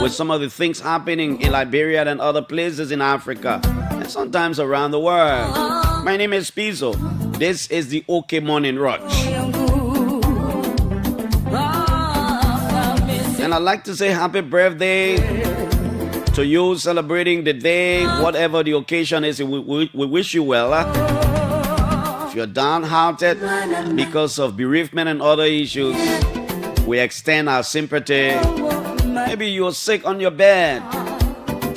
with some of the things happening in Liberia and other places in Africa and sometimes around the world. My name is Piso. This is the OK Morning Rush. And I'd like to say happy birthday to you celebrating the day, whatever the occasion is. We wish you well. If you're downhearted because of bereavement and other issues, we extend our sympathy. Maybe you're sick on your bed.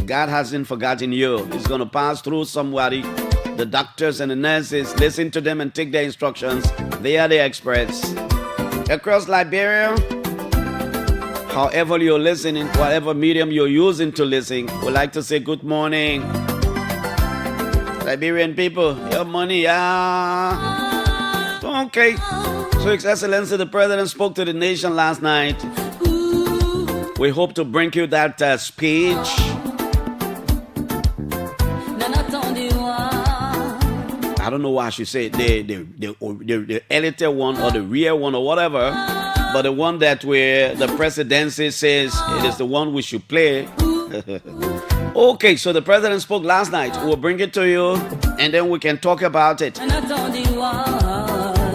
God hasn't forgotten you. He's going to pass through somebody. The doctors and the nurses, listen to them and take their instructions. They are the experts. Across Liberia, however you're listening, whatever medium you're using to listen, we'd like to say good morning. Liberian people, your money, Okay. So, His Excellency, the President spoke to the nation last night. We hope to bring you that speech. I don't know why I should say the edited one or the real one or whatever. But the one that the presidency says it is the one we should play. Okay, so the president spoke last night. We'll bring it to you and then we can talk about it.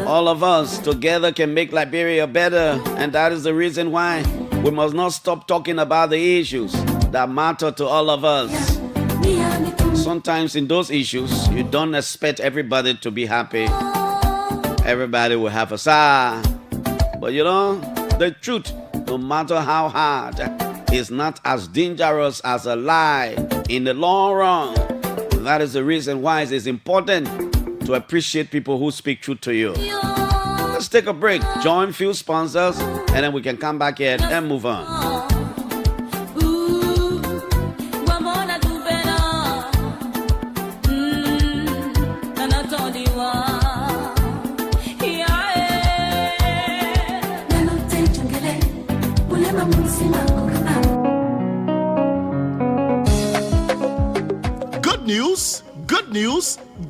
All of us together can make Liberia better, and that is the reason why we must not stop talking about the issues that matter to all of us. Sometimes in those issues, you don't expect everybody to be happy. Everybody will have a sigh. But you know, the truth, no matter how hard, is not as dangerous as a lie in the long run. That is the reason why it is important to appreciate people who speak truth to you. Let's take a break, join few sponsors, and then we can come back here and move on.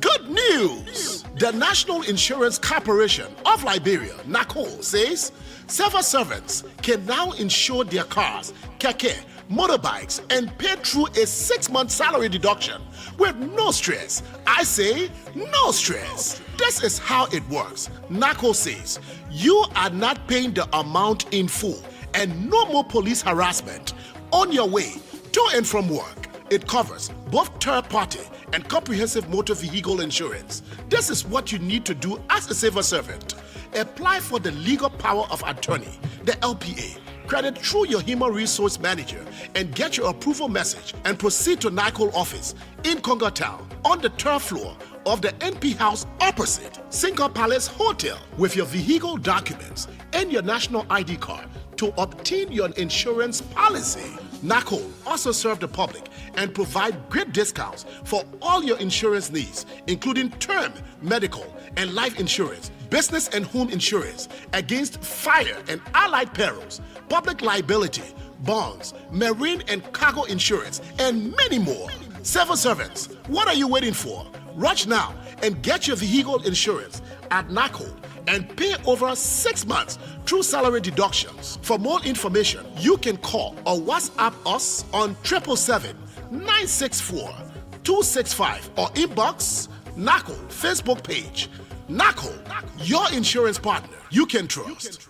Good news. The National Insurance Corporation of Liberia, NACO, says civil servants can now insure their cars, keke, motorbikes, and pay through a 6-month salary deduction with no stress. I say no stress. This is how it works. NACO says you are not paying the amount in full and no more police harassment on your way to and from work. It covers both third-party and comprehensive motor vehicle insurance. This is what you need to do as a civil servant. Apply for the legal power of attorney, the LPA. Credit through your human resource manager and get your approval message and proceed to NICOL office in Congo Town on the 3rd floor of the NP House opposite Singer Palace Hotel with your vehicle documents and your national ID card to obtain your insurance policy. NACO also serve the public and provide great discounts for all your insurance needs, including term, medical, and life insurance, business and home insurance against fire and allied perils, public liability, bonds, marine and cargo insurance, and many more. Civil servants, what are you waiting for? Rush now and get your vehicle insurance at NACO and pay over 6 months through salary deductions. For more information, you can call or WhatsApp us on 777-964-265 or inbox NACO Facebook page. NACO, your insurance partner you can trust.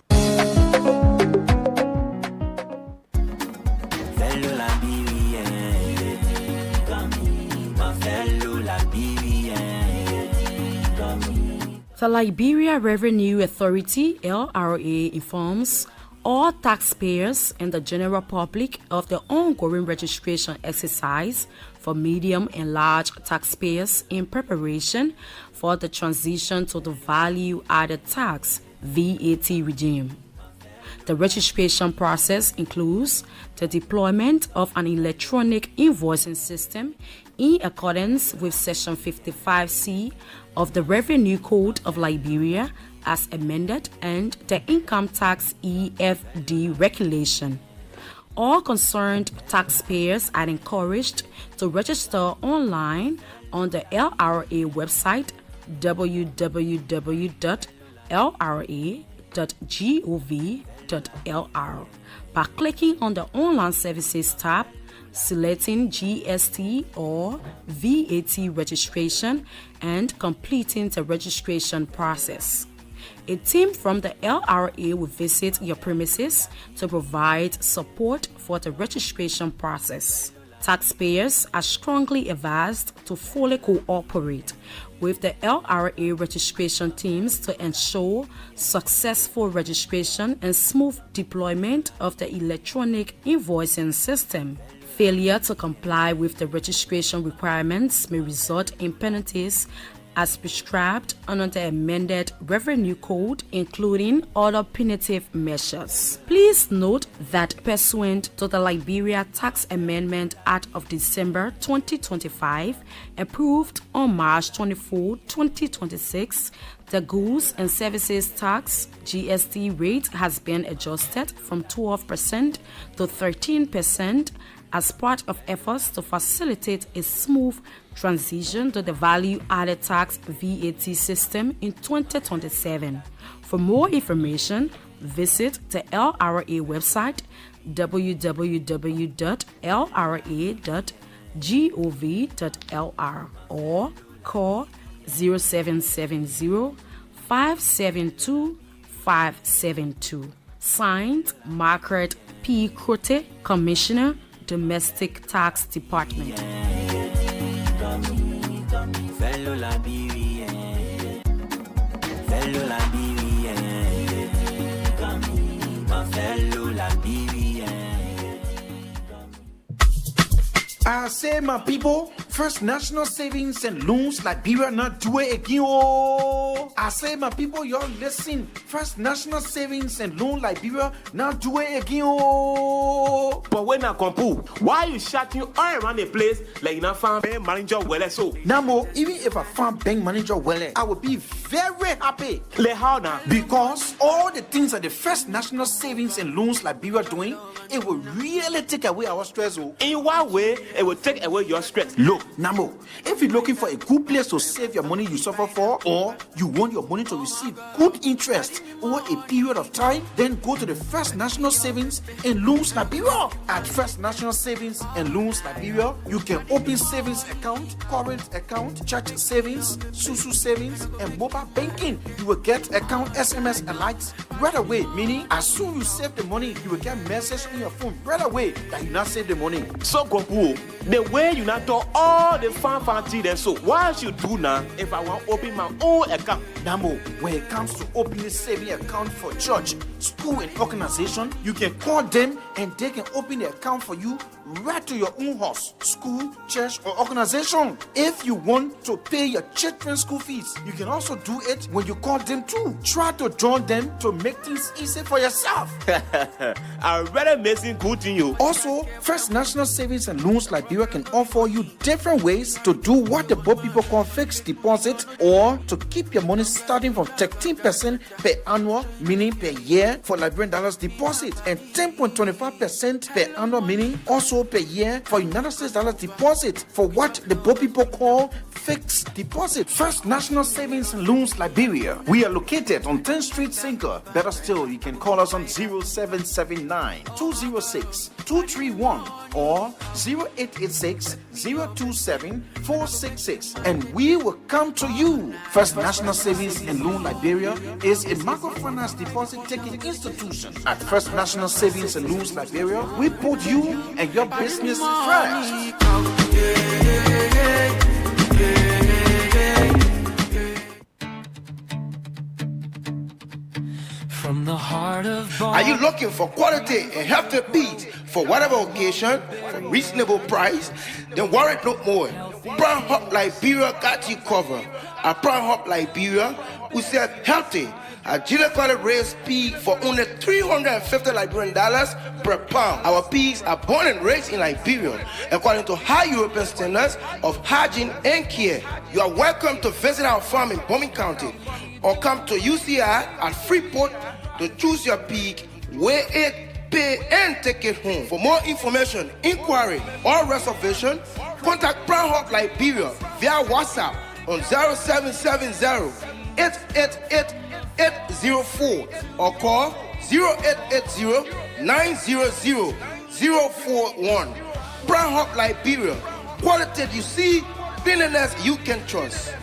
The Liberia Revenue Authority, LRA, informs all taxpayers and the general public of the ongoing registration exercise for medium and large taxpayers in preparation for the transition to the value-added tax VAT regime. The registration process includes the deployment of an electronic invoicing system in accordance with Section 55C of the Revenue Code of Liberia as amended and the Income Tax EFD regulation. All concerned taxpayers are encouraged to register online on the LRA website www.lra.gov.ly gov.lr. By clicking on the Online Services tab, selecting GST or VAT registration, and completing the registration process. A team from the LRA will visit your premises to provide support for the registration process. Taxpayers are strongly advised to fully cooperate with the LRA registration teams to ensure successful registration and smooth deployment of the electronic invoicing system. Failure to comply with the registration requirements may result in penalties as prescribed under the amended Revenue Code, including other punitive measures. Please note that pursuant to the Liberia Tax Amendment Act of December 2025, approved on March 24, 2026, the Goods and Services Tax (GST) rate has been adjusted from 12% to 13% as part of efforts to facilitate a smooth transition to the value-added tax VAT system in 2027. For more information, visit the LRA website www.lra.gov.lr or call 0770 572 572. Signed, Margaret P. Crote, Commissioner, Domestic Tax Department. Fellow Liberian, fellow Liberian, my fellow Liberian. I say, my people, First National Savings and Loans Liberia not do it again. Oh, I say, my people, y'all listen. First National Savings and Loan Liberia not do it again. Oh, but when I compu, why you shouting all around the place like you not found bank manager well so? Namo, even if I found bank manager well, I would be very happy. Like how now? Because all the things that the First National Savings and Loans Liberia doing, it will really take away our stress. Oh. In what way it will take away your stress? Look, Namo, if you're looking for a good place to save your money you suffer for, or you want your money to receive good interest over a period of time, then go to the First National Savings and Loans Liberia. At First National Savings and Loans Liberia, you can open savings account, current account, church savings, SUSU savings, and mobile banking. You will get account SMS alerts right away, meaning as soon as you save the money, you will get a message on your phone right away that you not save the money. So Kompu, the way you not do all the fancy then so what should do now if I want to open my own account? Namo, when it comes to opening saving account for church, school, and organization, you can call them and they can open the account for you right to your own house, school, church, or organization. If you want to pay your children's school fees, you can also do it when you call them too. Try to join them to make things easy for yourself. I already missing good to you. Also, First National Savings and Loans Liberia can offer you different ways to do what the poor people call fixed deposit, or to keep your money starting from 13% per annual, meaning per year for Liberian dollars deposit, and 10.25% per annual, meaning also per year for United States dollars deposit, for what the poor people call fixed deposit. First National Savings and Loans Liberia. We are located on 10th Street, Sinker. Better still, you can call us on 0779 206 231 or 0886 027 466, and we will come to you. First National Savings and Loan Liberia is a microfinance deposit taking institution. At First National Savings and Loans Liberia, we put you and your business first. From the heart of Are you looking for quality and healthy beats for whatever occasion for reasonable price? Then worry no more. Brown Hop Liberia got you covered. At Brown Hop Liberia, we sell healthy, agile raised pig for only $350 Liberian dollars per pound. Our pigs are born and raised in Liberia according to high European standards of hygiene and care. You are welcome to visit our farm in Bombing County or come to UCI at Freeport to choose your pig, weigh it, pay, and take it home. For more information, inquiry, or reservation, contact Brown Hawk Liberia via WhatsApp on 0770 888 804 or call 0880-900-041. Brown Hop Liberia. Quality you see, cleanliness you can trust.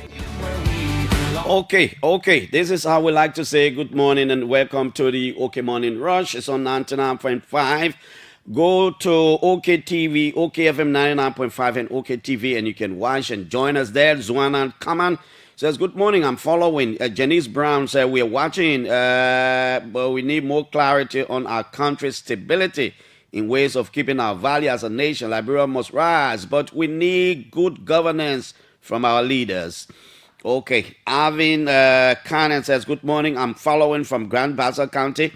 Okay. This is how we like to say good morning and welcome to the OK Morning Rush. It's on 99.5. Go to OKTV, OKFM 99.5 and OKTV, and you can watch and join us there. Zuana Kaman says, good morning, I'm following. Janice Brown said, we are watching, but we need more clarity on our country's stability in ways of keeping our value as a nation. Liberia must rise, but we need good governance from our leaders. Okay, Arvin Cannon says, good morning, I'm following from Grand Bassa County.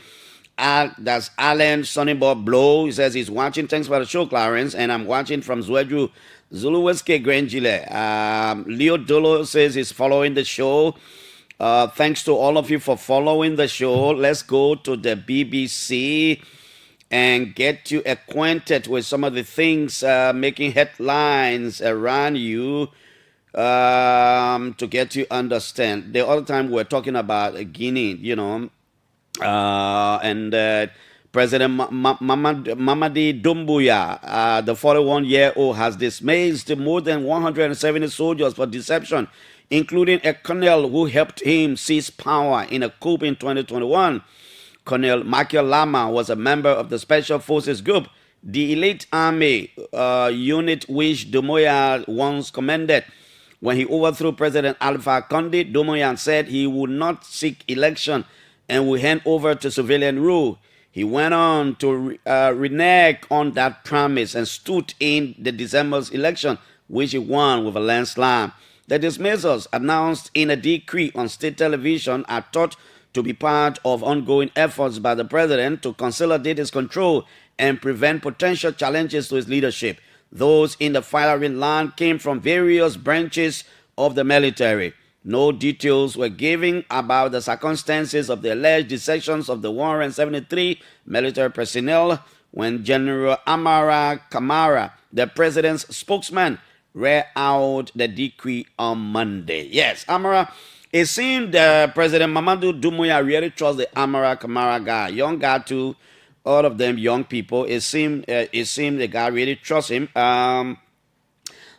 That's Alan Sonnybob Blow. He says he's watching. Thanks for the show, Clarence. And I'm watching from Zwedru Zuluweske Grangile. Leo Dolo says he's following the show. Thanks to all of you for following the show. Let's go to the BBC and get you acquainted with some of the things making headlines around you. To get you understand. The other time we were talking about Guinea, and President Mamadi Doumbouya, the 41-year-old, has dismissed more than 170 soldiers for deception, including a colonel who helped him seize power in a coup in 2021. Colonel Michael Lama was a member of the Special Forces Group, the elite army unit which Doumbouya once commanded. When he overthrew President Alpha Condé, Doumbouya said he would not seek election and will hand over to civilian rule. He went on to renege on that promise and stood in the December's election, which he won with a landslide. The dismissals announced in a decree on state television are thought to be part of ongoing efforts by the president to consolidate his control and prevent potential challenges to his leadership. Those in the firing line came from various branches of the military. No details were given about the circumstances of the alleged dissections of the 173 military personnel when General Amara Kamara, the president's spokesman, read out the decree on Monday. Yes, Amara, it seemed President Mamadou Doumbouya really trusts the Amara Kamara guy, young guy too. All of them young people. It seemed the guy really trusts him.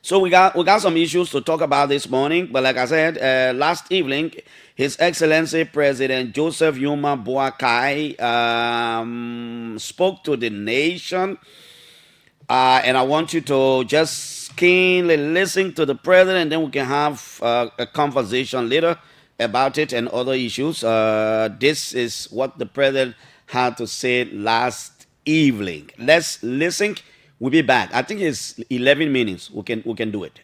So we got some issues to talk about this morning. But like I said, last evening, His Excellency President Joseph Yuma Boakai spoke to the nation. And I want you to just keenly listen to the president, and then we can have a conversation later about it and other issues. This is what the president had to say last evening. Let's listen. We'll be back. I think it's 11 minutes. We can do it.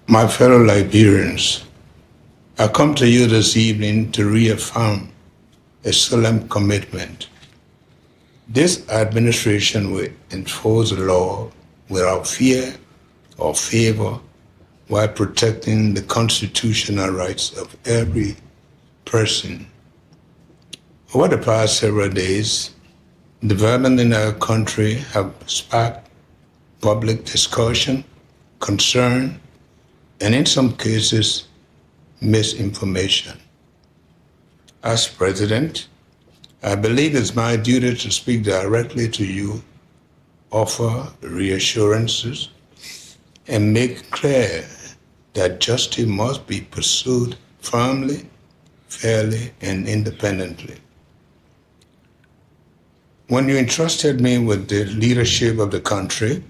My fellow Liberians, I come to you this evening to reaffirm a solemn commitment. This administration will enforce the law without fear or favor while protecting the constitutional rights of every person. Over the past several days, developments in our country have sparked public discussion, concern, and in some cases, misinformation. As president, I believe it's my duty to speak directly to you, offer reassurances, and make clear that justice must be pursued firmly, fairly, and independently. When you entrusted me with the leadership of the country,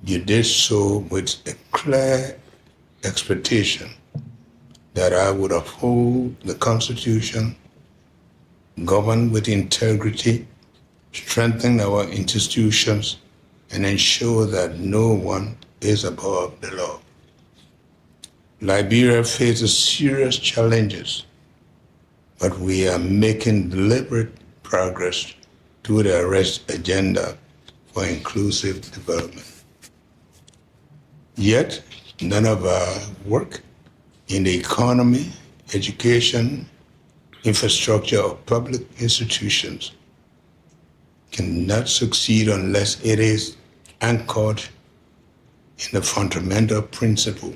you did so with a clear expectation that I would uphold the Constitution, govern with integrity, strengthen our institutions, and ensure that no one is above the law. Liberia faces serious challenges, but we are making deliberate progress toward the arrest agenda for inclusive development. Yet, none of our work in the economy, education, infrastructure, or public institutions cannot succeed unless it is anchored in the fundamental principle,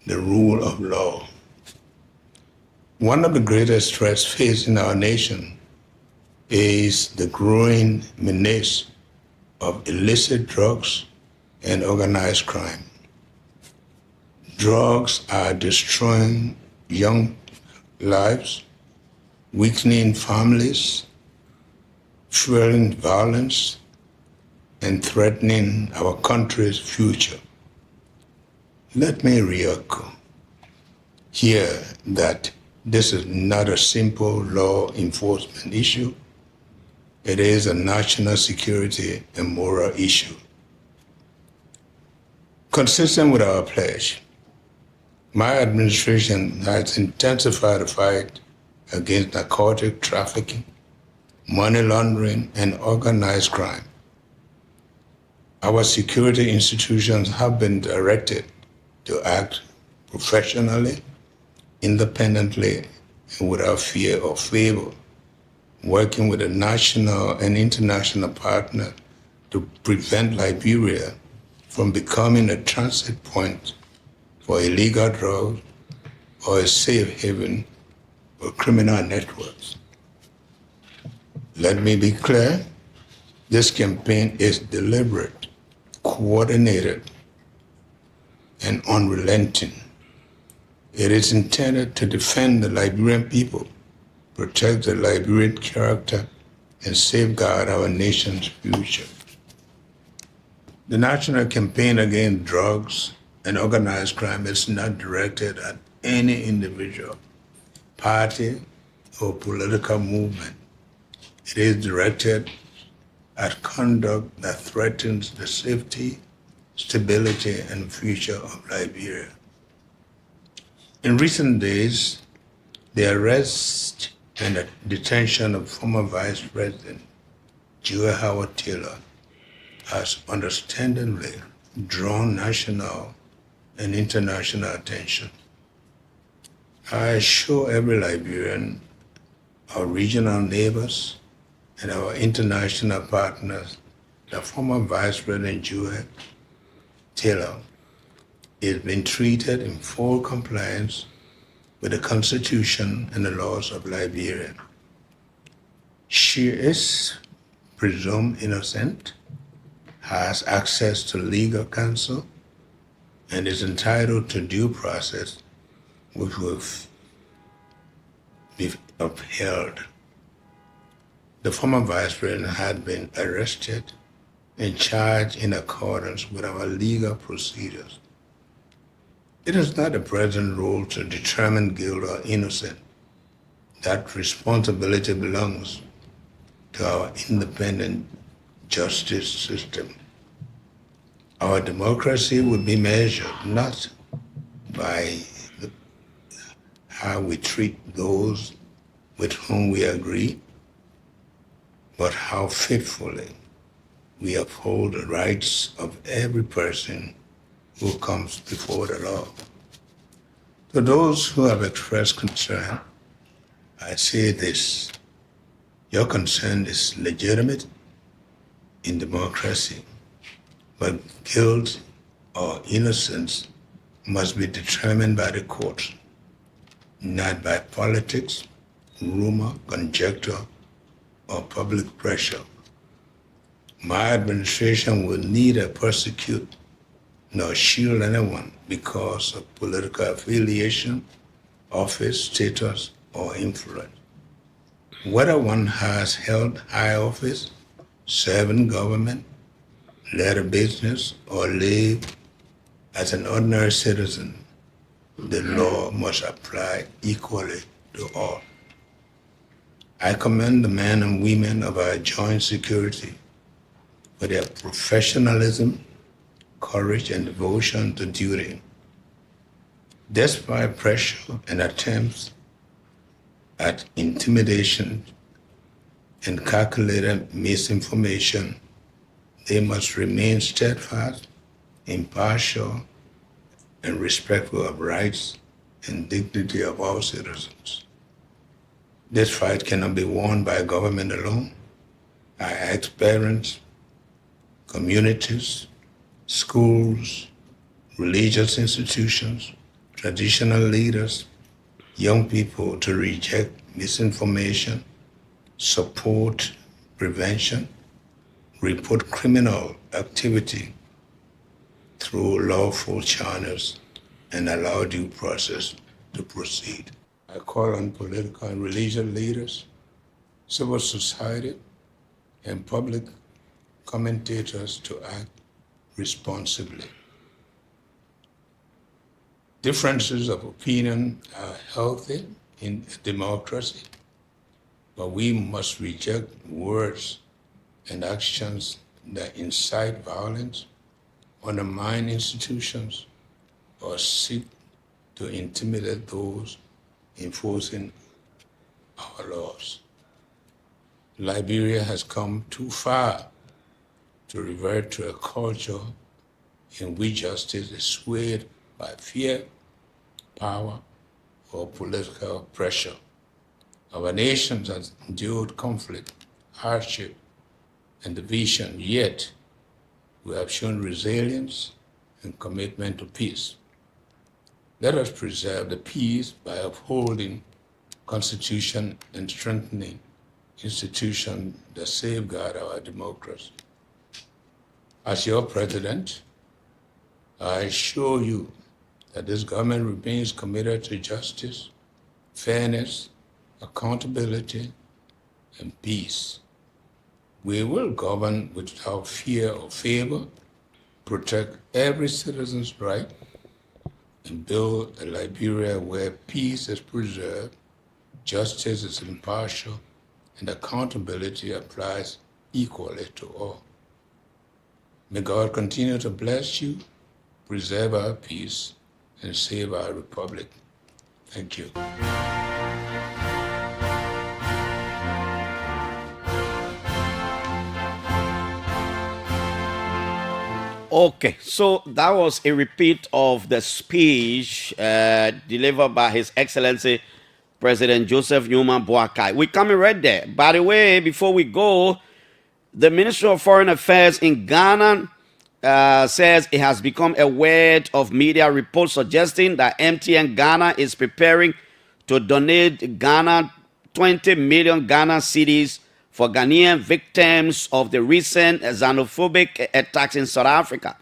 the rule of law. One of the greatest threats facing our nation is the growing menace of illicit drugs and organized crime. Drugs are destroying young lives, weakening families, fueling violence, and threatening our country's future. Let me re-echo here that this is not a simple law enforcement issue. It is a national security and moral issue. Consistent with our pledge, my administration has intensified the fight against narcotic trafficking, money laundering, and organized crime. Our security institutions have been directed to act professionally, independently, and without fear or favor, working with a national and international partner to prevent Liberia from becoming a transit point for illegal drugs or a safe haven for criminal networks. Let me be clear, this campaign is deliberate, coordinated, and unrelenting. It is intended to defend the Liberian people, protect the Liberian character, and safeguard our nation's future. The national campaign against drugs and organized crime is not directed at any individual, party, or political movement. It is directed at conduct that threatens the safety, stability, and future of Liberia. In recent days, the arrest and the detention of former Vice President Joe Howard Taylor has understandably drawn national and international attention. I assure every Liberian, our regional neighbors, and our international partners that former Vice President Joe Taylor is being treated in full compliance with the Constitution and the laws of Liberia. She is presumed innocent, has access to legal counsel, and is entitled to due process, which will be upheld. The former Vice President had been arrested and charged in accordance with our legal procedures. It is not the President's role to determine guilt or innocence. That responsibility belongs to our independent justice system. Our democracy will be measured not by how we treat those with whom we agree, but how faithfully we uphold the rights of every person who comes before the law. To those who have expressed concern, I say this: your concern is legitimate in democracy, but guilt or innocence must be determined by the courts, not by politics, rumor, conjecture, or public pressure. My administration will neither persecute nor shield anyone because of political affiliation, office, status, or influence. Whether one has held high office, served in government, led a business, or lived as an ordinary citizen, the law must apply equally to all. I commend the men and women of our joint security for their professionalism, courage, and devotion to duty. Despite pressure and attempts at intimidation and calculated misinformation, they must remain steadfast, impartial, and respectful of rights and dignity of all citizens. This fight cannot be won by government alone. I ask parents, communities, schools, religious institutions, traditional leaders, young people to reject misinformation, support prevention, report criminal activity through lawful channels, and allow due process to proceed. I call on political and religious leaders, civil society, and public commentators to act responsibly. Differences of opinion are healthy in a democracy, but we must reject words and actions that incite violence, undermine institutions, or seek to intimidate those enforcing our laws. Liberia has come too far to revert to a culture in which justice is swayed by fear, power, or political pressure. Our nation has endured conflict, hardship, and division, yet we have shown resilience and commitment to peace. Let us preserve the peace by upholding Constitution and strengthening institutions that safeguard our democracy. As your president, I assure you that this government remains committed to justice, fairness, accountability, and peace. We will govern without fear or favor, protect every citizen's right, and build a Liberia where peace is preserved, justice is impartial, and accountability applies equally to all. May God continue to bless you, preserve our peace, and save our republic. Thank you. Okay, so that was a repeat of the speech delivered by His Excellency President Joseph Newman Boakai. We're coming right there. By the way, before we go, the Ministry of Foreign Affairs in Ghana says it has become aware of media reports suggesting that MTN Ghana is preparing to donate Ghana 20 million Ghana cedis for Ghanaian victims of the recent xenophobic attacks in South Africa.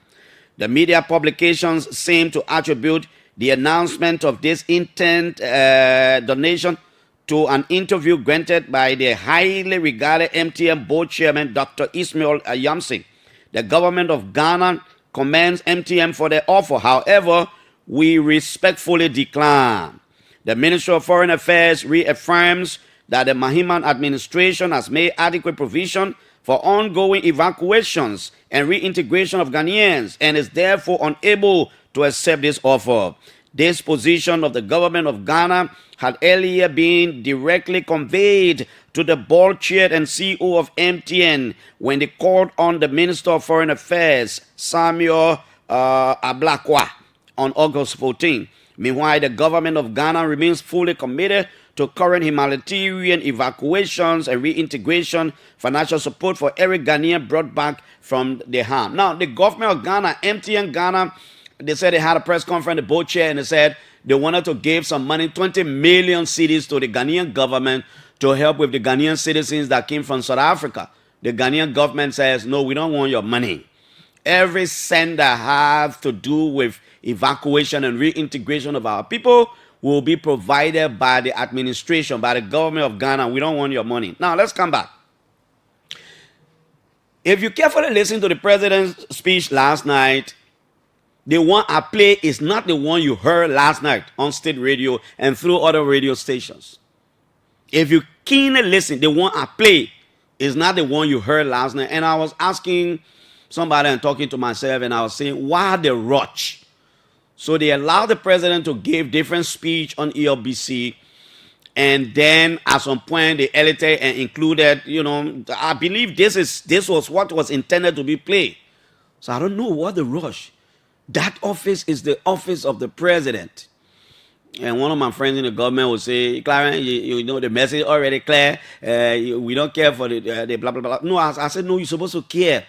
The media publications seem to attribute the announcement of this intent donation to an interview granted by the highly regarded MTN board chairman, Dr. Ismail Yamsing. The government of Ghana commends MTN for the offer. However, we respectfully decline. The Ministry of Foreign Affairs reaffirms that the Mahiman administration has made adequate provision for ongoing evacuations and reintegration of Ghanaians and is therefore unable to accept this offer. This position of the government of Ghana had earlier been directly conveyed to the board chair and CEO of MTN when they called on the Minister of Foreign Affairs, Samuel Ablakwa, on August 14. Meanwhile, the government of Ghana remains fully committed to current humanitarian evacuations and reintegration, financial support for every Ghanaian brought back from the harm. Now, the government of Ghana, MTN Ghana, they said they had a press conference, the board chair, and they said they wanted to give some money, 20 million cedis to the Ghanaian government to help with the Ghanaian citizens that came from South Africa. The Ghanaian government says, no, we don't want your money. Every cent that has to do with evacuation and reintegration of our people will be provided by the administration, by the government of Ghana. We don't want your money. Now, let's come back. If you carefully listen to the president's speech last night, the one I play is not the one you heard last night on state radio and through other radio stations. If you keenly listen, the one I play is not the one you heard last night. And I was asking somebody and talking to myself, and I was saying, why the rush? So they allowed the president to give different speech on ELBC, and then at some point they edited and included, I believe this was what was intended to be played. So I don't know what the rush. That office is the office of the president. And one of my friends in the government would say, Clarence, you know the message already clear. We don't care for the blah, blah, blah. No, I said, no, you're supposed to care.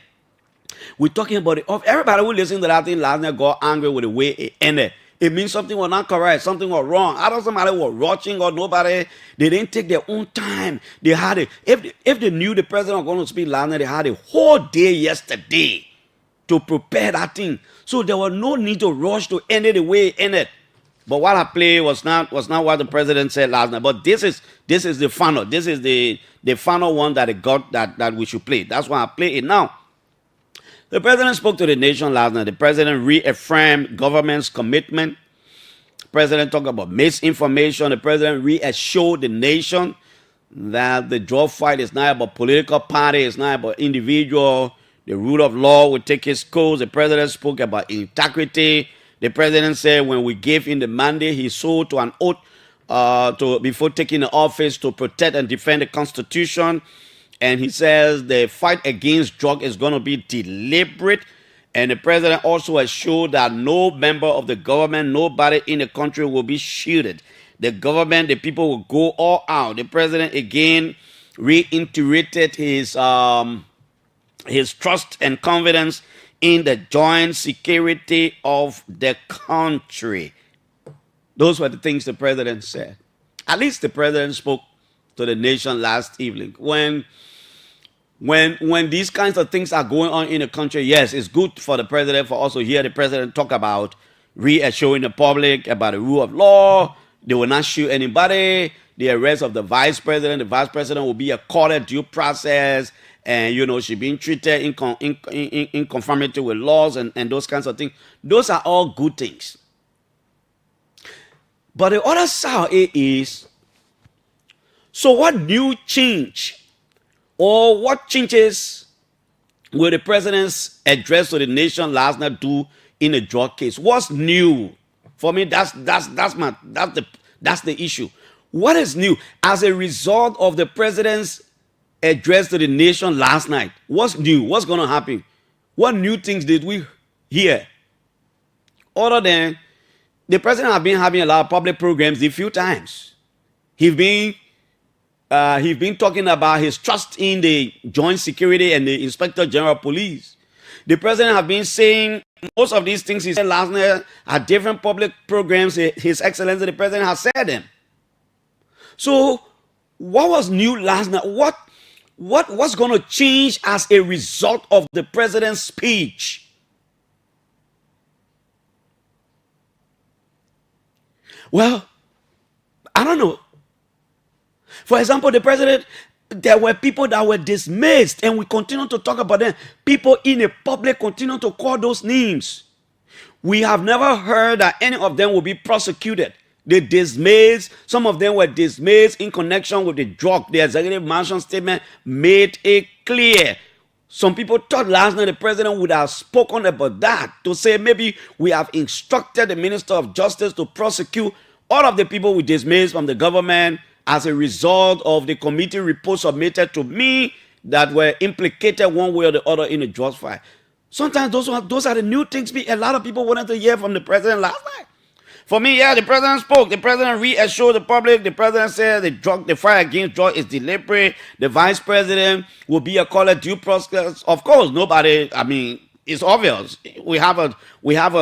We're talking about it. Everybody who listened to that thing last night got angry with the way it ended. It means something was not correct, something was wrong. I don't know somebody was rushing or nobody. They didn't take their own time. They had it. If they knew the president was going to speak last night, they had a whole day yesterday to prepare that thing. So there was no need to rush to end it the way it ended. But what I played was not what the president said last night. But this is the final. This is the final one that it got that we should play. That's why I play it now. The president spoke to the nation last night. The president reaffirmed government's commitment. The president talked about misinformation. The president reassured the nation that the drug fight is not about political party. It's not about individual. The rule of law will take its course. The president spoke about integrity. The president said when we gave him the mandate, he swore to an oath before taking the office to protect and defend the Constitution. And he says the fight against drug is going to be deliberate. And the president also assured that no member of the government, nobody in the country will be shielded. The government, the people will go all out. The president again reiterated his trust and confidence in the joint security of the country. Those were the things the president said. At least the president spoke to the nation last evening. When these kinds of things are going on in the country, yes, it's good for the president for us to hear the president talk about reassuring the public about the rule of law. They will not shoot anybody. The arrest of the vice president will be accorded due process. And, she's being treated in conformity with laws and those kinds of things. Those are all good things. But the other side is, so what new change or what changes will the president's address to the nation last night do in the drug case? What's new? For me, that's the issue. What is new as a result of the president's address to the nation last night? What's new? What's going to happen? What new things did we hear? Other than the president has been having a lot of public programs a few times. He's been talking about his trust in the joint security and the inspector general of police. The president has been saying most of these things he said last night at different public programs. His Excellency the president has said them. So what was new last night? What's going to change as a result of the president's speech? Well, I don't know. For example, the president, there were people that were dismissed, and we continue to talk about them. People in the public continue to call those names. We have never heard that any of them will be prosecuted. They dismissed, some of them were dismissed in connection with the drug. The executive mansion statement made it clear. Some people thought last night the president would have spoken about that, to say maybe we have instructed the Minister of Justice to prosecute all of the people we dismissed from the government as a result of the committee report submitted to me that were implicated one way or the other in the drug fight. Sometimes those are the new things a lot of people wanted to hear from the president last night. For me, yeah, the president spoke. The president reassured the public. The president said the fight against drug is deliberate. The vice president will be accorded due process. Of course, It's obvious. We have a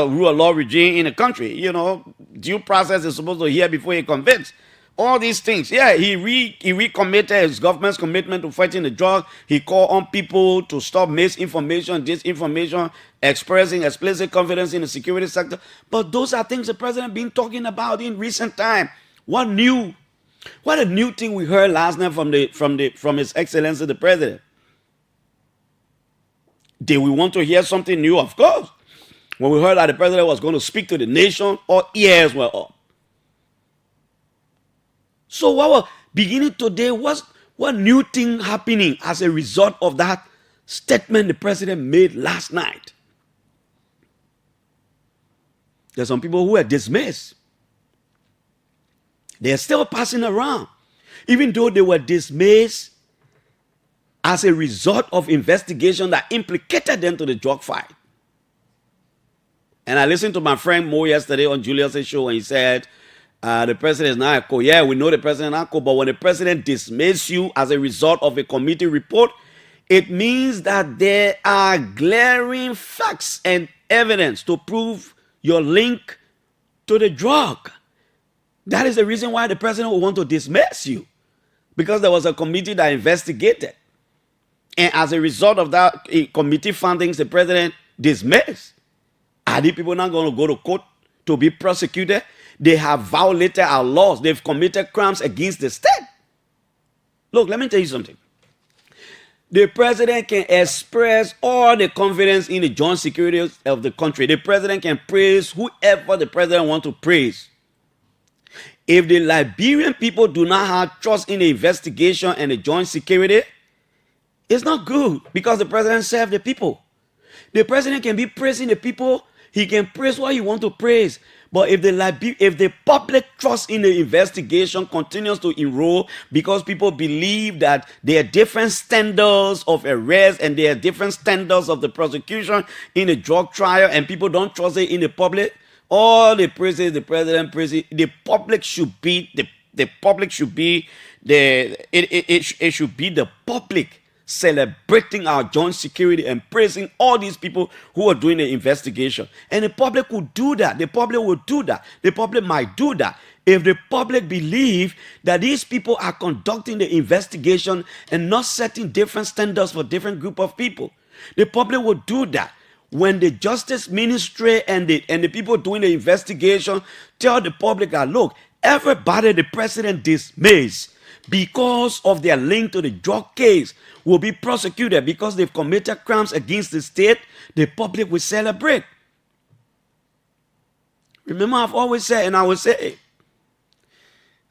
rule of law regime in the country. You know, due process is supposed to hear before he convicts. All these things. Yeah, he recommitted his government's commitment to fighting the drug. He called on people to stop misinformation, disinformation, expressing explicit confidence in the security sector. But those are things the president been talking about in recent time. What a new thing we heard last night from His Excellency the President. Did we want to hear something new? Of course. When we heard that the president was going to speak to the nation, our ears were up. So what we're beginning today, what new thing happening as a result of that statement the president made last night? There's some people who are dismissed. They're still passing around. Even though they were dismissed as a result of investigation that implicated them to the drug fight. And I listened to my friend Mo yesterday on Julius' show, and he said, the president is not a co. Yeah, we know the president is not a co, but when the president dismisses you as a result of a committee report, it means that there are glaring facts and evidence to prove your link to the drug. That is the reason why the president will want to dismiss you, because there was a committee that investigated. And as a result of that committee findings, the president dismissed. Are these people not going to go to court to be prosecuted? They have violated our laws. They've committed crimes against the state. Look, let me tell you something. The president can express all the confidence in the joint security of the country. The president can praise whoever the president wants to praise. If the Liberian people do not have trust in the investigation and the joint security, it's not good, because the president serves the people. The president can be praising the people. He can praise what he wants to praise. But if the public trust in the investigation continues to erode because people believe that there are different standards of arrest and there are different standards of the prosecution in the drug trial, and people don't trust it in the public, all the praises the president praises, the public should be the public celebrating our joint security and praising all these people who are doing the investigation. And the public will do that. The public will do that. The public might do that if the public believe that these people are conducting the investigation and not setting different standards for different group of people. The public will do that when the justice ministry and the people doing the investigation tell the public that, look, everybody the president dismissed because of their link to the drug case will be prosecuted because they've committed crimes against the state. The public will celebrate. Remember, I've always said, and I will say,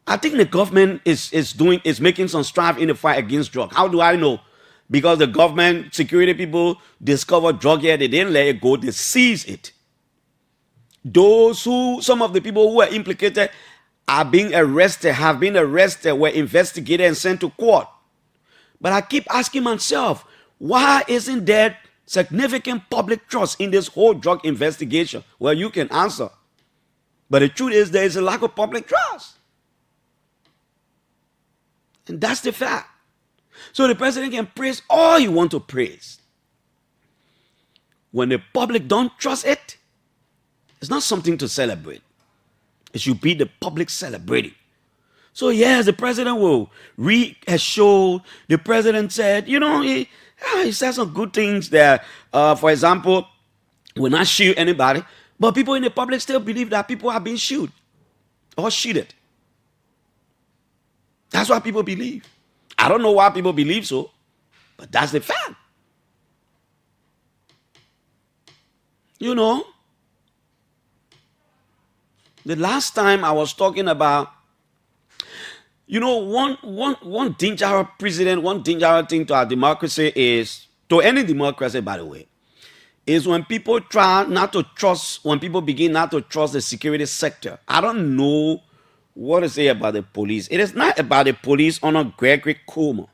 I think the government is making some strive in the fight against drug. How do I know? Because the government security people discovered drug here, they didn't let it go, they seized it. Some of the people who were implicated have been arrested, were investigated and sent to court. But I keep asking myself, why isn't there significant public trust in this whole drug investigation? Well, you can answer. But the truth is, there is a lack of public trust. And that's the fact. So the president can praise all you want to praise. When the public don't trust it, it's not something to celebrate. It should be the public celebrating. So yes, the president will reassure. The president said, he said some good things there. For example, will not shoot anybody, but people in the public still believe that people are being shot or shooted. That's what people believe. I don't know why people believe so, but that's the fact. The last time I was talking about, one dangerous precedent, one dangerous thing to our democracy is, to any democracy, by the way, is when people begin not to trust the security sector. I don't know what to say about the police. It is not about the police under Gregory Cuomo.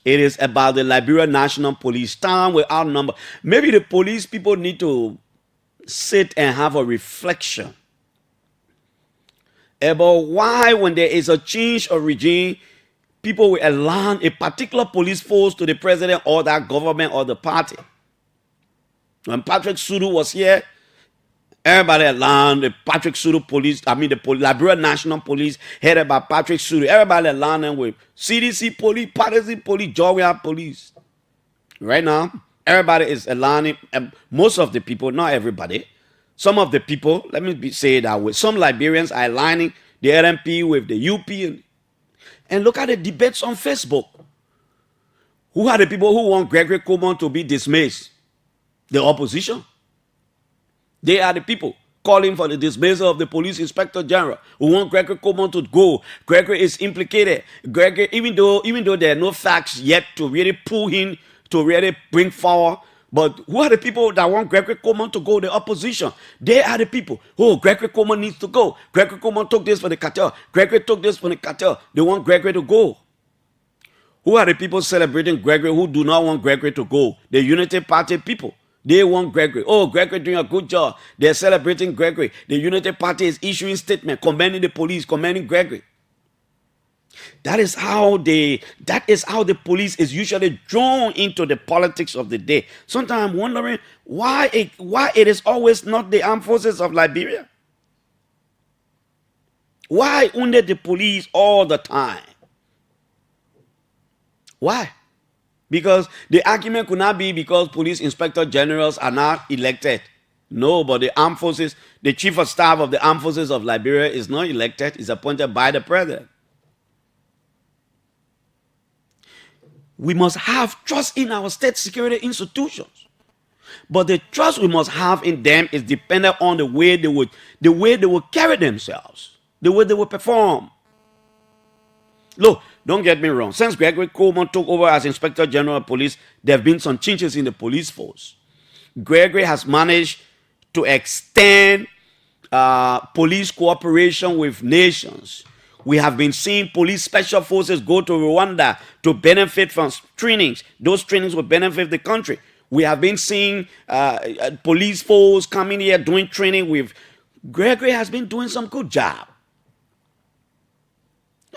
It is about the Liberia National Police, town without number. Maybe the police people need to sit and have a reflection about why, when there is a change of regime, people will align a particular police force to the president or that government or the party. When Patrick Suru was here, everybody around the Patrick Suru police, Liberia National Police, headed by Patrick Suru. Everybody around them with CDC police, partisan police, Georgia police. Right now, everybody is aligning, most of the people, not everybody, some of the people, let me say it that way, some Liberians are aligning the LMP with the UP. And look at the debates on Facebook. Who are the people who want Gregory Coleman to be dismissed? The opposition. They are the people calling for the dismissal of the police inspector general, who want Gregory Coleman to go. Gregory is implicated. Gregory, even though there are no facts yet to really pull him, to really bring forward, but who are the people that want Gregory Coleman to go? The opposition. They are the people. Oh, Gregory Coleman needs to go. Gregory Coleman took this for the cartel. Gregory took this for the cartel. They want Gregory to go. Who are the people celebrating Gregory who do not want Gregory to go? The Unity Party people. They want Gregory. Oh, Gregory doing a good job. They're celebrating Gregory. The Unity Party is issuing statement, commending the police, commending Gregory. That is how the police is usually drawn into the politics of the day. Sometimes I'm wondering why it is always not the armed forces of Liberia. Why only the police all the time? Why? Because the argument could not be because police inspector generals are not elected. No, but the armed forces, the chief of staff of the armed forces of Liberia is not elected, is appointed by the president. We must have trust in our state security institutions. But the trust we must have in them is dependent on the way they would carry themselves, the way they would perform. Look, don't get me wrong. Since Gregory Coleman took over as Inspector General of Police, there have been some changes in the police force. Gregory has managed to extend police cooperation with nations. We have been seeing police special forces go to Rwanda to benefit from trainings. Those trainings will benefit the country. We have been seeing police force coming here doing training with. Gregory has been doing some good job.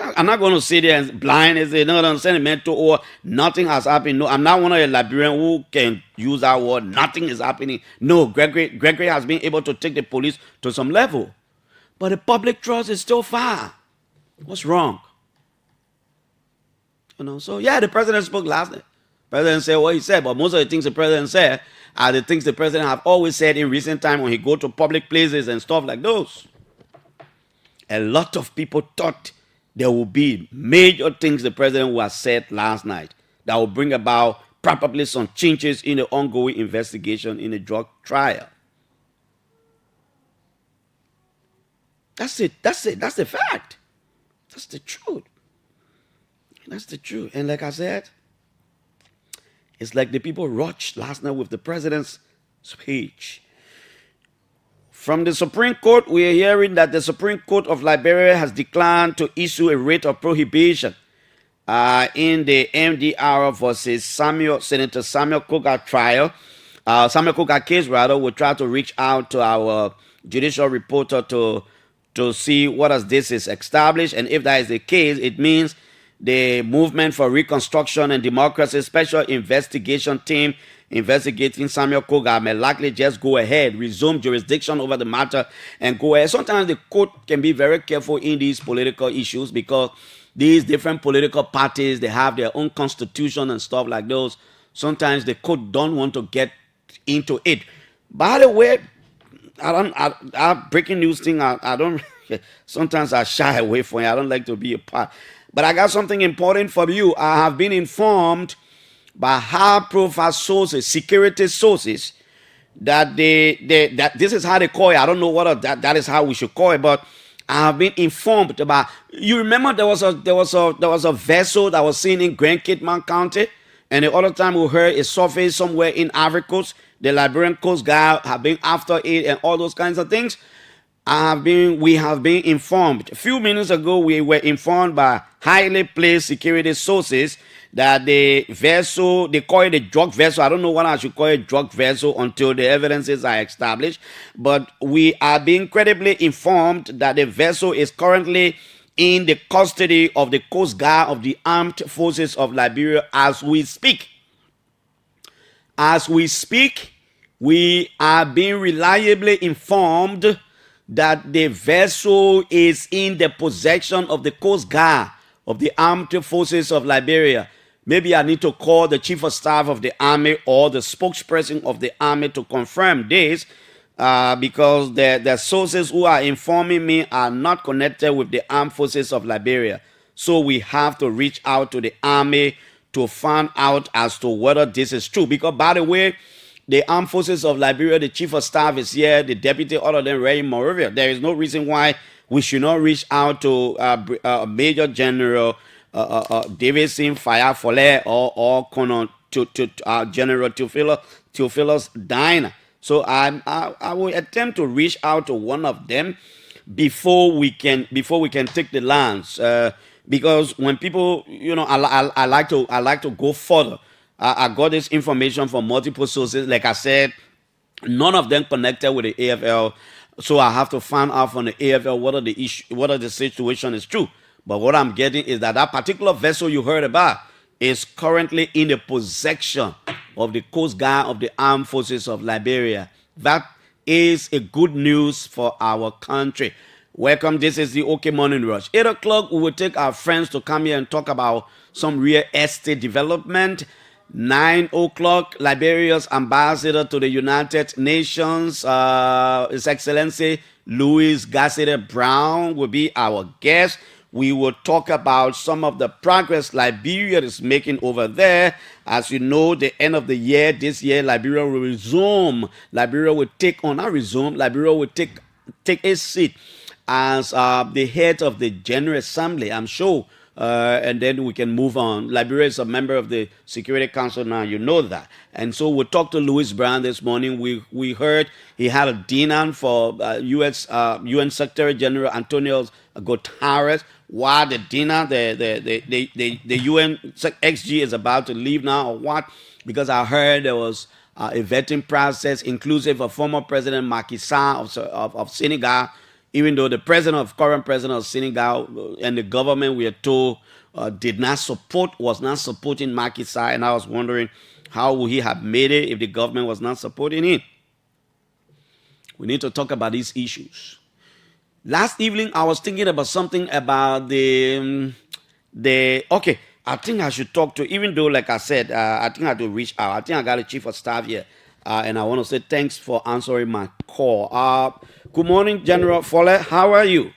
I'm not going to sit there and blind and say, no, sentimental or nothing has happened. No, I'm not one of the Liberians who can use that word, nothing is happening. No, Gregory has been able to take the police to some level. But the public trust is still far. What's wrong? So yeah, the president spoke last night. The president said what he said, but most of the things the president said are the things the president have always said in recent time when he go to public places and stuff like those. A lot of people thought there will be major things the president was said last night that will bring about probably some changes in the ongoing investigation in the drug trial. That's it. That's the fact. That's the truth. That's the truth. And like I said, it's like the people rushed last night with the president's speech. From the Supreme Court, we are hearing that the Supreme Court of Liberia has declined to issue a writ of prohibition in the MDR versus Senator Samuel Koga trial. Samuel Koga case, rather, will try to reach out to our judicial reporter to see what as this is established. And if that is the case, it means the Movement for Reconstruction and Democracy Special Investigation Team investigating Samuel Koga may likely just go ahead, resume jurisdiction over the matter, and go ahead. Sometimes the court can be very careful in these political issues because these different political parties, they have their own constitution and stuff like those. Sometimes the court don't want to get into it. By the way, I breaking news thing, I don't, sometimes I shy away from it. I don't like to be a part. But I got something important for you. I have been informed by high-profile sources, security sources, that that this is how they call it. I don't know what that is how we should call it, but I have been informed about. You remember there was a vessel that was seen in Grand Kitman County, and the other time we heard it surfaced somewhere in Ivory Coast. The Liberian Coast Guard have been after it and all those kinds of things. We have been informed. A few minutes ago, we were informed by highly placed security sources that the vessel, they call it a drug vessel. I don't know what I should call it, drug vessel, until the evidences are established. But we are being credibly informed that the vessel is currently in the custody of the Coast Guard of the Armed Forces of Liberia as we speak. As we speak, We are being reliably informed that the vessel is in the possession of the Coast Guard of the Armed Forces of Liberia. Maybe I need to call the Chief of Staff of the Army or the spokesperson of the Army to confirm this, because the sources who are informing me are not connected with the Armed Forces of Liberia. So we have to reach out to the Army to find out as to whether this is true. Because, by the way, the Armed Forces of Liberia, the Chief of Staff is here, the Deputy, all of them, Ray Moravia. There is no reason why we should not reach out to Major General Davidson Fire Folle or Colonel to General Theophilus Diner. So I will attempt to reach out to one of them before we can take the lands. Because when people, I like to go further. I got this information from multiple sources. Like I said, none of them connected with the AFL. So I have to find out from the AFL whether the situation is true. But what I'm getting is that particular vessel you heard about is currently in the possession of the Coast Guard of the Armed Forces of Liberia. That is a good news for our country. Welcome. This is the OK Morning Rush. 8 o'clock, we will take our friends to come here and talk about some real estate development. 9 o'clock, Liberia's ambassador to the United Nations, His Excellency Louis Gassede Brown, will be our guest. We will talk about some of the progress Liberia is making over there. As you know, the end of the year, this year, Liberia will resume. Liberia will take a seat as the head of the General Assembly, I'm sure. And then we can move on. Liberia is a member of the Security Council now, you know that. And so we talked to Louis Brown this morning. We heard he had a dinner for UN Secretary General Antonio Guterres. While the dinner, the UN XG is about to leave now, or what? Because I heard there was a vetting process inclusive of former President Macky Sall of Senegal. Even though the current president of Senegal and the government, we are told, was not supporting Macky Sall, and I was wondering how would he have made it if the government was not supporting him. We need to talk about these issues. Last evening, I was thinking about something about okay, I think I should talk to, even though, like I said, I think I have to reach out. I think I got a Chief of Staff here, and I want to say thanks for answering my call. Good morning, General Folle. How are you?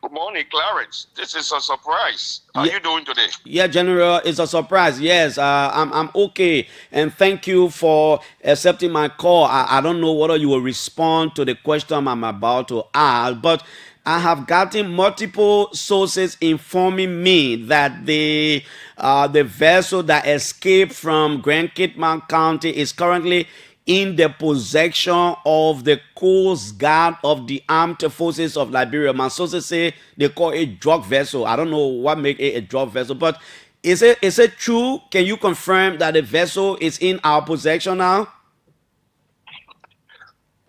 Good morning, Clarence. This is a surprise. How are you doing today? Yeah, General, it's a surprise. Yes, I'm okay. And thank you for accepting my call. I don't know whether you will respond to the question I'm about to ask, but I have gotten multiple sources informing me that the vessel that escaped from Grand Kitman County is currently in the possession of the Coast Guard of the Armed Forces of Liberia. My sources say they call it a drug vessel. I don't know what makes it a drug vessel, but is it true? Can you confirm that the vessel is in our possession now?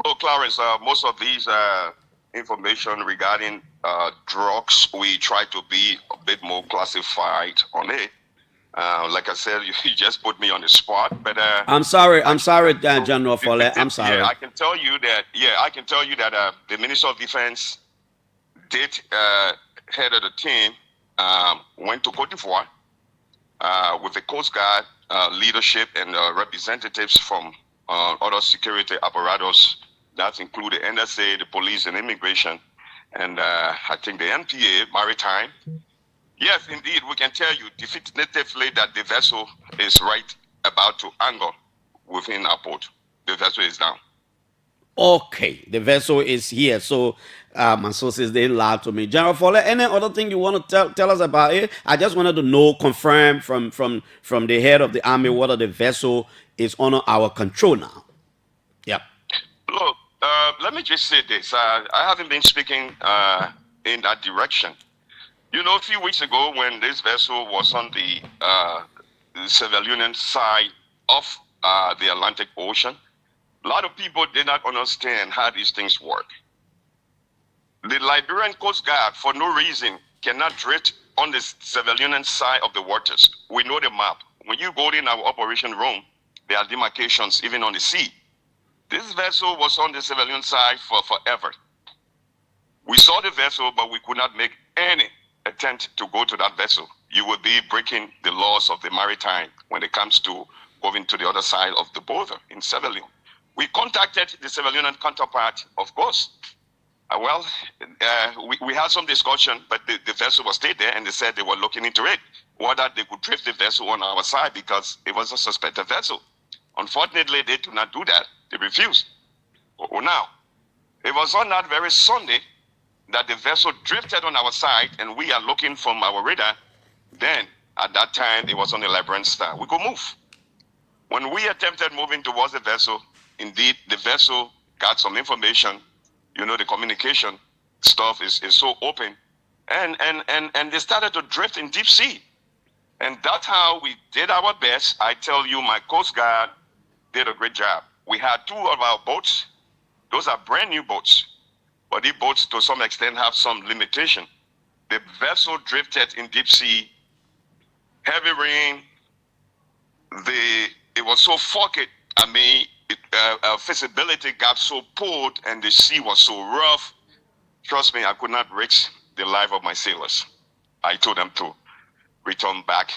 Well, Clarence, most of these information regarding drugs, we try to be a bit more classified on it. Like I said, you just put me on the spot, but I'm sorry, General Folle. I'm sorry. Yeah, I can tell you that the Minister of Defense did head of the team, went to Cote d'Ivoire with the Coast Guard leadership and representatives from other security apparatus. That include the NSA, the police, and immigration, and I think the MPA, Maritime. Yes, indeed, we can tell you definitively that the vessel is right about to anchor within our port. The vessel is down. Okay, the vessel is here. So my sources, they lied to me. General Folle, any other thing you want to tell us about it? I just wanted to know, confirm from the head of the army whether the vessel is under our control now. Yeah. Look, let me just say this. I haven't been speaking in that direction. You know, a few weeks ago when this vessel was on the civilian side of the Atlantic Ocean, a lot of people did not understand how these things work. The Liberian Coast Guard, for no reason, cannot drift on the civilian side of the waters. We know the map. When you go in our operation room, there are demarcations even on the sea. This vessel was on the civilian side for forever. We saw the vessel, but we could not make any attempt to go to that vessel. You would be breaking the laws of the maritime when it comes to going to the other side of the border in civilian. We contacted the civilian counterpart, of course. We had some discussion, but the vessel was stayed there, and they said they were looking into it, whether they could drift the vessel on our side because it was a suspected vessel. Unfortunately, they did not do that. They refused. Now, it was on that very Sunday that the vessel drifted on our side, and we are looking from our radar. Then, at that time, it was on the Liberian Star. We could move. When we attempted moving towards the vessel, indeed, the vessel got some information. You know, the communication stuff is so open. And they started to drift in deep sea. And that's how we did our best. I tell you, my Coast Guard did a great job. We had 2 of our boats. Those are brand new boats. But these boats, to some extent, have some limitation. The vessel drifted in deep sea, heavy rain. It was so foggy. Visibility got so poor, and the sea was so rough. Trust me, I could not risk the life of my sailors. I told them to return back,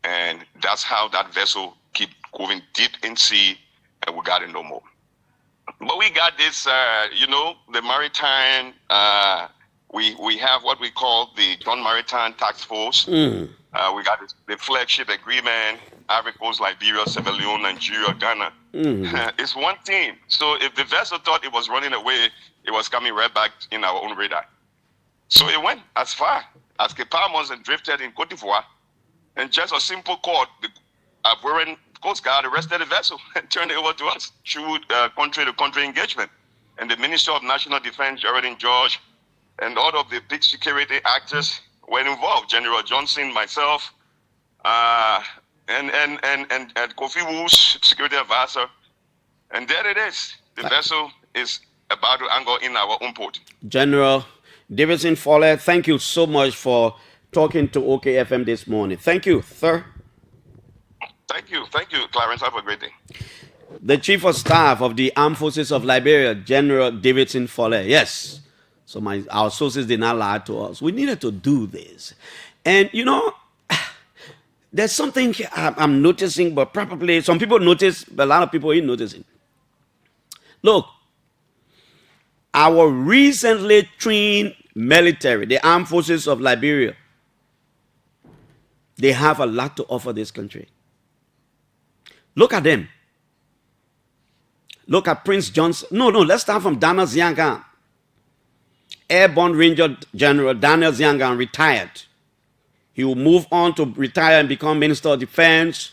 and that's how that vessel keep going deep in sea, and we got it no more. But we got this, the maritime. We have what we call the John Maritime Task Force. We got the flagship agreement: Ivory Coast, Liberia, Sierra Leone, Nigeria, Ghana. It's one team. So if the vessel thought it was running away, it was coming right back in our own radar. So it went as far as Cape Palmas and drifted in Cote d'Ivoire, and just a simple call, the Ivorian Coast Guard arrested the vessel and turned it over to us through country-to-country engagement. And the Minister of National Defense, Geraldine George, and all of the big security actors were involved. General Johnson, myself, and Kofi Woos, security advisor. And there it is. The vessel is about to anchor in our own port. General Davidson Fowler, thank you so much for talking to OKFM this morning. Thank you, sir. Thank you, Clarence. Have a great day. The Chief of Staff of the Armed Forces of Liberia, General Davidson Fowler. Yes. So our sources did not lie to us. We needed to do this. And, there's something I'm noticing, but probably some people notice, but a lot of people ain't noticing. Look, our recently trained military, the Armed Forces of Liberia, they have a lot to offer this country. Look at them. Look at Prince Johnson. No, let's start from Daniel Ziangan. Airborne Ranger General Daniel Ziangan retired. He will move on to retire and become Minister of Defense,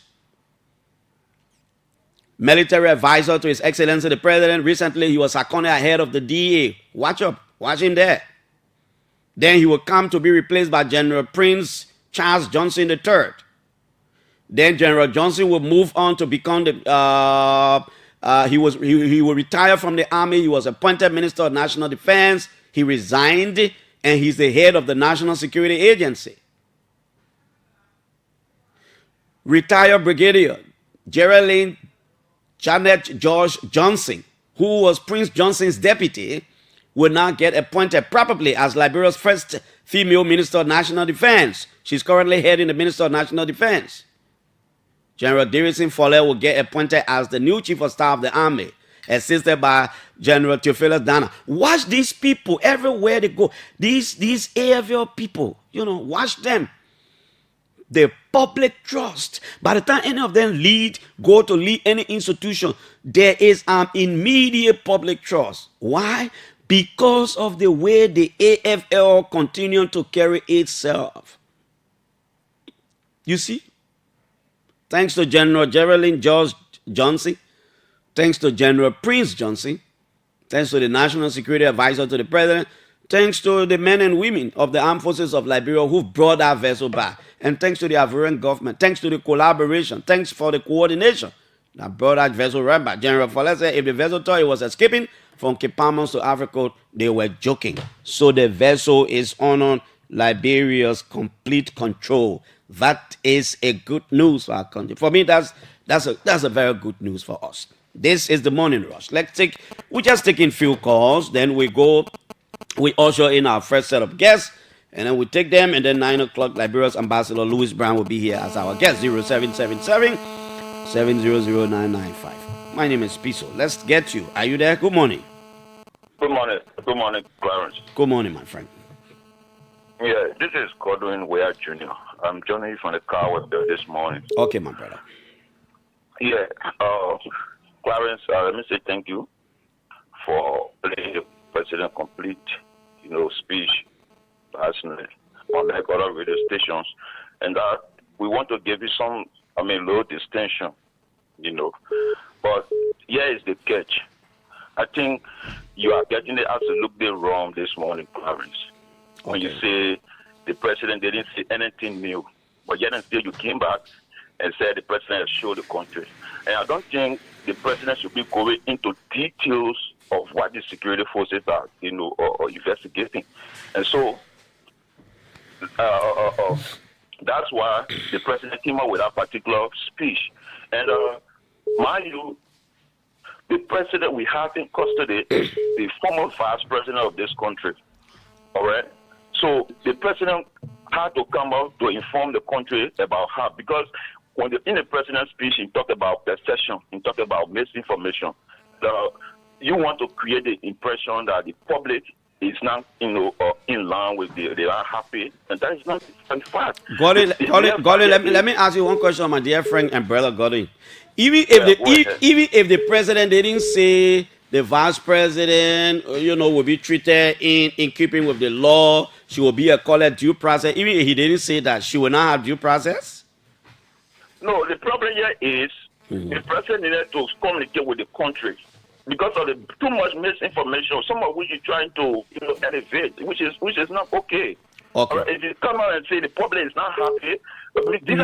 military advisor to His Excellency the President. Recently, he was seconded ahead of the DA. Watch him there. Then he will come to be replaced by General Prince Charles Johnson III. Then General Johnson will move on to become he will retire from the army. He was appointed Minister of National Defense. He resigned, and he's the head of the National Security Agency. Retired Brigadier Geraldine Janet George Johnson, who was Prince Johnson's deputy, will now get appointed probably as Liberia's first female Minister of National Defense. She's currently heading the Minister of National Defense. General Davidson Fowler will get appointed as the new Chief of Staff of the Army, assisted by General Theophilus Dana. Watch these people everywhere they go. These AFL people, watch them. The public trust. By the time any of them go to lead any institution, there is an immediate public trust. Why? Because of the way the AFL continue to carry itself. You see? Thanks to General Geraldine George Johnson, thanks to General Prince Johnson, thanks to the National Security Advisor to the President, thanks to the men and women of the Armed Forces of Liberia who brought that vessel back, and thanks to the Ivorian government, thanks to the collaboration, thanks for the coordination that brought that vessel right back. General Fowler said if the vessel thought it was escaping from Cape Palmas to Africa, they were joking. So the vessel is honored Liberia's complete control. That is a good news for our country. For me, that's a very good news for us. This is the morning rush. We're just taking few calls, then we usher in our first set of guests, and then we take them, and then 9 o'clock, Liberia's Ambassador Louis Brown will be here as our guest, 0777-700-995. My name is Piso. Let's get you. Are you there? Good morning. Good morning. Good morning, Clarence. Good morning, my friend. Yeah, this is Godwin Ware Jr. I'm joining you from the car with this morning. Okay, my brother. Yeah, Clarence, let me say thank you for letting the president complete, speech last night on the other radio stations, and we want to give you some, low distinction, But here is the catch. I think you are getting it absolutely wrong this morning, Clarence. When you say the president didn't say anything new, but yet and still you came back and said the president has showed the country. And I don't think the president should be going into details of what the security forces are, or investigating. And so that's why the president came up with that particular speech. And mind you, the president we have in custody is the former vice president of this country. All right? So the president had to come out to inform the country about how, because in the president's speech, he talked about perception, he talked about misinformation. You want to create the impression that the public is not, in line with they are happy, and that is not in fact. Godwin, let me ask you one question, my dear friend and brother Godwin. Even if the president didn't say the vice president, will be treated in keeping with the law, she will be accorded due process. Even if he didn't say that, she will not have due process? No, the problem here is the president needed to communicate with the country because of the too much misinformation, some of which you're trying to elevate, which is not okay. Okay. If you come out and say the public is not happy,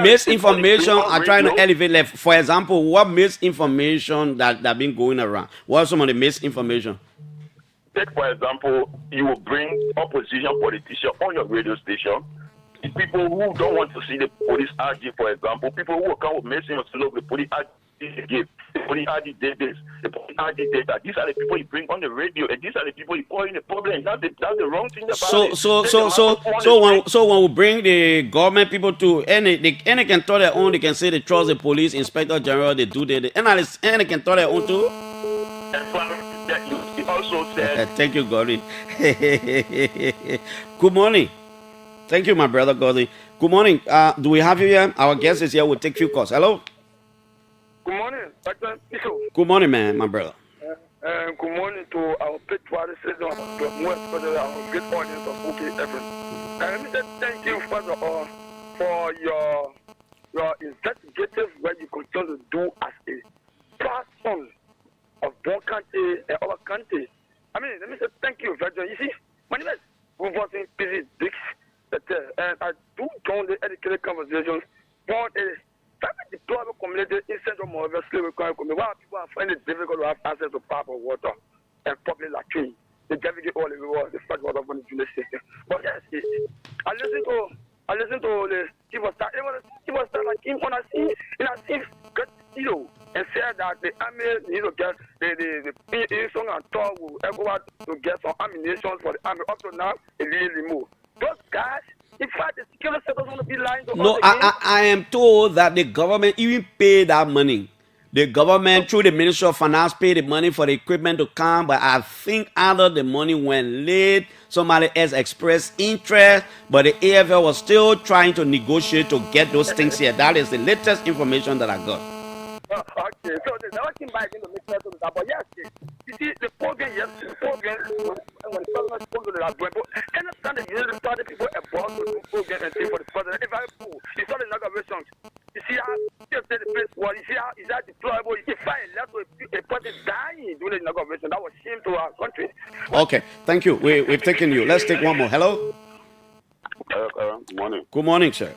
misinformation are trying to elevate. Like, for example, what misinformation that been going around? What are some of the misinformation? Take, for example, you will bring opposition politicians on your radio station. People who don't want to see the police RG, for example, people who will come with misinformation, look, the police RG give, the police RG did this, the police RG did that. These are the people you bring on the radio, and these are the people you call in the problem. That's the wrong thing about it. So when we bring the government people to, and they can tell their own, they can say they trust the police, inspector general, they do and they can tell their own too. He also said, thank you, Godwin. Good morning. Thank you, my brother Godwin. Good morning. Do we have you here? Our guest is here. We'll take few calls. Hello. Good morning, Dr. Piso. Good morning, man, my brother. Good morning to our patriotic citizens, the most especially our great audience of OK Evan. Let me just thank you first of all for your investigative work you continue to do as a person of one country and our country. Let me say thank you very much. You see, my name is Rufus Busy Dix, and I do join the educated conversations on a deployable community in Central Moravia slavery community where people are finding it difficult to have access to proper water and public latrine. They navigate all the reward, the fact water from the junior system. But yes, I listen to the chief of staff. It was like him when I see good and said that the army needs to get the Piso and Tor will go out to get some ammunition for the army. Up to now, it really removed. Those guys, in fact, the security sectors want to be lying to us. No, I am told that the government even paid that money. The government, through the Ministry of Finance, paid the money for the equipment to come, but I think either the money went late, somebody else expressed interest, but the AFL was still trying to negotiate to get those things here. That is the latest information that I got. Okay, so there's nothing back in the mix of that, but yes, you see, the program, when the president spoke to the last but understand that you need to start the people abroad to do program and thing for the president. If I pull, you saw the inaugurations. You see how you say the place was, you see how is that deployable? If I left a person dying during the inauguration, that was shame to our country. Okay, thank you. We've taken you. Let's take one more. Hello? Good morning. Good morning, sir.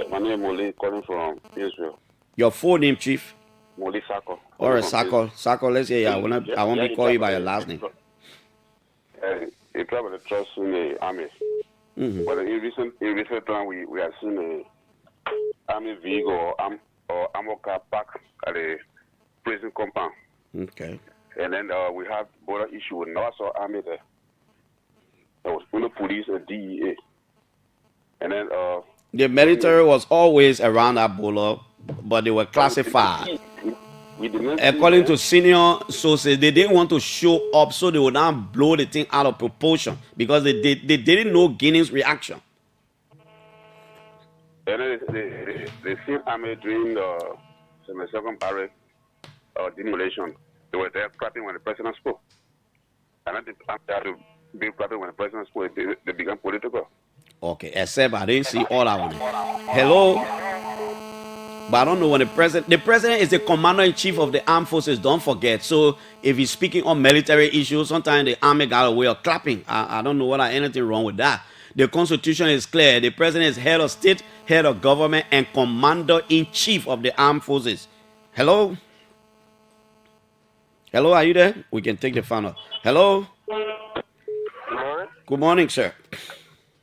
My name is Molly, calling from Israel. Your full name, Chief? Molly Sako. All right, Sako, let's hear you. I want to call you by your last name. You travel the trust in the army. But in recent time, we have seen a army vehicle or armor car parked at a prison compound. Okay. And then we have border issue with Nassau Army there. There was no police and DEA. And then the military was always around that border, but they were classified. According to senior sources, they didn't want to show up, so they would not blow the thing out of proportion because they didn't know Guinea's reaction. And then they seen army during the 72nd parade demolition. They were there clapping when the president spoke. And then they had to be clapping when the president spoke. They began political. Okay, except I didn't see all that one. Hello? But I don't know when the president is the commander-in-chief of the armed forces, don't forget. So if he's speaking on military issues, sometimes the army got a way of clapping. I don't know whether anything wrong with that. The constitution is clear. The president is head of state, head of government, and commander-in-chief of the armed forces. Hello? Hello, are you there? We can take the final. Hello? Good morning. Good morning, sir.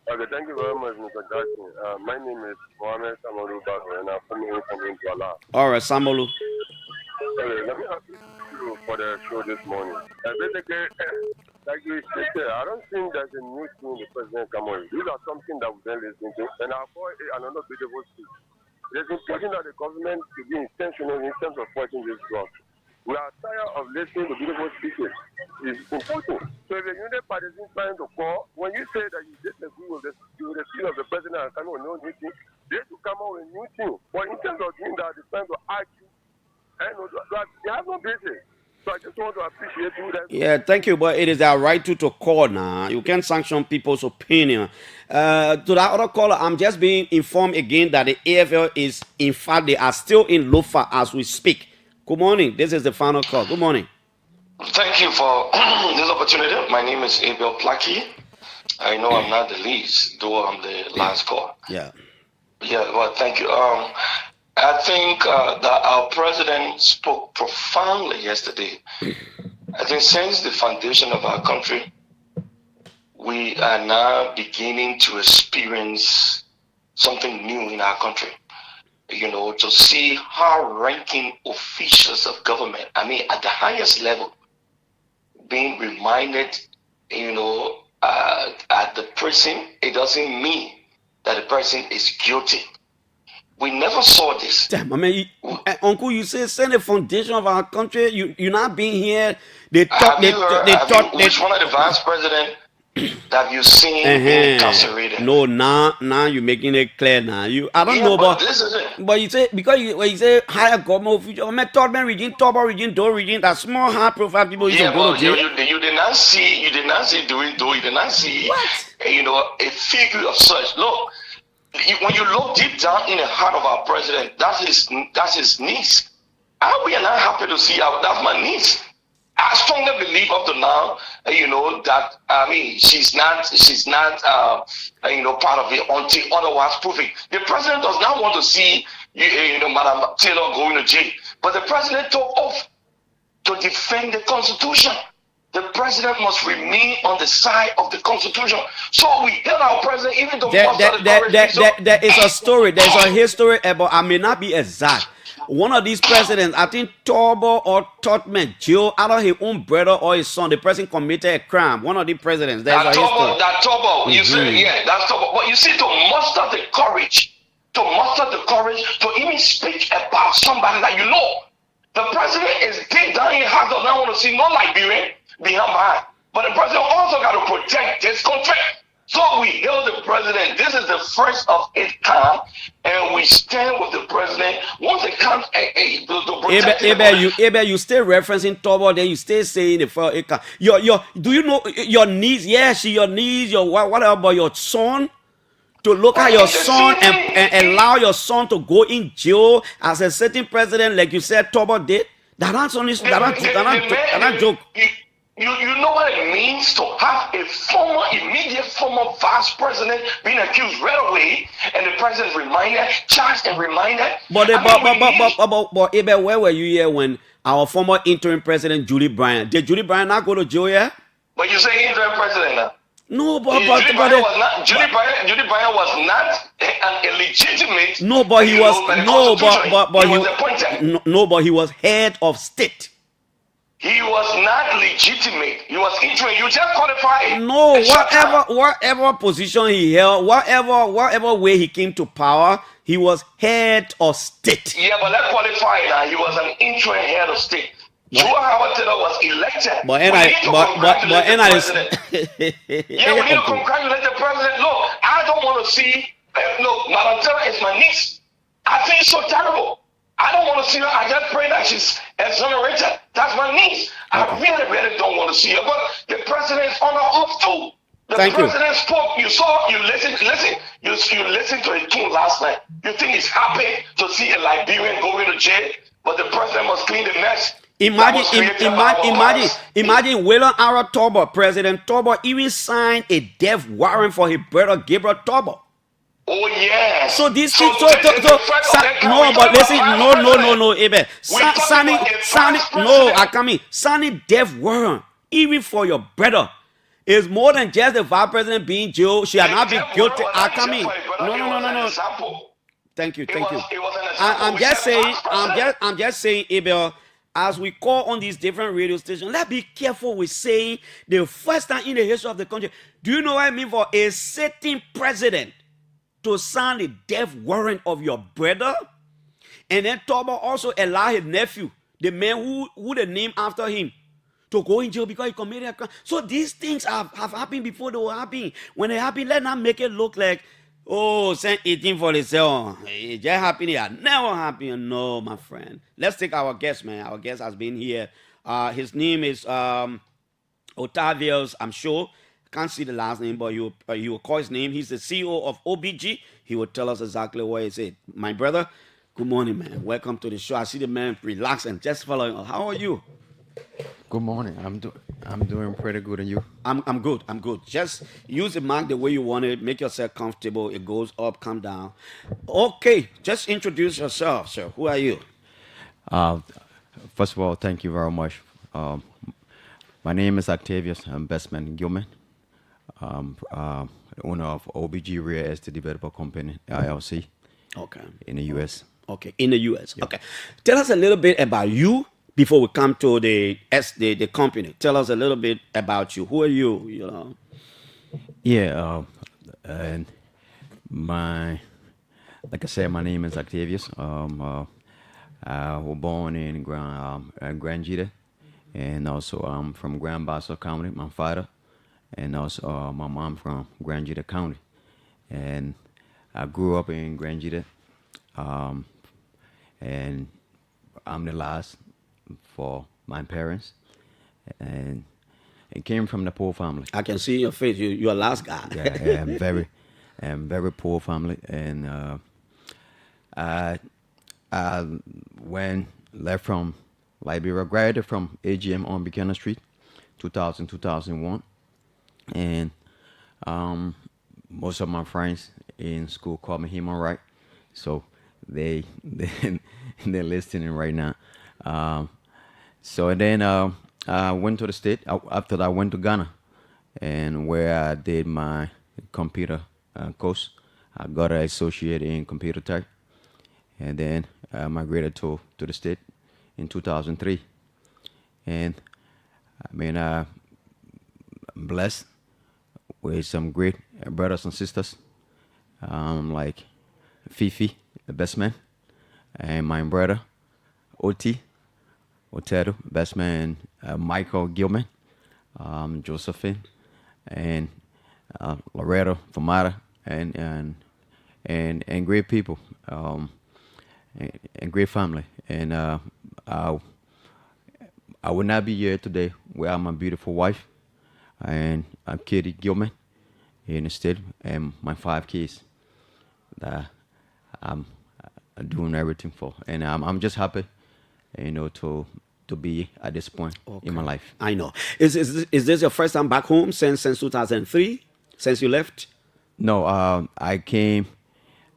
Okay, thank you very much, Mr. Jackson. My name is Mohamed Samalu Bago, and I'm coming in from Intuala. All right, Samalu. Okay, let me ask you for the show this morning. Basically, like you stated, I don't think there's a new thing the president come on. These are something that we've been listening to, and I've heard another beautiful speech. There's important that the government to be intentional in terms of fighting this drug. We are tired of listening to beautiful speeches. It's important. So if the United Party is trying to call, when you say that you disagree with the speech of the president and coming with no new thing, they have to come out with new thing. But in terms of doing that, they're trying to argue. And they have no basis. So I just want to appreciate you. Yeah, thank you. But it is our right to call now. You can't sanction people's opinion. To that other caller, I'm just being informed again that the AFL is, in fact, they are still in Lofa as we speak. Good morning. This is the final call. Good morning. Thank you for this opportunity. My name is Abel Placky. I know I'm not the least, though I'm the last call. Yeah. Yeah, well, thank you. I think that our president spoke profoundly yesterday. I think since the foundation of our country, we are now beginning to experience something new in our country. You know, to see high-ranking officials of government, I mean, at the highest level, being reminded, you know, at the prison, it doesn't mean that the person is guilty. We never saw this. Damn, I mean, Uncle, you say send the foundation of our country. You not being here. They talk. Which one of the vice president that you seen being incarcerated? No, now you're making it clear. Now I don't know, but this is it. But you say because you say higher government official, third man region, top region, door region, that small high profile people. You did not see doing though. You did not see what? You know, a figure of such. Look, when you look deep down in the heart of our president, that's his niece. We are not happy to see that's my niece. I strongly believe up to now, you know, that I mean she's not you know, part of it until otherwise proven. The president does not want to see you know, Madam Taylor going to jail, but the president took off to defend the Constitution. The president must remain on the side of the Constitution. So we hail our president even though there is a story, there's a history about. I may not be exact. One of these presidents, I think Turbo or Totman, Joe, either his own brother or his son, the person committed a crime. One of the presidents. There's a history. That Turbo, you say, yeah, that's Turbo. But you see, to muster the courage to even speak about somebody that you know. The president is deep down in his heart, does not want to see no Liberian behind. But the president also got to protect his country. So we hail the president. This is the first of its kind, and we stand with the president. Once it comes, you stay referencing Tobo, then you stay saying the first. Do you know your niece? Yeah, your niece, your whatever, but your son. To look at your son and allow your son to go in jail as a certain president, like you said, Tobo did. That's not joke. You know what it means to have a immediate former vice president being accused right away, and the president reminded, charged and reminded. But where were you here when our former interim president Julie Bryant did Julie Bryant not go to jail yet? But you say interim president now. No, Judy Biden was not. Judy Biden was not an illegitimate. No, but he was by the no, Constitution. but he was appointed. no, but he was head of state. He was not legitimate. He was interim. You just qualified. No, whatever position he held, whatever way he came to power, he was head of state. Yeah, but let's qualify now. He was an interim head of state. Joe Howard Taylor was elected. But we need to congratulate the president. Yeah, we need to Okay. congratulate the president. Look, I don't want to see. Look, Madam Taylor is my niece. I think it's so terrible. I don't want to see her. I just pray that she's exonerated. That's my niece. I really don't want to see her. But the president is on her off too. The Thank you. president spoke. You listened to his tune last night. You think he's happy to see a Liberian going to jail? But the president must clean the mess. Imagine William R. Tauber, President Tauber, even signed a death warrant for his brother Gabriel Tauber. Oh yeah. So this thing, no, but listen, no, Abe. Signing death warrant, even for your brother, is more than just the vice president being jailed. She had not been guilty. No. Thank you. I'm just saying, Abel, as we call on these different radio stations, let's be careful with saying the first time in the history of the country. Do you know what I mean for a sitting president to sign the death warrant of your brother? And then Tauber also allowed his nephew, the man who they named after him, to go in jail because he committed a crime. So these things have happened before they were happening. When they happen, let's not make it look like, oh, send 1847. It just happened here. Never happened. No, my friend. Let's take our guest, man. Our guest has been here. His name is Otavius, I'm sure. Can't see the last name, but you will call his name. He's the CEO of OBG. He will tell us exactly what he said. My brother, good morning, man. Welcome to the show. I see the man relax and just following us. How are you? Good morning. I'm doing pretty good, and you? I'm good. Just use the mic the way you want it. Make yourself comfortable. It goes up, come down. Okay, just introduce yourself, sir. Who are you? First of all, thank you very much. My name is Octavius Investment Gilman. The owner of OBG Real Estate Developer Company, LLC. Okay. In the U.S. Okay, in the U.S. Yeah. Okay. Tell us a little bit about you before we come to the company. Tell us a little bit about you. Who are you? You know. Yeah. And like I said, my name is Octavius. I was born in Grand Jita, and also I'm from Grand Bassa County. My father. And also my mom from Grand Jita County. And I grew up in Grand Jita. And I'm the last for my parents. And it came from the poor family. I can see your face. You're a last guy. Yeah, I'm very poor family. And I left from Liberia, graduated from AGM on Buchanan Street, 2001. And most of my friends in school call me human right, so they're listening right now. So then I went to the state. After that, I went to Ghana, and where I did my computer course. I got an associate in computer tech, and then I migrated to the state in 2003. And I mean, I'm blessed with some great brothers and sisters, like Fifi, the best man, and my brother, Otero, best man, Michael Gilman, Josephine, and Loretto, Famata, and great people, and great family. And I would not be here today without my beautiful wife, and I'm Katie Gilman in the state, and my 5 kids that I'm doing everything for, and I'm just happy, to be at this point in my life. I know. Is this your first time back home since 2003? Since you left? No, I came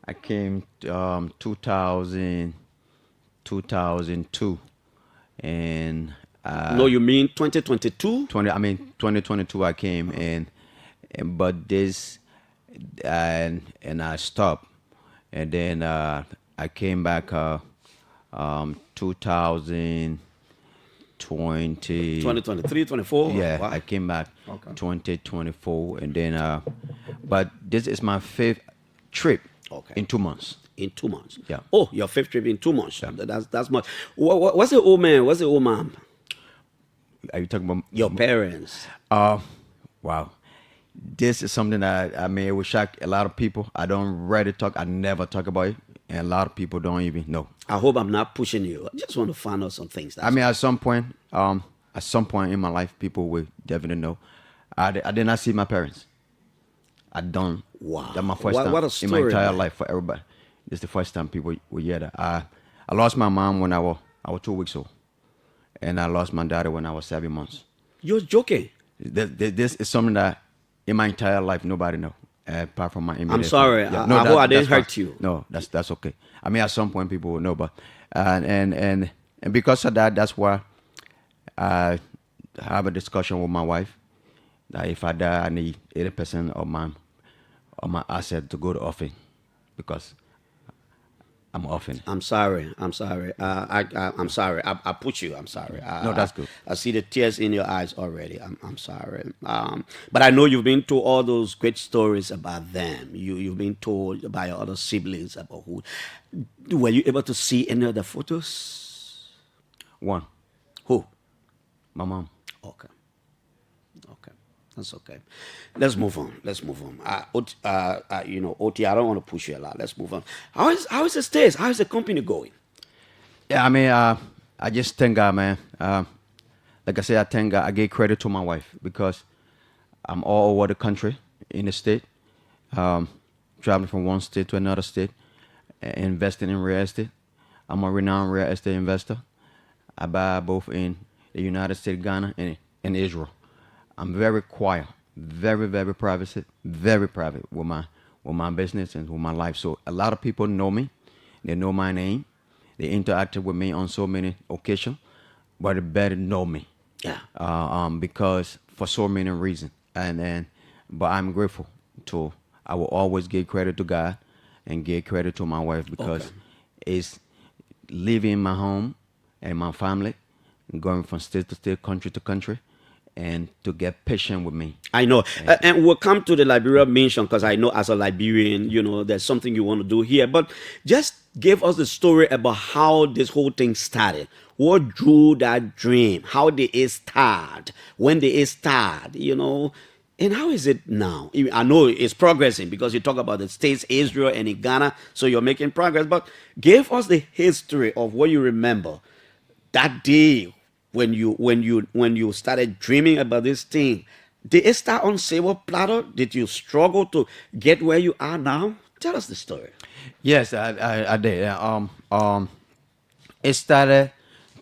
2002, and no, you mean 2022? 2022 I came, but this, and I stopped, and then I came back 2020. 2023, 24? Yeah, Wow. I came back Okay. 2024, and then but this is my fifth trip in 2 months. In 2 months. Yeah. Oh, your fifth trip in 2 months. That's much. What's the old man? What's the old mom? Are you talking about your parents? Wow. This is something that I mean it will shock a lot of people. I don't really talk. I never talk about it, and a lot of people don't even know. I hope I'm not pushing you. I just want to find out some things. I mean, at some point in my life, people will definitely know. I did not see my parents. I don't. Wow. That's my first What time a in my story, entire man. life for everybody. This is the first time people will hear that. I lost my mom when I was 2 weeks old, and I lost my daughter when I was 7 months. You're joking. This is something that in my entire life nobody know apart from my immediate I'm sorry. family. I hope I didn't that's hurt fine. you. No, that's okay. I mean, at some point people will know, but and because of that, that's why I have a discussion with my wife that if I die, I need 80% of my asset to go to orphan because I'm orphan. I'm sorry. I'm sorry. I'm sorry. I put you. I'm sorry. No, that's good. I see the tears in your eyes already. I'm sorry. But I know you've been told all those great stories about them. You've been told by your other siblings about who. Were you able to see any of the photos? One. Who? My mom. Okay. That's okay. Let's move on. Oti, I don't want to push you a lot. Let's move on. How is the States? How is the company going? Yeah, I mean, I just thank God, man. Like I said, I thank God. I give credit to my wife because I'm all over the country in the state, traveling from one state to another state, investing in real estate. I'm a renowned real estate investor. I buy both in the United States, Ghana, and in Israel. I'm very quiet, very, very private with my business and with my life. So a lot of people know me. They know my name. They interacted with me on so many occasions, but they better know me. Yeah. Because for so many reasons. But I'm grateful to. I will always give credit to God and give credit to my wife because it's living my home and my family, going from state to state, country to country, and to get patient with me. I know. And we'll come to the Liberia mission because I know as a Liberian, there's something you want to do here. But just give us the story about how this whole thing started. What drew that dream? How did it start? When did it start? And how is it now? I know it's progressing because you talk about the States, Israel, and in Ghana, so you're making progress. But give us the history of what you remember that day when you started dreaming about this thing. Did it start on silver platter? Did you struggle to get where you are now? Tell us the story. Yes, I did. It started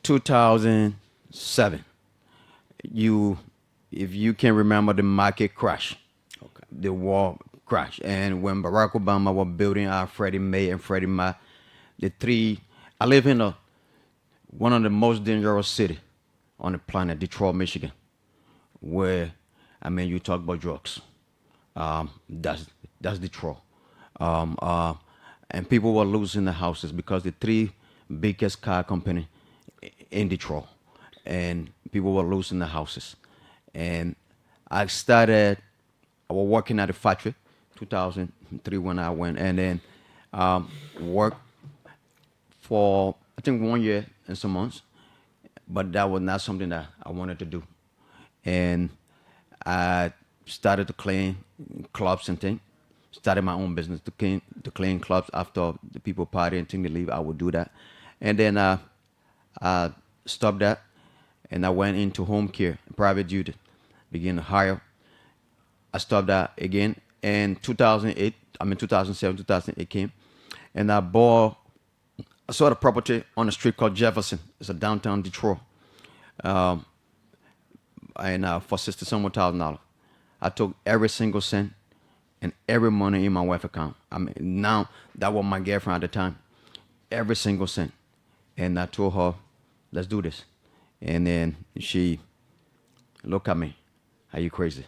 2007. If you can remember the market crash, the wall crash, and when Barack Obama was building our Freddie Mae and Freddie Mac, I live in one of the most dangerous cities on the planet, Detroit, Michigan, where you talk about drugs. That's Detroit. And people were losing their houses because the three biggest car company in Detroit, and people were losing their houses. And I was working at a factory, 2003 when I went, and then worked for I think 1 year and some months, but that was not something that I wanted to do. And I started to clean clubs and things. Started my own business to clean clubs after the people party and think they leave. I would do that, and then I stopped that, and I went into home care, private duty, began to hire. I stopped that again, and 2007, 2008 came, and I saw the property on the street called Jefferson. It's a downtown Detroit, and for $60,000. I took every single cent and every money in my wife's account. Now that was my girlfriend at the time. Every single cent, and I told her, "Let's do this." And then she looked at me, "Are you crazy?"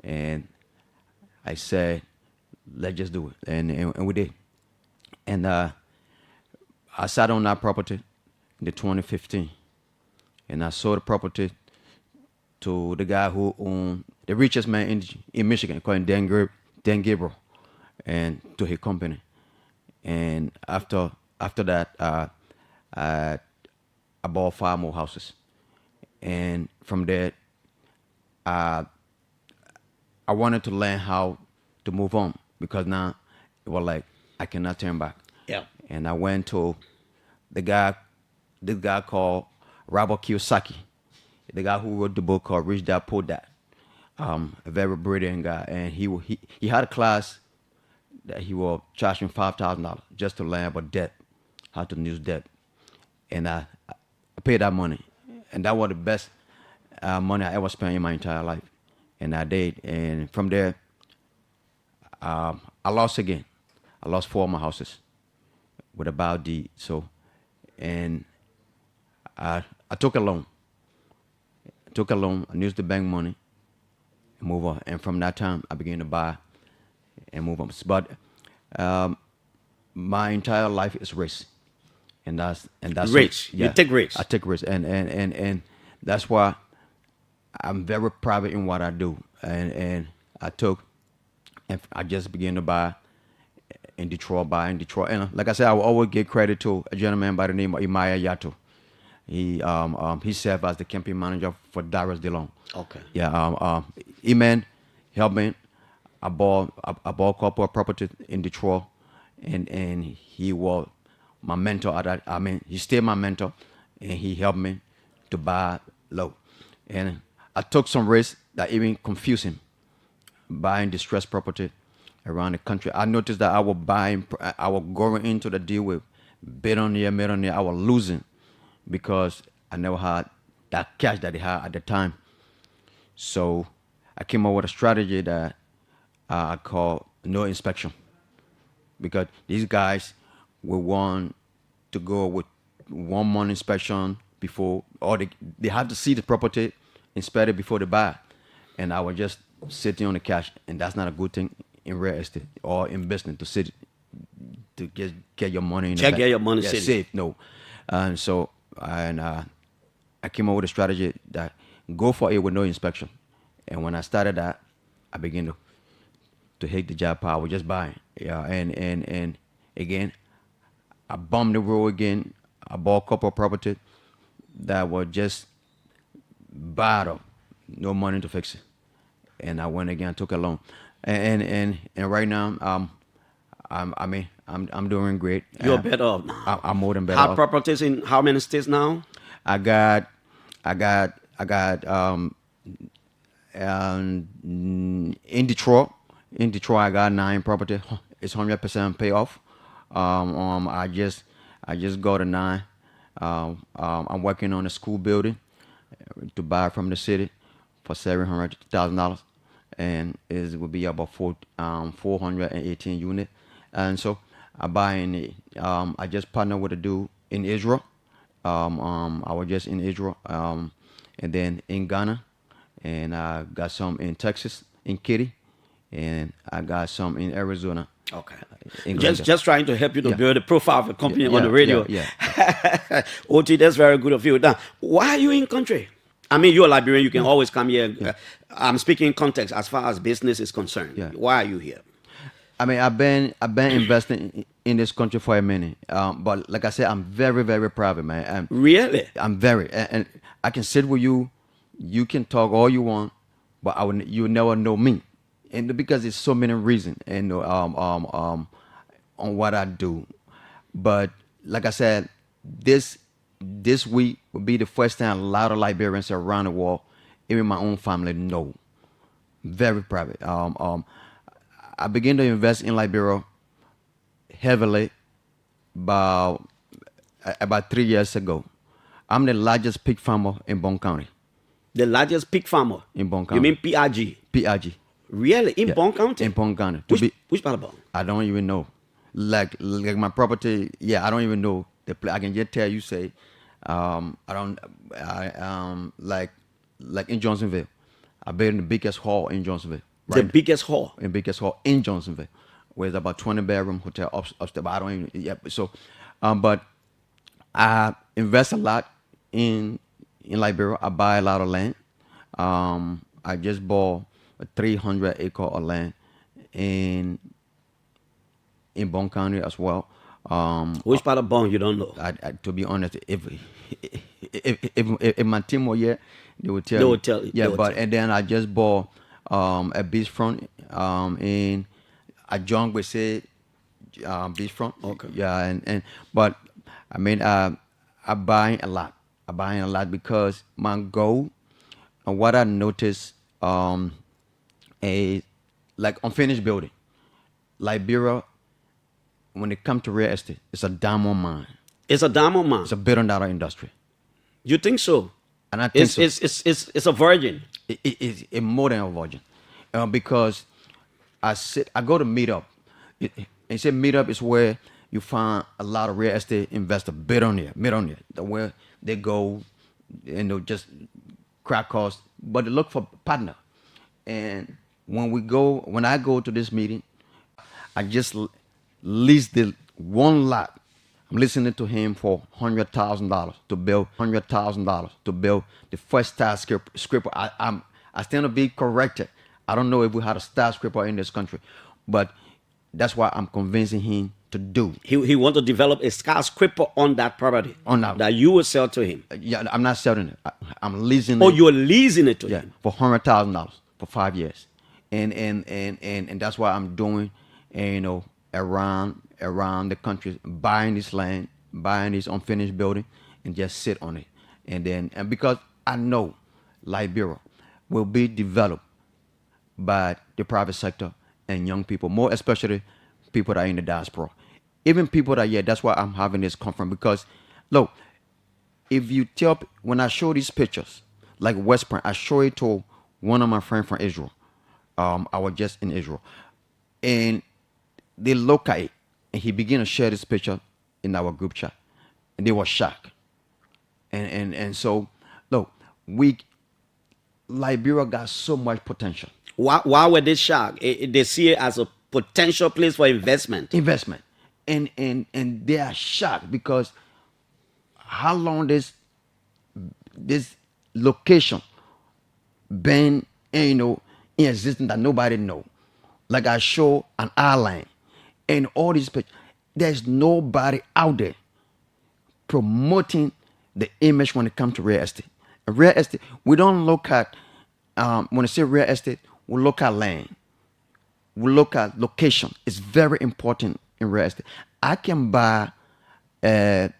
And I said, let's just do it, and we did. And I sat on that property in the 2015, and I sold the property to the guy who owned the richest man in Michigan, called Dan Gabriel, and to his company. And after that, I bought 5 more houses, and from there, I wanted to learn how to move on, because now it was like I cannot turn back. Yeah. And I went to this guy called Robert Kiyosaki, the guy who wrote the book called Rich Dad Poor Dad. A very brilliant guy, and he had a class that he was charging $5,000 just to learn about debt, how to use debt. And I paid that money, and that was the best money I ever spent in my entire life. And I did, and from there, I lost again. I lost 4 of my houses with a bad deed. So, and I took a loan. I used the bank money and move on. And from that time, I began to buy and move on. But my entire life is risk, and that's risk. Yeah, you take risks. I take risks, and that's why I'm very private in what I do. And I just began to buy in Detroit, and like I said, I will always give credit to a gentleman by the name of Imaya Yato. He served as the campaign manager for Darius DeLong. Okay. Yeah. Eman helped me. I bought a couple of property in Detroit, and he was my mentor at that. I mean, he stayed my mentor, and he helped me to buy low. And I took some risks that even confused him, buying distressed property around the country. I noticed that I was going into the deal with bid on here, I was losing, because I never had that cash that they had at the time. So I came up with a strategy that I call no inspection, because these guys will want to go with 1 month inspection before, or they have to see the property inspected before they buy. And I was just sitting on the cash, and that's not a good thing in real estate or in business, to sit to get your money in the bank. Get your money sitting. Safe. No. And so I came up with a strategy that go for it with no inspection. And when I started that, I began to hate the job part. I was just buying. Yeah. And again, I bumped the road again. I bought a couple of property that were just bad up, no money to fix it. And I went again, took a loan. And right now, I'm doing great. You're better off now. I'm more than better Have off. properties in how many states now? I got in Detroit. In Detroit, I got 9 property. It's 100% payoff. I just got a 9. I'm working on a school building to buy from the city for $700,000, and it will be about 418 units. And so I buy in. I just partnered with a dude in Israel. I was just in Israel, and then in Ghana, and I got some in Texas, in Kitty, and I got some in Arizona. Okay. In Just trying to help you to build a profile of a company on the radio. Yeah. OT, that's very good of you. Now, why are you in country? I mean, you're a Liberian. You can always come here. Yeah. I'm speaking in context as far as business is concerned. Yeah. Why are you here? I mean, I've been investing in this country for a minute, but like I said, I'm very, very private, man. Really? I'm very, and I can sit with you. You can talk all you want, but you never know me, and because there's so many reasons, and on what I do. But like I said, this week will be the first time a lot of Liberians around the world, even my own family, know. Very private. I began to invest in Liberia heavily about 3 years ago. I'm the largest pig farmer in Bone County. The largest pig farmer? In Bone County. You mean PRG? PRG. Really? In Bone County? In Bone County. Which part of Bone? I don't even know. Like my property, I don't even know the place. I can just tell you, say, like in Johnsonville. I built the biggest hall in Johnsonville. The biggest hall. The biggest hall in Johnsonville, where it's about 20-bedroom hotel upstairs. But I don't even, yeah. So, but I invest a lot in Liberia. I buy a lot of land. I just bought a 300-acre of land in Bone County as well. Which part of Bone you don't know? To be honest, if my team were here, they would tell. They you. would tell you. Yeah, They would but tell you. and then I just bought a beachfront in a John Wessé beachfront. Okay. Yeah, and but I mean I buy a lot. I buy a lot because my goal and what I noticed a like unfinished building, Liberia. When it comes to real estate, it's a diamond mine. It's a diamond mine. It's a $1 billion industry. You think so? And I think it's a virgin. It's more than a virgin, because I go to Meetup. And say Meetup is where you find a lot of real estate investor millionaire, where they go and they'll just crack costs, but they look for partner. And when I go to this meeting, I just lease the one lot. I'm listening to him for $100,000 to build the first skyscraper. I stand to be corrected. I don't know if we had a skyscraper in this country, but that's why I'm convincing him to do. He want to develop a skyscraper on that property that you will sell to him. Yeah, I'm not selling it. I'm leasing it. Oh, you're leasing it to him for $100,000 for 5 years, and that's what I'm doing. And around the country, buying this land, buying this unfinished building, and just sit on it. And because I know Liberia will be developed by the private sector and young people, more especially people that are in the diaspora. Even people that, that's why I'm having this conference, because look, if you when I show these pictures, like West Point, I show it to one of my friends from Israel. I was just in Israel, and they look at it, and he began to share this picture in our group chat, and they were shocked. And so, look, Liberia got so much potential. Why were they shocked? They see it as a potential place for investment. And they are shocked because how long this location been in existence that nobody know. Like I show an island and all these pictures. There's nobody out there promoting the image when it comes to real estate. Real estate, we don't look at when I say real estate, we look at land. We look at location. It's very important in real estate. I can buy an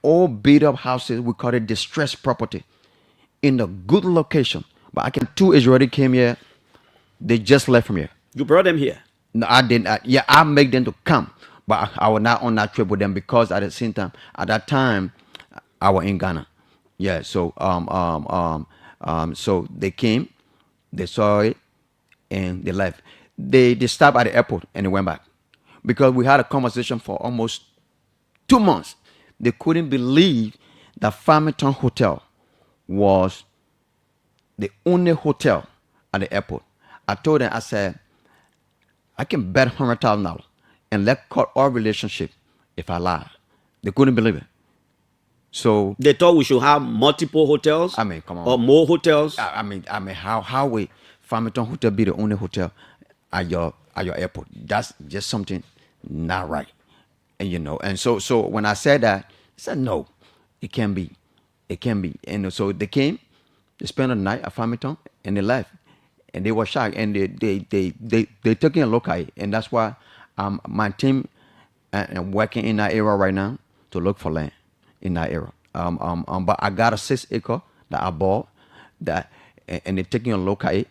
old beat up houses, we call it distressed property, in a good location. But I can two Israeli came here, they just left from here. You brought them here? No, I didn't. I make them to come, but I was not on that trip with them because at the same time, at that time, I was in Ghana. Yeah, so so they came, they saw it, and they left. They stopped at the airport and they went back because we had a conversation for almost 2 months. They couldn't believe that Farmington Hotel was the only hotel at the airport. I told them, I said, I can bet $100,000 and let cut our relationship if I lie. They couldn't believe it. So they thought we should have multiple hotels. I mean, come on, or more hotels. I mean, how will Farmington Hotel be the only hotel at your airport? That's just something not right. And so when I said that, I said no, it can't be. And so they came, they spent a night at Farmington, and they left, and they were shocked, and they took in a look at it, and that's why my team and working in that area right now to look for land in that area. But I got a 6-acre that I bought that, and they're taking a look at it.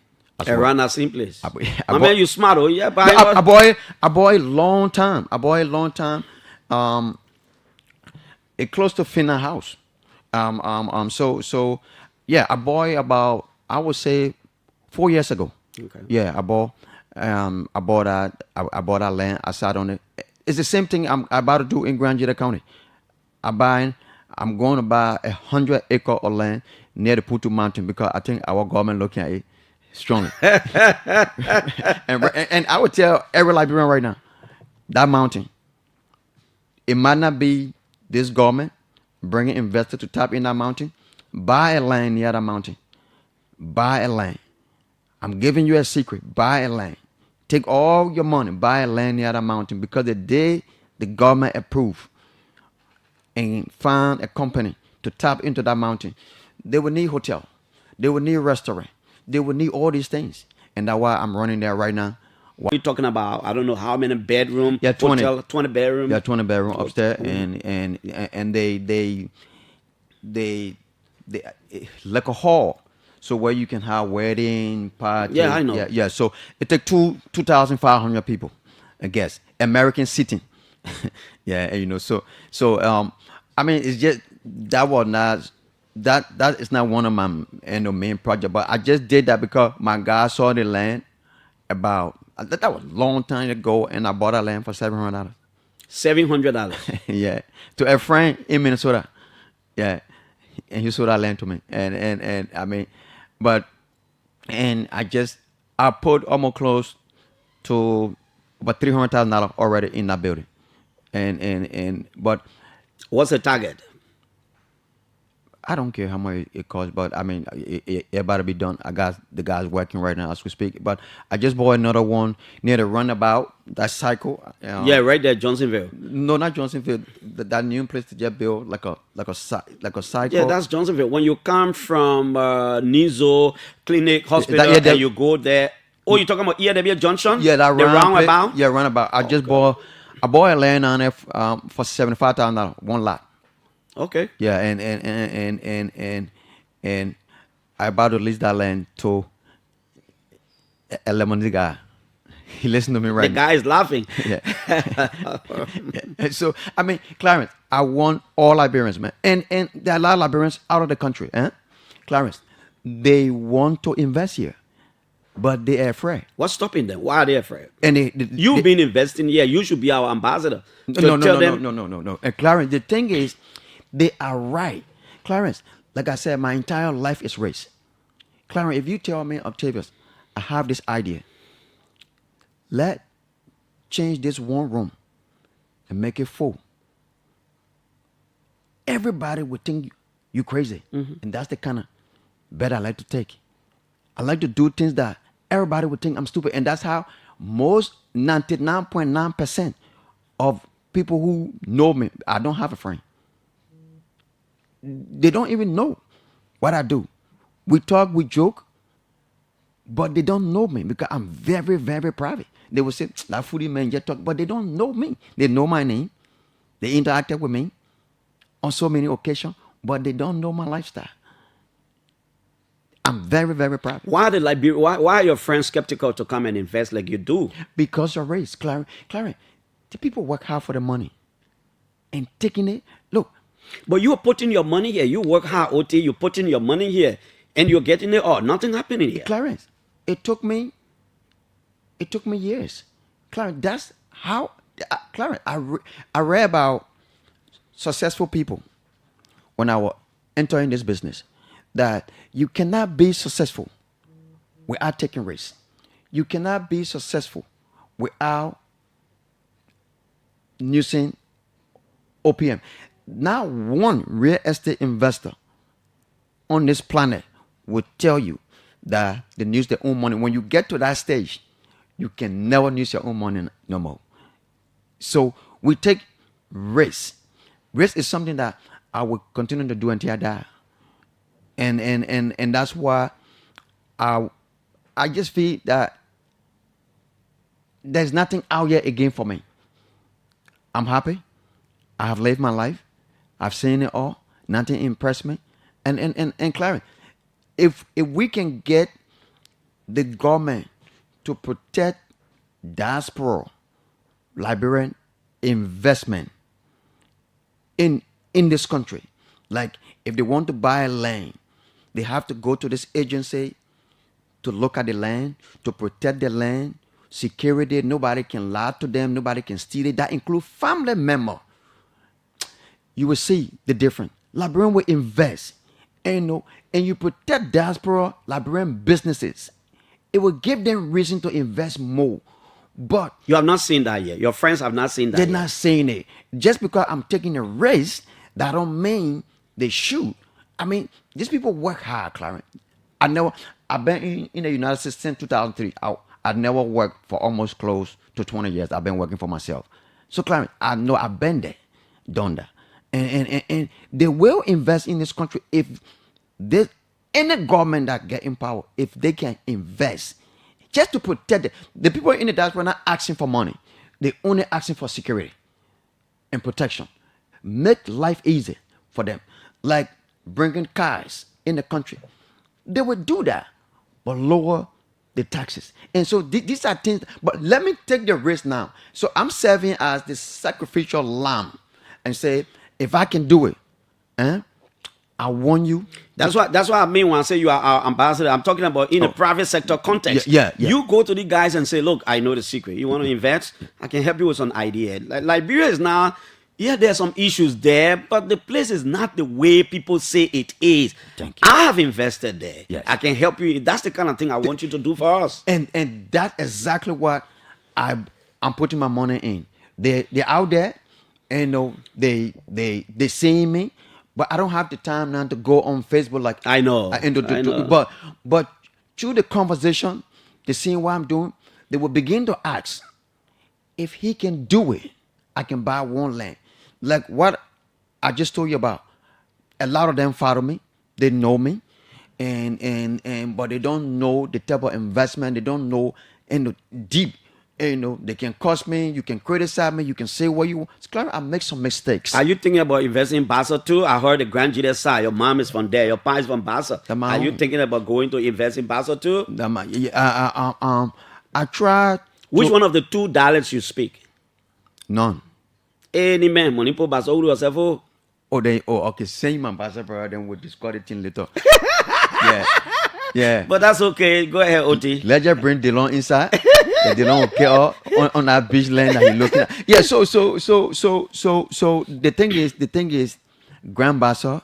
Around that same place. I mean, you smart, oh yeah. But I bought it long time. It close to Finna house. So yeah, I bought it about, I would say, 4 years ago. Okay. Yeah, I bought that land. I sat on it. It's the same thing I'm about to do in Grand Jita County. I'm going to buy 100 acre of land near the Putu Mountain because I think our government looking at it. strongly. and I would tell every Liberian right now, that mountain, it might not be this government bringing investors to tap in that mountain. Buy a land near that mountain. Buy a land. I'm giving you a secret. Buy a land. Take all your money. Buy a land near that mountain, because the day the government approve and find a company to tap into that mountain, they will need hotel. They will need restaurant. They will need all these things. And that's why I'm running there right now. What are you talking about? I don't know how many bedroom. Yeah, 20. Hotel, 20 bedroom. Yeah, 20 bedroom upstairs, and they like a hall, so where you can have wedding party. Yeah, I know. Yeah. So it take 2,500 people, I guess, American sitting. Yeah, and, so I mean, it's just that was not that is not one of my main project, but I just did that because my guy saw the land about that was a long time ago, and I bought that land for $700. $700. Yeah, to a friend in Minnesota. Yeah, and he sold that land to me, and I mean, I put almost close to about $300,000 already in that building, but what's the target? I don't care how much it costs, but I mean, it about to be done. I got the guys working right now as we speak. But I just bought another one near the runabout, that cycle. Yeah, right there, Johnsonville. No, not Johnsonville. That new place to just build like a cycle. Yeah, that's Johnsonville. When you come from Nizo Clinic Hospital and you go there. Oh, you're talking about EAW Junction? Yeah, that the roundabout. Yeah, roundabout. I bought a land on it for $75,000, one lot. Okay. Yeah, and I about to lease that land to a lemonade guy. He listened to me right now. The guy is laughing. Yeah. Yeah. So I mean, Clarence, I want all Liberians, man, and there are a lot of Liberians out of the country. Clarence, they want to invest here, but they are afraid. What's stopping them? Why are they afraid? And you've been investing here. You should be our ambassador. No. And Clarence, the thing is, they are right. Clarence, like I said, my entire life is race. Clarence, if you tell me, Octavius, I have this idea, let's change this one room and make it full. Everybody would think you crazy. Mm-hmm. And that's the kind of bet I like to take. I like to do things that everybody would think I'm stupid. And that's how most 99.9% of people who know me, I don't have a friend. They don't even know what I do. We talk, we joke, but they don't know me because I'm very, very private. They will say, that foodie man just talk, but they don't know me. They know my name. They interacted with me on so many occasions, but they don't know my lifestyle. I'm very, very private. Why are your friends skeptical to come and invest like you do? Because of race, Clarence. The people work hard for the money and taking it. Look. But you're putting your money here. You work hard, OT. You're putting your money here, and you're getting it all. Nothing happening here. Clarence, it took me years. Clarence, that's how. Clarence, I read about successful people when I was entering this business that you cannot be successful without taking risks. You cannot be successful without using OPM. Not one real estate investor on this planet will tell you that they use their own money. When you get to that stage, you can never use your own money no more. So we take risk. Risk is something that I will continue to do until I die. And that's why I just feel that there's nothing out here again for me. I'm happy. I have lived my life. I've seen it all. Nothing impressed me. And Clarence, if we can get the government to protect diaspora, Liberian investment in this country, like if they want to buy land, they have to go to this agency to look at the land, to protect the land, security. Nobody can lie to them. Nobody can steal it. That includes family member. You will see the difference. Liberian will invest, and you protect diaspora Liberian businesses. it will give them reason to invest more. But you have not seen that yet. Your friends have not seen that. They're yet. not saying it. Just because I'm taking a risk, that don't mean they should. I mean, these people work hard, Clarence. I've been in the United States since 2003. I never worked for almost close to 20 years. I've been working for myself. So, Clarence, I know I've been there, done that. And they will invest in this country if any government that get in power, if they can invest just to protect the people in the diaspora, not asking for money. They only asking for security and protection. Make life easy for them. Like bringing cars in the country. They would do that, but lower the taxes. And so these are things, but let me take the risk now. So I'm serving as the sacrificial lamb and say, if I can do it, I want you. That's what I mean when I say you are our ambassador. I'm talking about in a private sector context. Yeah. You go to the guys and say, look, I know the secret. You want to invest? I can help you with some idea. Like Liberia is now, there's some issues there, but the place is not the way people say it is. Thank you. I have invested there. Yes. I can help you. That's the kind of thing I want you to do for us. And that's exactly what I'm putting my money in. They're out there, and they seeing me. But I don't have the time now to go on Facebook like I know. But through the conversation, they seeing what I'm doing, they will begin to ask if he can do it. I can buy one land, like what I just told you about. A lot of them follow me, they know me, and but they don't know the type of investment. They don't know in the deep. They can cost me, you can criticize me, you can say what you want. It's clear I make some mistakes. Are you thinking about investing in Bassa too? I heard the Grand Jide side. Your mom is from there, your pa is from Bassa. Are you thinking about going to invest in Bassa too? I tried. Which one of the two dialects you speak? None. Any man, money for Bassa, who yourself? Okay. Same man, Bassa, brother, then we'll discuss it in later. Yeah. But that's okay. Go ahead, OT. Let's just bring Dylan inside. Dylan will get on that beach land that he's looking at. Yeah. So the thing is, Grand Bassa,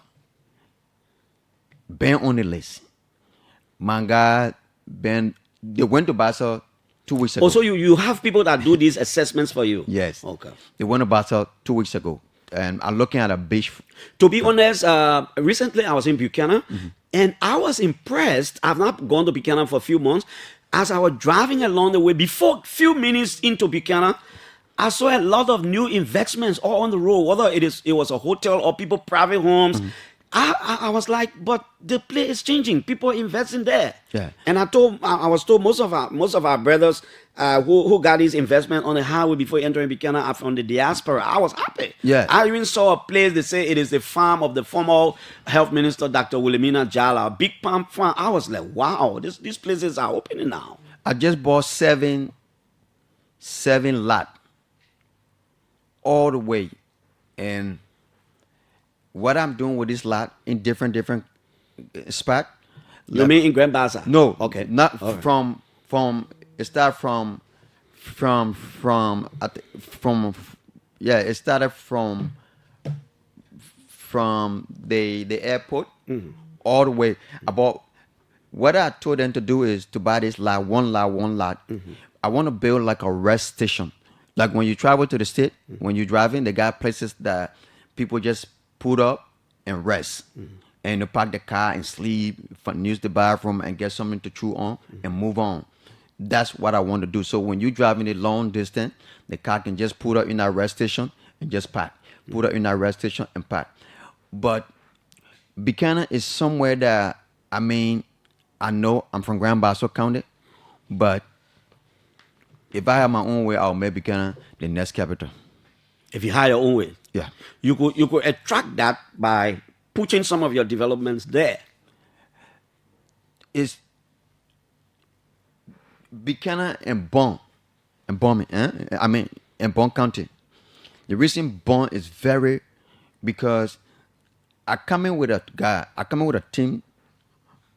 been on the list. Manga, Ben, they went to Bassa 2 weeks ago. Also, you have people that do these assessments for you. Yes. Okay. They went to Bassa 2 weeks ago, and I'm looking at a beach. To be honest, recently I was in Buchanan. And I was impressed. I've not gone to Buchanan for a few months. As I was driving along the way, before a few minutes into Buchanan, I saw a lot of new investments all on the road, whether it was a hotel or people private homes. I was like, but the place is changing. People investing there. Yeah. And I was told most of our brothers who got these investment on the highway before entering Buchanan are from the diaspora. I was happy. Yeah. I even saw a place they say it is the farm of the former health minister, Dr. Wilhelmina Jala, a big palm farm. I was like, wow, these places are opening now. I just bought seven lot all the way, and what I'm doing with this lot in different spot. You mean in Grand Bassa? No, okay, not right. from. It started from. It started from the airport all the way. About what I told them to do is to buy this lot, one lot. I want to build like a rest station. Like when you travel to the state, when you're driving, they got places that people just put up and rest. And to park the car and sleep, use the bathroom and get something to chew on and move on. That's what I want to do. So when you're driving a long distance, the car can just put up in that rest station and just park. Put up in that rest station and park. But Buchanan is somewhere that, I know I'm from Grand Bassa County, but if I have my own way, I'll make Buchanan the next capital. If you hire your own way. Yeah. You could attract that by pushing some of your developments there. It's Buchanan and Bon County. The reason Bon is because I come in with a team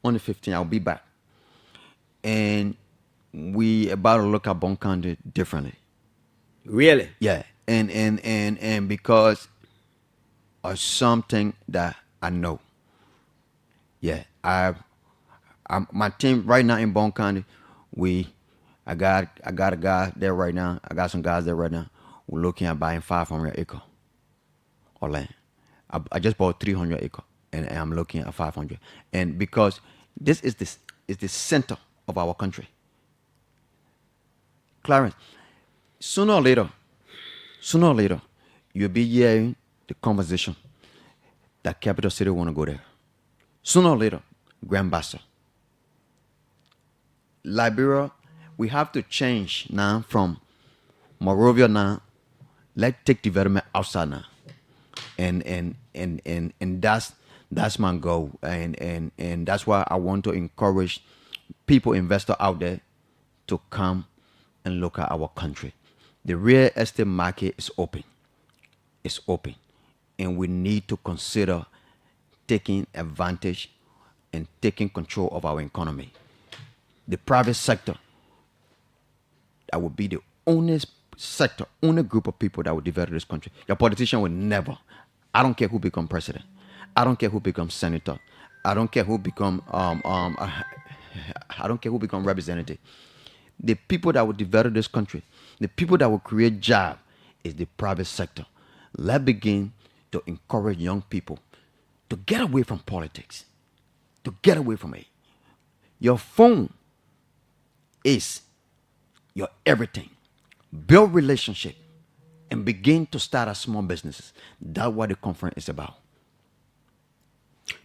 on the 15th. I'll be back. And we about to look at Bon County differently. Really? Yeah. And because of something that I know. Yeah. My team right now in Bon County, I got a guy there right now. I got some guys there right now. We're looking at buying 500 acre of land. I just bought 300 acre, and I'm looking at 500. And because this is the center of our country, Clarence, sooner or later, you'll be hearing the conversation that capital city want to go there. Sooner or later, Grand Bassa. Liberia, we have to change now from Morovia now. Let's take development outside now. And that's my goal. And that's why I want to encourage people, investors out there, to come and look at our country. The real estate market is open. It's open. And we need to consider taking advantage and taking control of our economy. The private sector, that would be the only sector, only group of people that will develop this country. Your politician will never. I don't care who become president. I don't care who becomes senator. I don't care who become I don't care who become representative. The people that will develop this country, the people that will create jobs, is the private sector. Let's begin to encourage young people to get away from politics, to get away from it. Your phone is your everything. Build relationship and begin to start a small businesses. That's what the conference is about.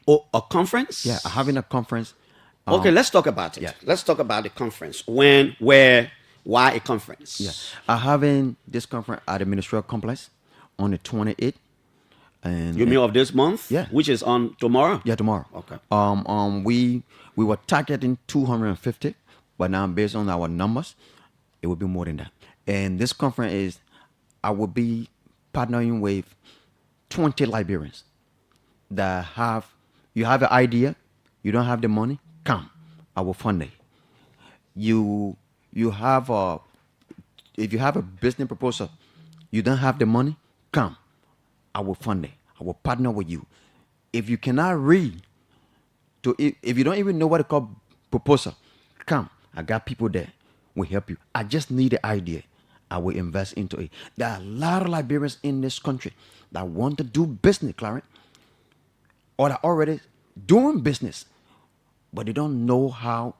Oh, a conference? Yeah, having a conference. Okay, let's talk about it. Yeah. Let's talk about the conference. When, where, why a conference? Yeah, I'm having this conference at the ministerial complex on the 28th. And you mean of this month? Yeah. Which is on tomorrow? Yeah, tomorrow. Okay. We were targeting 250, but now based on our numbers, it will be more than that. And this conference is, I will be partnering with 20 Liberians that you have an idea, you don't have the money, come, I will fund it. You have if you have a business proposal, you don't have the money, come, I will fund it. I will partner with you. If you cannot read, if you don't even know what to call proposal, come, I got people there, will help you. I just need the idea. I will invest into it. There are a lot of Liberians in this country that want to do business, Clarence, or are already doing business, but they don't know how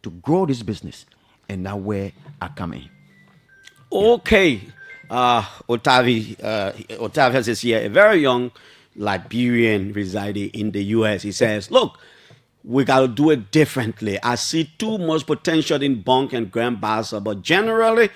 to grow this business. And that's where I come in. Okay. Otavius is here, a very young Liberian residing in the U.S. He says, look, we got to do it differently. I see too much potential in Bonk and Grand Bassa, but generally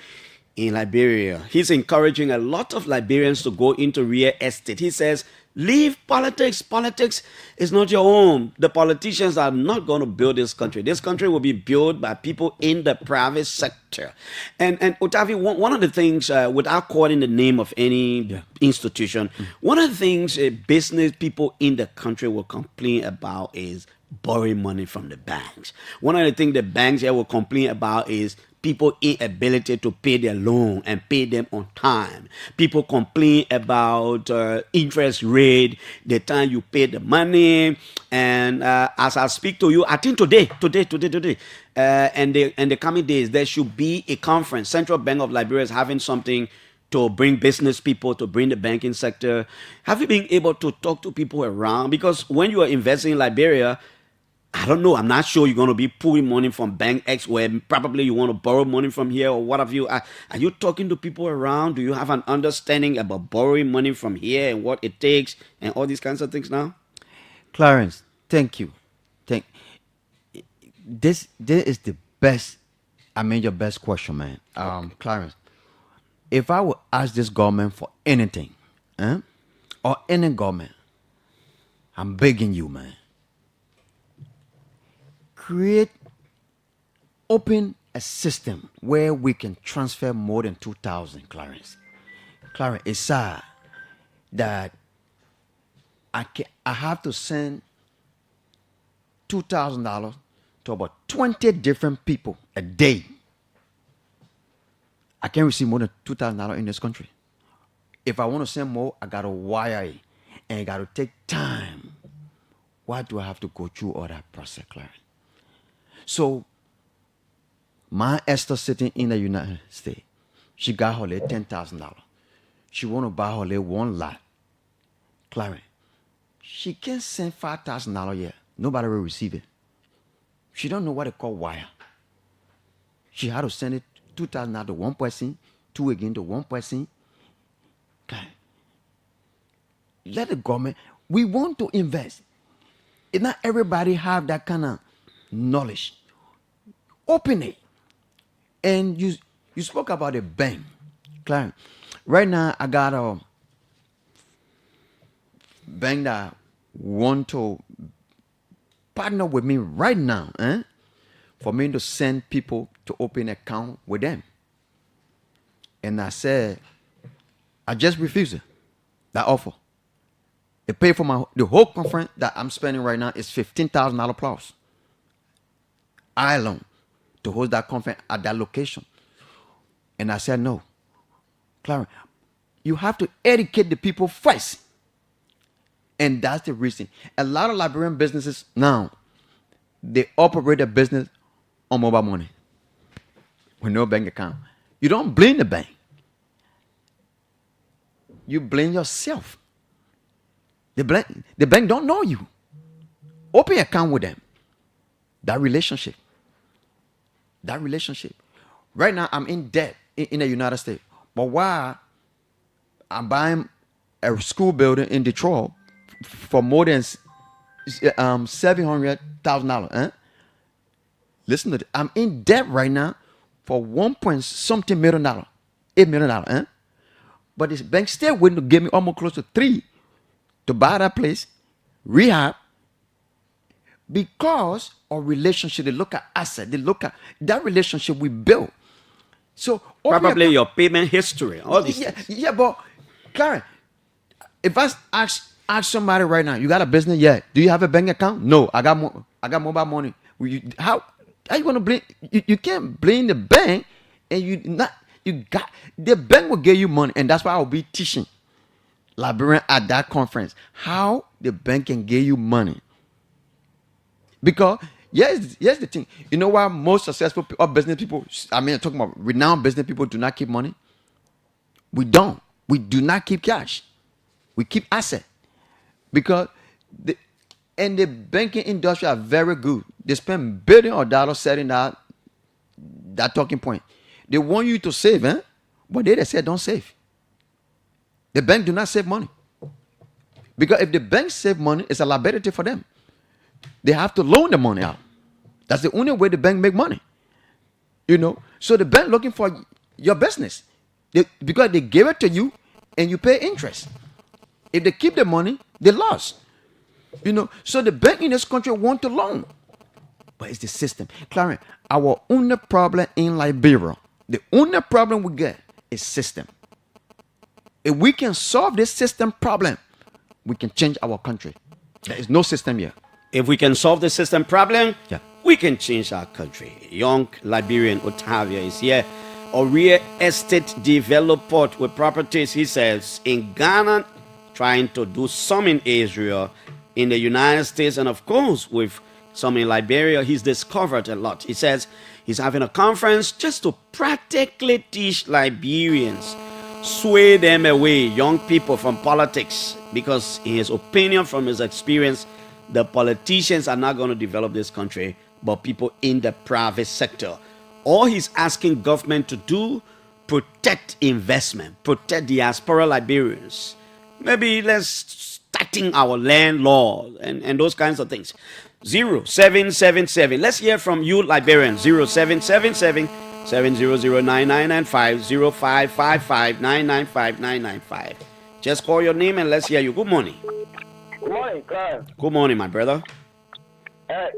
in Liberia, he's encouraging a lot of Liberians to go into real estate. He says, leave politics. Politics is not your own. The politicians are not going to build this country. This country will be built by people in the private sector. And Otavi, one of the things, without calling the name of any institution, one of the things business people in the country will complain about is borrowing money from the banks. One of the things the banks here will complain about is people's inability to pay their loan and pay them on time. People complain about interest rate, the time you pay the money. And as I speak to you, I think today, and the coming days, there should be a conference. Central Bank of Liberia is having something to bring business people, to bring the banking sector. Have you been able to talk to people around? Because when you are investing in Liberia, I don't know. I'm not sure you're going to be pulling money from Bank X, where probably you want to borrow money from here or what have you. Are you talking to people around? Do you have an understanding about borrowing money from here and what it takes and all these kinds of things now? Clarence, thank you. This is the best. I mean, your best question, man. Clarence, if I would ask this government for anything, or any government, I'm begging you, man. Open a system where we can transfer more than 2,000, Clarence. Clarence, it's sad that I have to send $2,000 to about 20 different people a day. I can't receive more than $2,000 in this country. If I want to send more, I got to wire it. And it got to take time. Why do I have to go through all that process, Clarence? So My Esther sitting in the United States. She got her little $10,000. She want to buy her little one lot. Clarence, she can send $5,000 a year. Nobody will receive it. She don't know what they call wire. She had to send it $2,000 to one person, two again to one person. Okay. Let the government. We want to invest. And not everybody have that kind of knowledge. Open it. And you spoke about a bank. Clarence, right now I got a bank that want to partner with me right now, for me to send people to open account with them. And I said, I just refused it, that offer. They pay for the whole conference that I'm spending right now is $15,000 plus. I alone to host that conference at that location. And I said, no. Clarence, you have to educate the people first. And that's the reason. A lot of Liberian businesses now, they operate a business on mobile money with no bank account. You don't blame the bank. You blame yourself. The bank don't know you. Open an account with them. That relationship. Right now, I'm in debt in the United States. But while I'm buying a school building in Detroit for more than $700,000. Listen to this. I'm in debt right now for $1.something million, $8 million. But this bank still willing to give me almost close to $3 million to buy that place, rehab, because of relationship. They look at asset. They look at that relationship we built. So probably your payment history, all these things. Yeah, but Clarence, if I ask somebody right now, you got a business? Yeah. Do you have a bank account? No. I got mobile money. How you gonna blame? You can't blame the bank, and the bank will give you money, and that's why I'll be teaching Liberian at that conference how the bank can give you money. Because here's the thing. You know why most successful business people, I'm talking about renowned business people, do not keep money? We don't. We do not keep cash. We keep asset. Because the banking industry are very good. They spend billions of dollars setting that talking point. They want you to save, but they say don't save. The bank do not save money. Because if the bank save money, it's a liability for them. They have to loan the money out. That's the only way the bank make money. So the bank looking for your business. Because they give it to you and you pay interest. If they keep the money, they lost. So the bank in this country want to loan. But it's the system. Clarence, our only problem in Liberia, the only problem we get is system. If we can solve this system problem, we can change our country. There is no system here. If we can solve the system problem, we can change our country. Young Liberian Otavia is here. A real estate developer with properties, he says, in Ghana, trying to do some in Israel, in the United States, and of course with some in Liberia. He's discovered a lot. He says he's having a conference just to practically teach Liberians, sway them away, young people, from politics, because in his opinion, from his experience, the politicians are not going to develop this country, but people in the private sector. All he's asking government to do, protect investment, protect diaspora Liberians. Maybe let's starting our land law and those kinds of things. 0777. Let's hear from you, Liberians. 0777 7009995 0555 995 995. Just call your name and let's hear you. Good morning. Good morning, Clarence. Good morning, my brother. This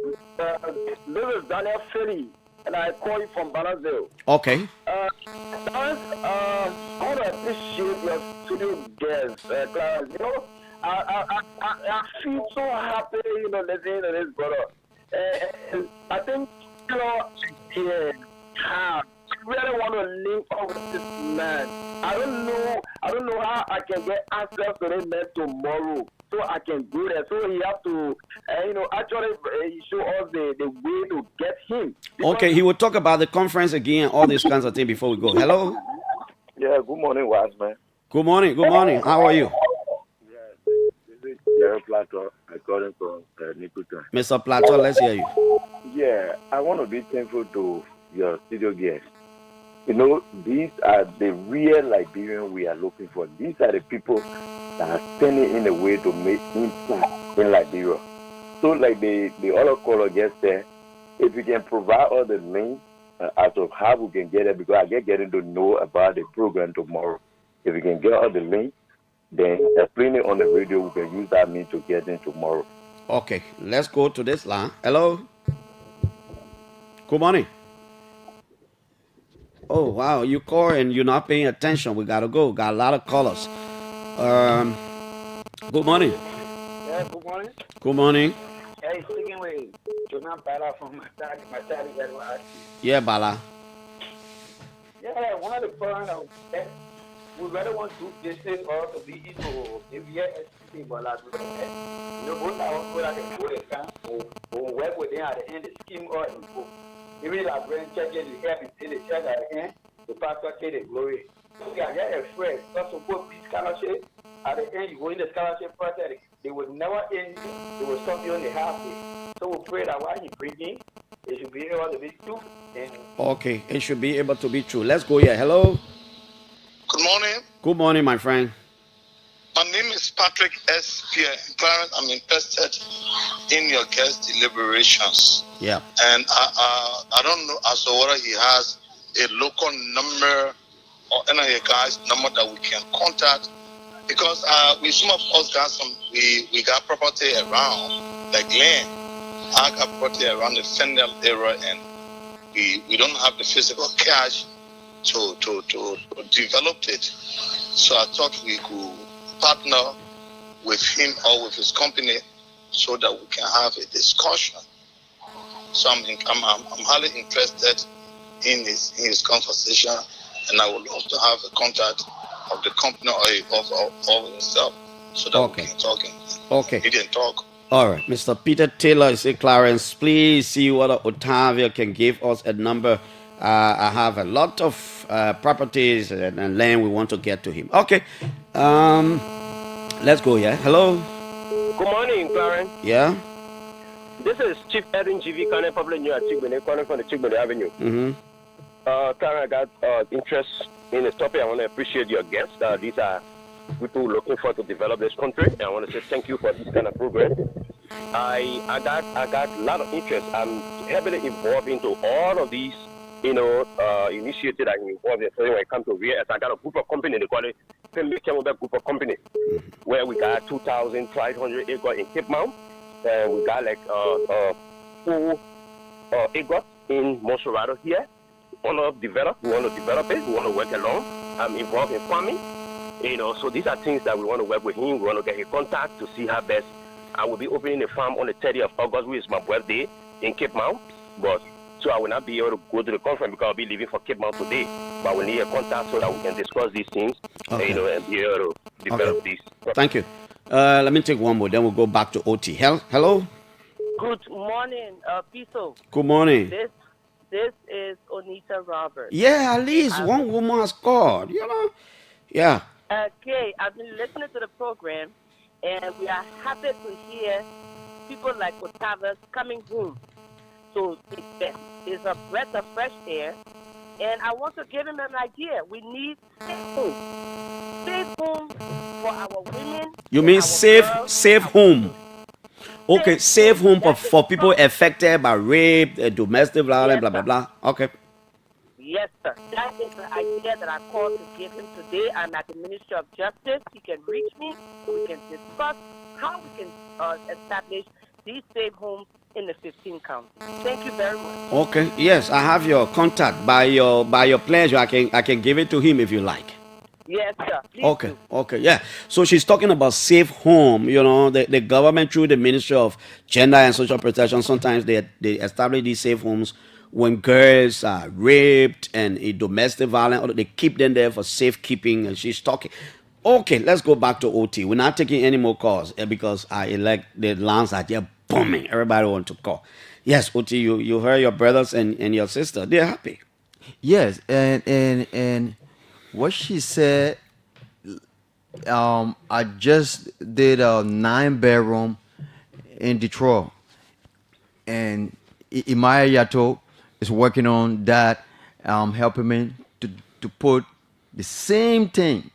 is Daniel Ferry, and I call you from Banazil. Okay. Clarence, I want to appreciate your studio guest, Clarence. I feel so happy, listening to this brother. And I think, how really want to link up with this man. I don't know how I can get access to this man tomorrow, so I can do that. So he have to, actually show us the way to get him. Okay, he will talk about the conference again, all these kinds of things before we go. Hello. Yeah, good morning, wise man. Good morning. Good morning. How are you? This is Jerry Plateau, according from Nicoton. Mr. Plateau, let's hear you. Yeah, I want to be thankful to your studio guests. You know, these are the real Liberians we are looking for. These are the people that are standing in the way to make impact in Liberia. So, like the other caller just said, if we can provide all the links as of how we can get it, because I get getting to know about the program tomorrow. If we can get all the links, then explain it on the radio, we can use that means to get in tomorrow. Okay, let's go to this line. Hello. Good morning. Oh, wow, you call and you're not paying attention. We got to go. Got a lot of callers. Good morning. Yeah, good morning. Good morning. Hey, speaking with Jonathan Bala from my daddy Yeah, Bala. Yeah, one of the points we really want to do business or to be into if we are SPC, but like we both are going to go to camp or work with them at the end of the scheme or info. Even like when churches we have in the church at the end, the pastor take the glory. So we are very afraid. Because of both these scholarship, at the end you go in the scholarship process, they would never end. They will stop you on the halfway. So we pray that while he bringing, it should be able to be true. Okay, it should be able to be true. Let's go here. Hello. Good morning. Good morning, my friend. My name is Patrick S. Pierre. Clarence, I'm interested in your guest deliberations. Yeah. And I don't know as to whether he has a local number or any of guys' number that we can contact. Because we some of us got we got property around, like land. I got property around the Fendel area, and we don't have the physical cash to develop it. So I thought we could partner with him or with his company so that we can have a discussion. So I'm highly interested in his conversation, and I would love to have a contact of the company or himself so that we can talk. Okay. He didn't talk. All right, Mr. Peter Taylor, say Clarence, please see whether Otavia can give us a number. I have a lot of properties and land we want to get to him. Okay, let's go. Yeah. Hello. Good morning, Clarence. Yeah. This is Chief Edwin GV calling Public New at Chigbene, calling from the Chigbene Avenue. Mm-hmm. Clarence, I got interest in this topic. I want to appreciate your guests. These are people looking forward to develop this country. And I want to say thank you for this kind of program. I got a lot of interest. I'm heavily involved into all of these, initiative that I'm involved in. So when it comes to real estate, I got a group of companies, they call it Family Camelback Group of Company, where we got 2,500 acres in Cape Mount, and we got like 4 acres in Monserrato here. We want to develop it, we want to work along. I'm involved in farming, so these are things that we want to work with him. We want to get his contact to see how best. I will be opening a farm on the 30th of August, which is my birthday, in Cape Mount, so I will not be able to go to the conference because I'll be leaving for Cape Mount today. But we need a contact so that we can discuss these things, and be able to develop these. Thank you. Let me take one more, then we'll go back to OT. Hello? Good morning, Piso. Good morning. This is Onita Roberts. Yeah, at least one woman has called, Yeah. Okay, I've been listening to the program, and we are happy to hear people like Otavas coming home. So it's a breath of fresh air, and I want to give him an idea. We need safe home for our women. You mean safe home? Okay, safe home for people affected by rape, domestic violence, blah, blah, blah. Okay. Yes, sir. That is the idea that I called to give him today. I'm at the Ministry of Justice. He can reach me. We can discuss how we can establish these safe homes in the 15 counties. Thank you very much. Okay. Yes, I have your contact. By your pleasure, I can give it to him if you like. Yes, sir. Please Okay. do. Okay. Yeah. So she's talking about safe home. The government through the Ministry of Gender and Social Protection, sometimes they establish these safe homes when girls are raped and in domestic violence, they keep them there for safekeeping, and she's talking. Okay, let's go back to OT. We're not taking any more calls because I elect the lines are just booming. Everybody want to call. Yes, OT, you heard your brothers and your sister. They're happy. Yes, and what she said, I just did a 9-bedroom in Detroit, and Imaya Yato is working on that, helping me to put the same thing.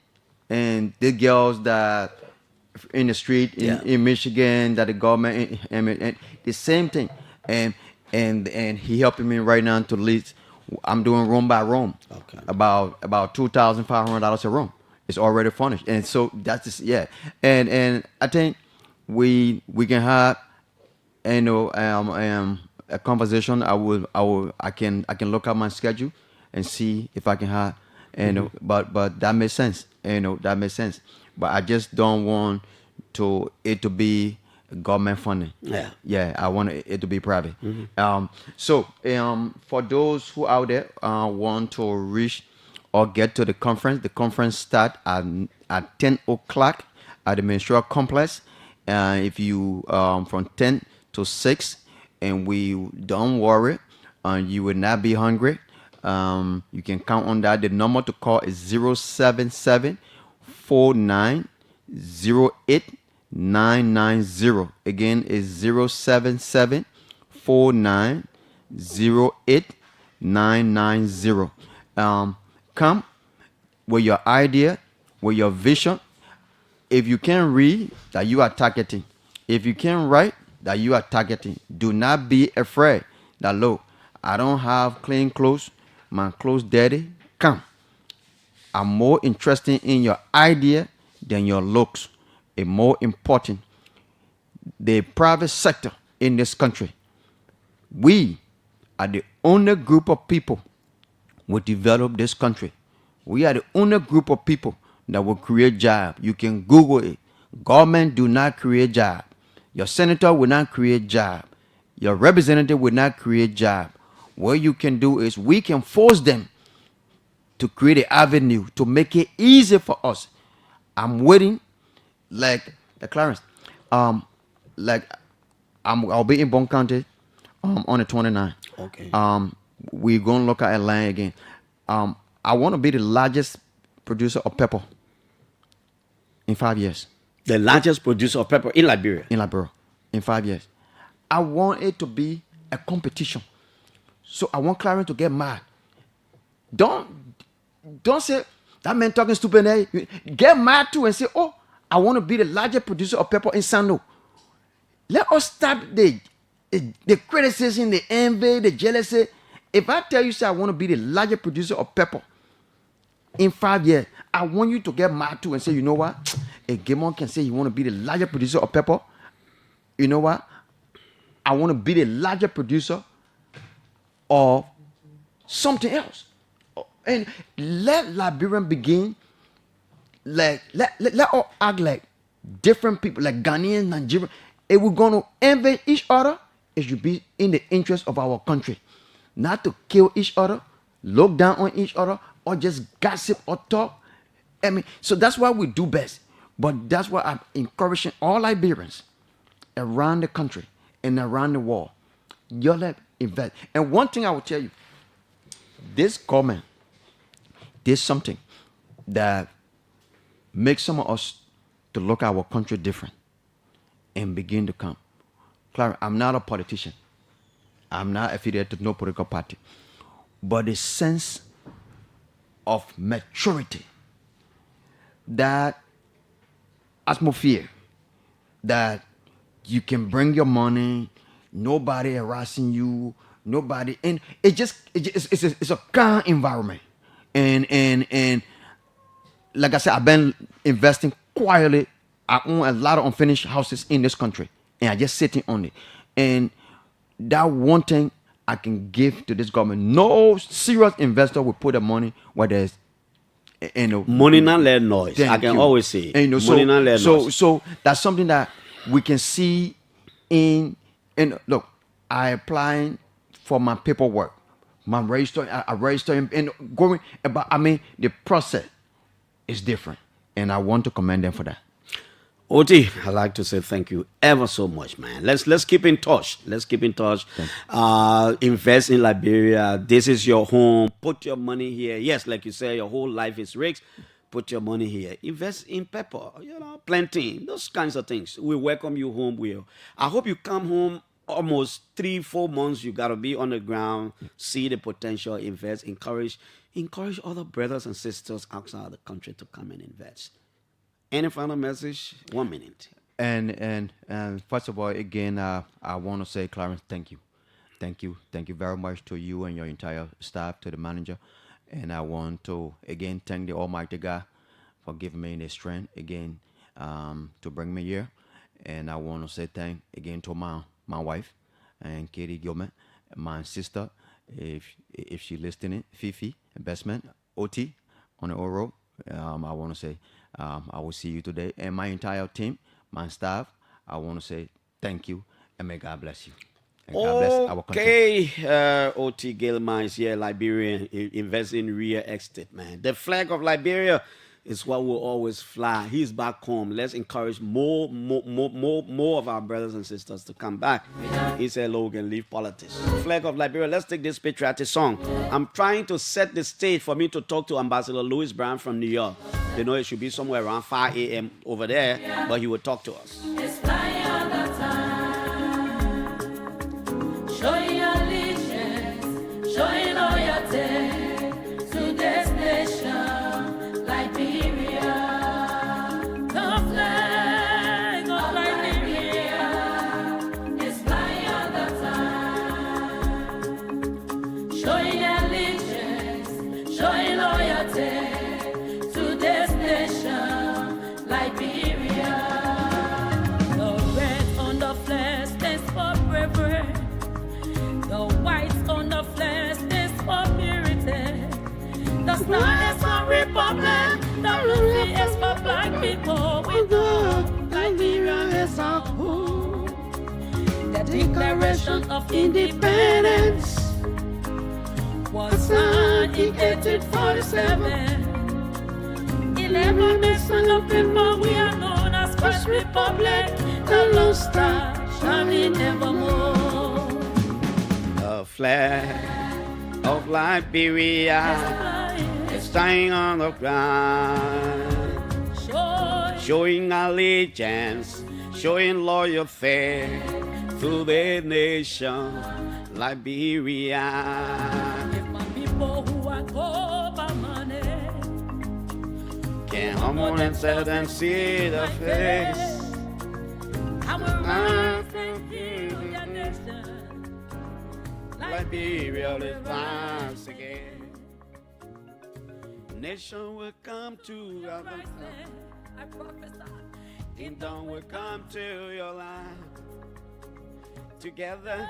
And the girls that in the street in Michigan, that the government and the same thing, and he helping me right now to lead. I'm doing room by room, about $2,500 a room. It's already furnished, and so that's just, and I think we can have, you know, a conversation. I can look at my schedule and see if I can have, you know, but that makes sense, you know, that makes sense. But I just don't want it to be government funding. I want it to be private. So for those who out there want to reach or get to the conference start at 10 o'clock at the Ministerial Complex. If you from 10 to 6, and we don't worry, you will not be hungry. You can count on that. The number to call is 077-4908-990. Again, is 077-4908-990. Come with your idea, with your vision. If you can read, that you are targeting. If you can write, that you are targeting. Do not be afraid that, look, I don't have clean clothes, my clothes dirty. Come. I'm more interested in your idea than your looks. And more important, the private sector in this country. We are the only group of people will develop this country. We are the only group of people that will create jobs. You can Google it. Government do not create jobs. Your senator will not create jobs. Your representative will not create jobs. What you can do is we can force them to create an avenue to make it easy for us. I'm waiting, like Clarence. I'll be in Bone County on the 29th. Okay. We're gonna look at Atlanta again. I want to be the largest producer of pepper in 5 years. The largest producer of pepper in Liberia. In Liberia, in 5 years. I want it to be a competition. So I want Clarence to get mad. Don't say that man talking stupid. Get mad too and say, oh, I want to be the largest producer of pepper in Sando. Let us stop the criticism, the envy, the jealousy. If I tell you, say I want to be the largest producer of pepper in 5 years, I want you to get mad too and say, you know what? If Gamon can say you want to be the largest producer of pepper, you know what? I want to be the largest producer of something else. And let Liberian begin, let all act like different people, like Ghanaians, Nigerians. If we're going to envy each other, it should be in the interest of our country. Not to kill each other, look down on each other, or just gossip or talk. I mean, so that's what we do best. But that's why I'm encouraging all Liberians around the country and around the world. You let invest. And one thing I will tell you, this government did something that makes some of us to look at our country different and begin to come. Clarence, I'm not a politician. I'm not affiliated to no political party. But the sense of maturity, that atmosphere, that you can bring your money, nobody harassing you, nobody, and it's a calm environment. And like I said, I've been investing quietly. I own a lot of unfinished houses in this country, and I just sitting on it. And that one thing I can give to this government: no serious investor will put the money where there's, money not let noise. I can always say, money not let noise. So that's something that we can see in. And look, I applying for my paperwork Man register, I register him and going. But I mean, the process is different, and I want to commend them for that. Oti, I'd like to say thank you ever so much, man. Let's keep in touch. Let's keep in touch. Invest in Liberia. This is your home. Put your money here. Yes, like you say, your whole life is rigged. Put your money here. Invest in pepper, planting, those kinds of things. We welcome you home. I hope you come home almost 3-4 months. You gotta be on the ground, see the potential, invest, encourage other brothers and sisters outside the country to come and invest. Any final message? 1 minute. And first of all, again, I want to say, Clarence, thank you very much to you and your entire staff, to the manager, and I want to again thank the Almighty God for giving me the strength again to bring me here, and I want to say thank again to my wife and Katie Gilman, my sister, if she listening, Fifi, investment, OT on the Oro. I want to say. I will see you today. And my entire team, my staff, I want to say thank you and may God bless you. And God bless our country. Okay, O.T. Gilman is here, Liberian, investing in real estate, man. The flag of Liberia is what will always fly. He's back home. Let's encourage more of our brothers and sisters to come back. He said, Logan, leave politics. Flag of Liberia, let's take this patriotic song. I'm trying to set the stage for me to talk to Ambassador Louis Brown from New York. You know, it should be somewhere around 5 a.m. over there, but he will talk to us. It's flying all the time, showing allegiance, showing loyalty to this nation, Liberia. The flag of Liberia is flying all the time, showing allegiance, showing loyalty to this nation, Liberia. The red on the flag stands for bravery. The white on the flag stands for purity. The star is for republic. The blue is for black people. We know Liberia is our home. The Declaration of Independence was signed in 1847. 11 nations of people, we are known as First Republic. The Lone Star shining evermore. The flag of Liberia is flying on the ground, showing allegiance, showing loyalty to the nation, Liberia. If my people who are called by money can humble themselves and see the face, I will rise and heal their nation. Liberia is once again. Nation will come to your life. I prophesy. Kingdom will come to your life. Together.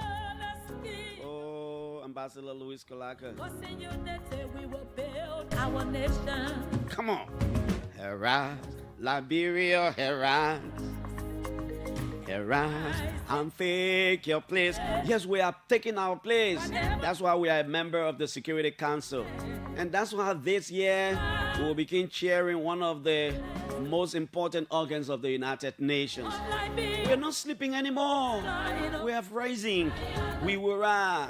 Oh, Ambassador Louis Kolaka. What's in unity, we will build our nation. Come on. Arise, Liberia, arise. Arise and take your place. Yes, we are taking our place. That's why we are a member of the Security Council. And that's why this year we will begin chairing one of the most important organs of the United Nations. We are not sleeping anymore. We are rising. We will rise.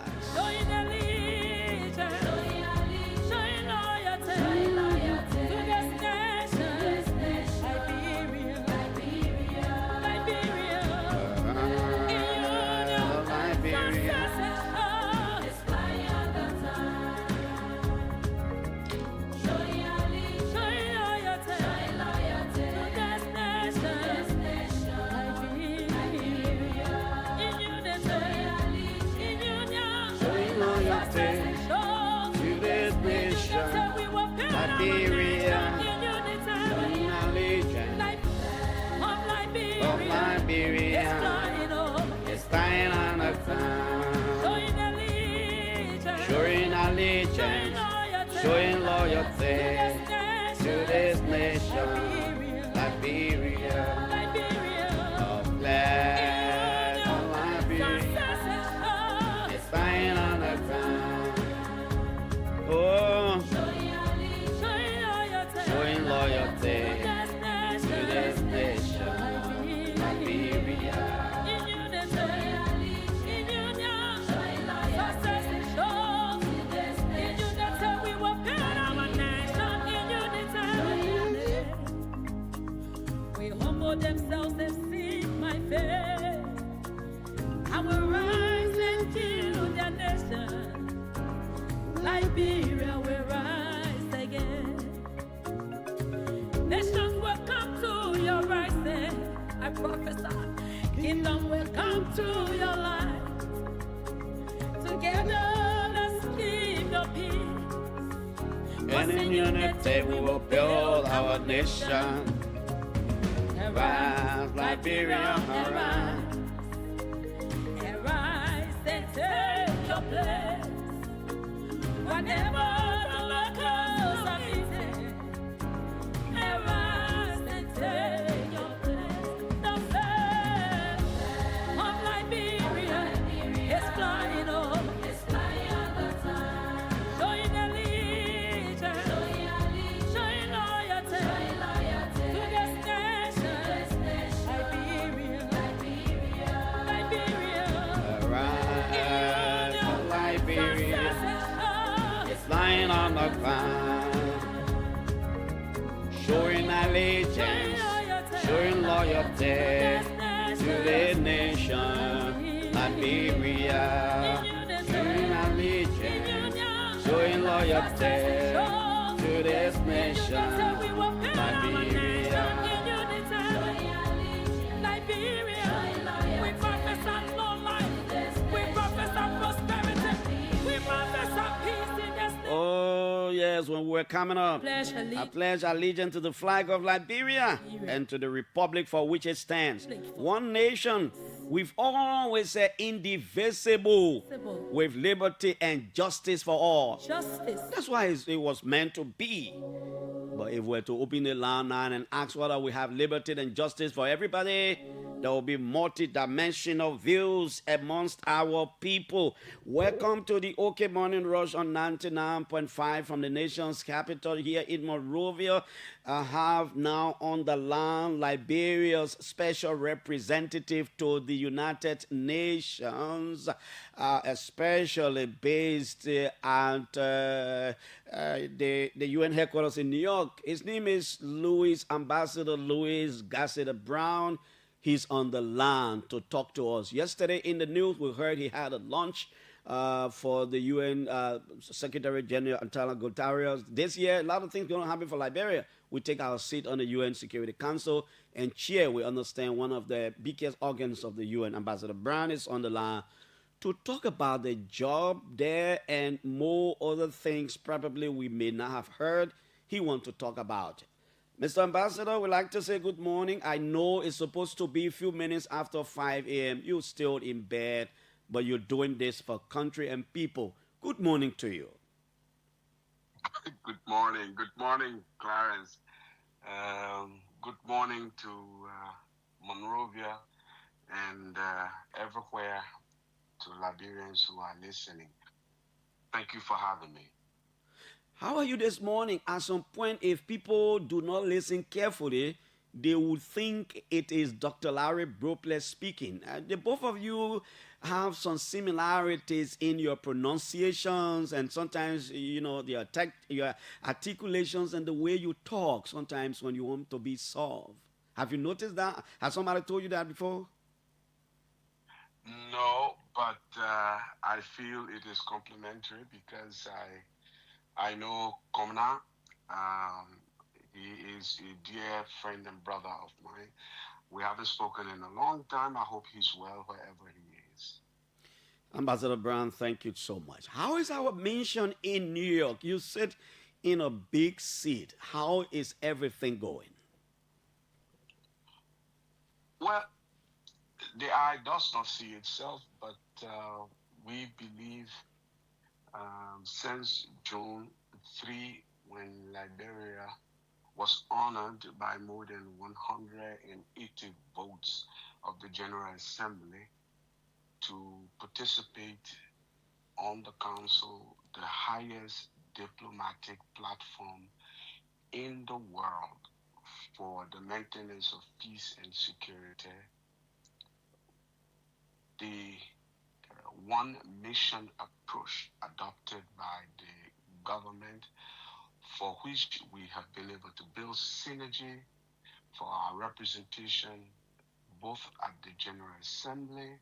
Showing loyalty to this nation, Liberia, a flag of Liberia, it's flying on the ground, know themselves have seen my face. I will rise and kill their nation. Liberia will rise again. Nations will come to your rising. I prophesy. Kingdom will come to your light. Together, let's keep the peace. And in unity we will build our nation. Arise, Liberia, arise. Arise and take your place. Whatever the locals are eating, arise and take your place. The flag of Liberia is flying over. Showing allegiance, showing loyalty to this nation. Liberia, Arise, Liberia, flying on the cloud, showing allegiance, showing loyalty to the nation. Liberia, showing allegiance, showing loyalty to this nation. Liberia, we prophesy long life, we prophesy prosperity, we prophesy peace in this nation. Oh, yes, when we're coming up, Pledge I pledge allegiance to the flag of Liberia and to the republic for which it stands. One nation, we've always said indivisible, with liberty and justice for all. Justice. That's why it was meant to be. But if we're to open the land now and ask whether we have liberty and justice for everybody, there will be multi-dimensional views amongst our people. Welcome to the OK Morning Rush on 99.5 from the nation's capital here in Monrovia. I have now on the line Liberia's special representative to the United Nations, especially based at the UN headquarters in New York. His name is Ambassador Louis Gassett Brown. He's on the line to talk to us. Yesterday in the news, we heard he had a lunch for the UN Secretary General Antonio Guterres. This year, a lot of things going to happen for Liberia. We take our seat on the UN Security Council and chair, we understand, one of the biggest organs of the UN. Ambassador Brown is on the line to talk about the job there and more other things probably we may not have heard. He wants to talk about it. Mr. Ambassador, we'd like to say good morning. I know it's supposed to be a few minutes after 5 a.m. You're still in bed, but you're doing this for country and people. Good morning to you. Good morning, Clarence. Good morning to Monrovia and everywhere to Liberians who are listening. Thank you for having me. How are you this morning? At some point, if people do not listen carefully, they would think it is Dr. Larry Brople speaking. The both of you have some similarities in your pronunciations and sometimes, your articulations and the way you talk sometimes when you want to be soft. Have you noticed that? Has somebody told you that before? No, but I feel it is complimentary because I know Komna. He is a dear friend and brother of mine. We haven't spoken in a long time. I hope he's well wherever he is. Ambassador Brown, thank you so much. How is our mission in New York? You sit in a big seat. How is everything going? Well, the eye does not see itself, but we believe since June 3, when Liberia was honored by more than 180 votes of the General Assembly to participate on the council, the highest diplomatic platform in the world for the maintenance of peace and security. The one mission approach adopted by the government, for which we have been able to build synergy for our representation both at the General Assembly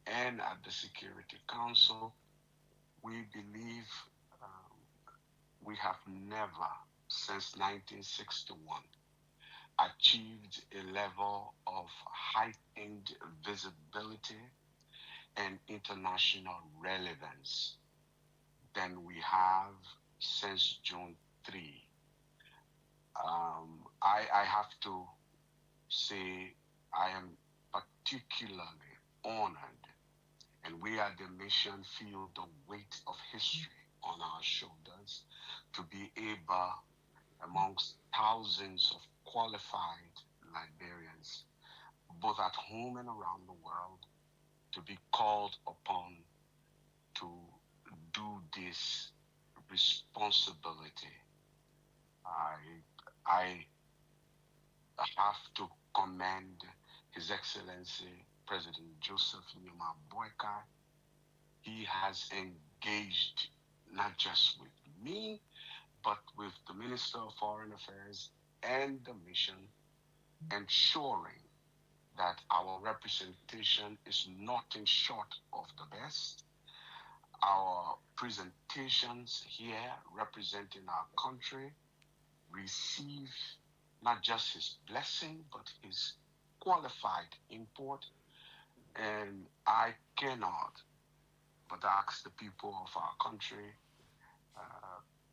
and at the Security Council. We believe we have never, since 1961, achieved a level of heightened visibility and international relevance than we have since June 3. I have to say I am particularly honored, and we at the mission feel the weight of history on our shoulders to be able, amongst thousands of qualified Liberians, both at home and around the world, to be called upon to do this responsibility. I have to commend His Excellency President Joseph Numa Boyka. He has engaged not just with me, but with the Minister of Foreign Affairs and the mission, ensuring that our representation is nothing short of the best. Our presentations here representing our country receive not just his blessing, but his qualified import. And I cannot but ask the people of our country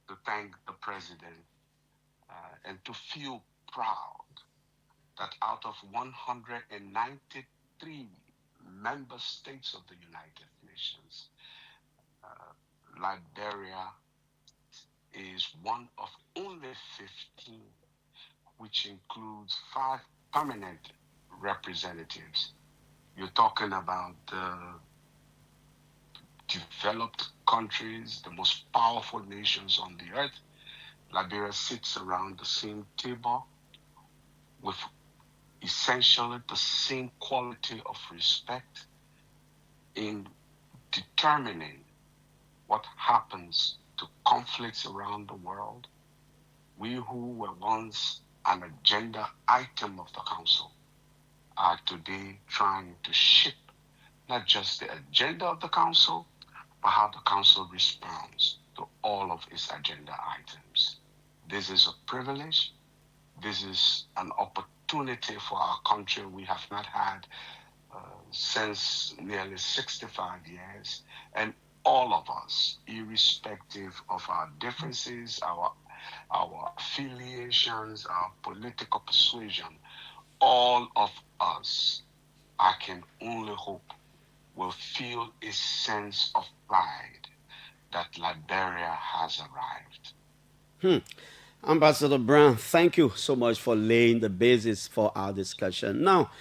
to thank the President and to feel proud that out of 193 member states of the United Nations, Liberia is one of only 15, which includes 5 permanent representatives. You're talking about developed countries, the most powerful nations on the earth. Liberia sits around the same table with essentially the same quality of respect in determining what happens to conflicts around the world. We who were once an agenda item of the Council are today trying to shape not just the agenda of the Council, but how the Council responds to all of its agenda items. This is a privilege. This is an opportunity for our country we have not had since nearly 65 years. And all of us, irrespective of our differences, our affiliations, our political persuasion, all of us, I can only hope, will feel a sense of pride that Liberia has arrived. Ambassador Brown, thank you so much for laying the basis for our discussion. Now,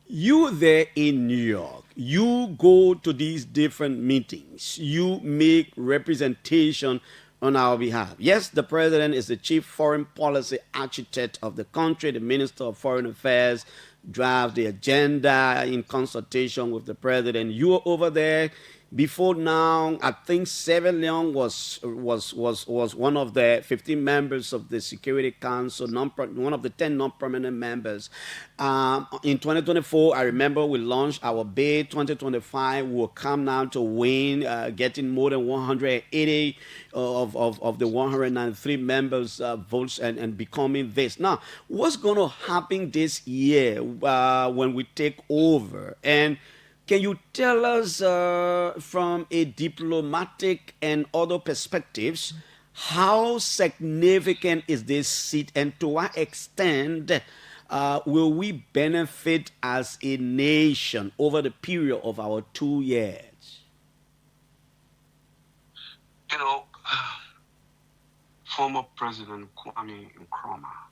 you there in New York, you go to these different meetings, you make representation on our behalf. Yes, the president is the chief foreign policy architect of the country. The Minister of Foreign Affairs drafts the agenda in consultation with the president. You are over there. Before now, I think Sierra Leone was one of the 15 members of the Security Council, one of the 10 non-permanent members. In 2024, I remember we launched our bid. 2025 will come now to win, getting more than 180 of the 193 members votes and becoming this. Now, what's going to happen this year when we take over? And can you tell us from a diplomatic and other perspectives, how significant is this seat and to what extent will we benefit as a nation over the period of our 2 years? You know, former President Kwame Nkrumah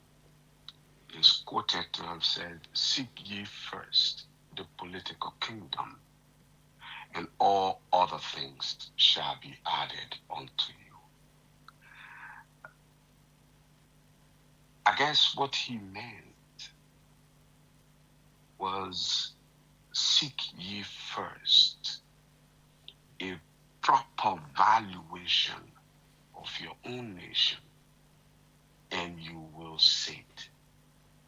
is quoted to have said, "Seek ye first the political kingdom, and all other things shall be added unto you." I guess what he meant was, seek ye first a proper valuation of your own nation, and you will sit.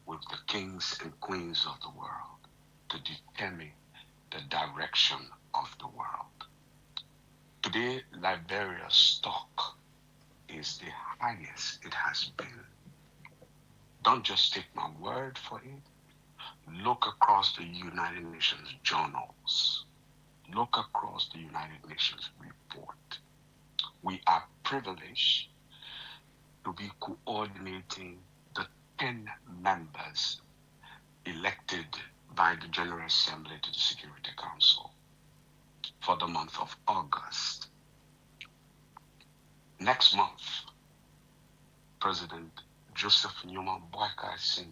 with the kings and queens of the world to determine the direction of the world. Today, Liberia's stock is the highest it has been. Don't just take my word for it. Look across the United Nations journals. Look across the United Nations report. We are privileged to be coordinating the 10 members elected by the General Assembly to the Security Council for the month of August. Next month, President Joseph Newman Boakai Sr.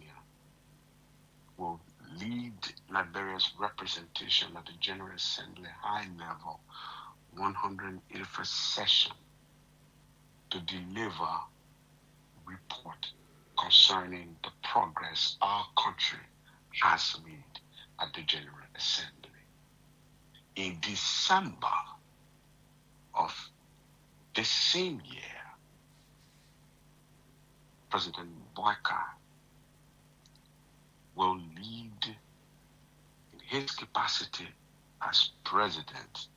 will lead Liberia's representation at the General Assembly High Level 181st session to deliver report concerning the progress our country has made at the General Assembly. In December of this same year, President Boakai will lead in his capacity as president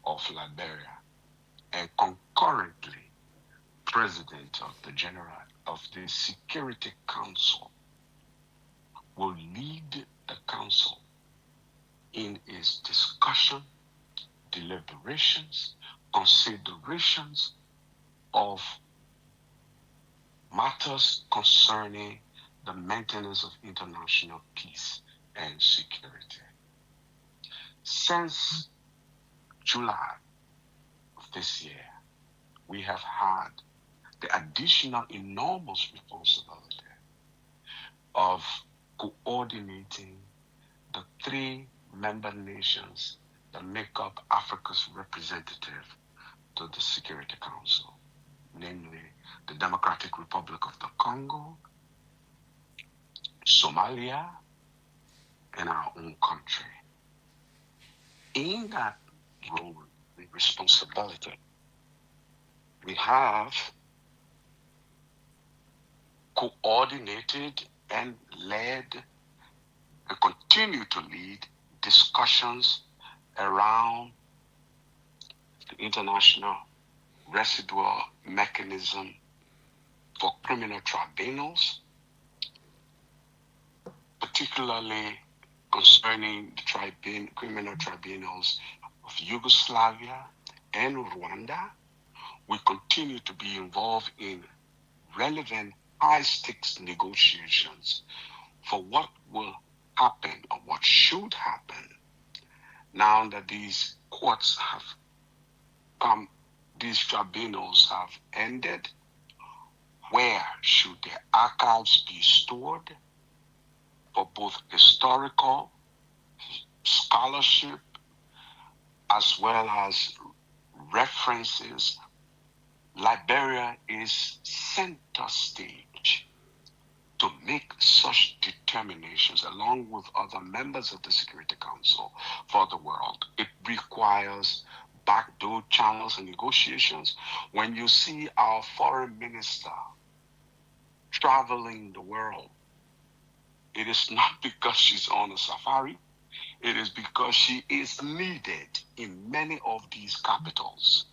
of Liberia and concurrently president of the Security Council, will lead the council in its discussion, deliberations, considerations of matters concerning the maintenance of international peace and security. Since July of this year, we have had the additional enormous responsibility of coordinating the 3 member nations that make up Africa's representative to the Security Council, namely the Democratic Republic of the Congo, Somalia, and our own country. In that role and responsibility, we have coordinated and led and continue to lead discussions around the international residual mechanism for criminal tribunals, particularly concerning the criminal tribunals of Yugoslavia and Rwanda. We continue to be involved in relevant high-stakes negotiations for what will happen or what should happen now that these courts have come, these tribunals have ended. Where should the archives be stored for both historical scholarship as well as references? Liberia is center stage to make such determinations along with other members of the Security Council for the world. It requires backdoor channels and negotiations. When you see our foreign minister traveling the world, it is not because she's on a safari. It is because she is needed in many of these capitals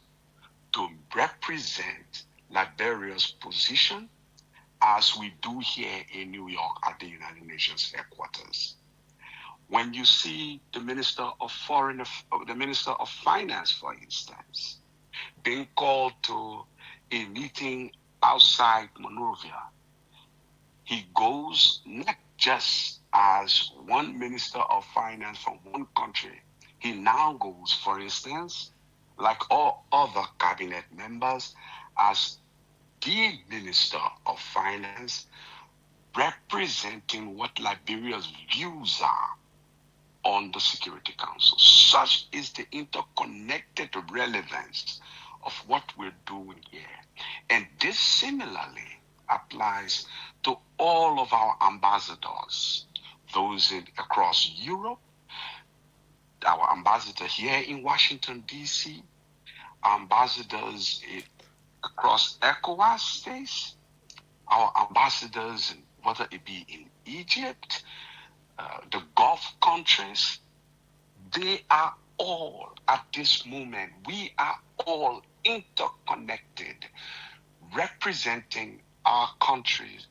to represent Liberia's position as we do here in New York at the United Nations headquarters. When you see the Minister of Finance, for instance, being called to a meeting outside Monrovia, he goes not just as one Minister of Finance from one country. He now goes, for instance, like all other cabinet members, as the Minister of Finance, representing what Liberia's views are on the Security Council. Such is the interconnected relevance of what we're doing here. And this similarly applies to all of our ambassadors, those across Europe, our ambassador here in Washington, D.C., ambassadors across ECOWAS states, our ambassadors, whether it be in Egypt, the Gulf countries, they are all at this moment, we are all interconnected, representing our countries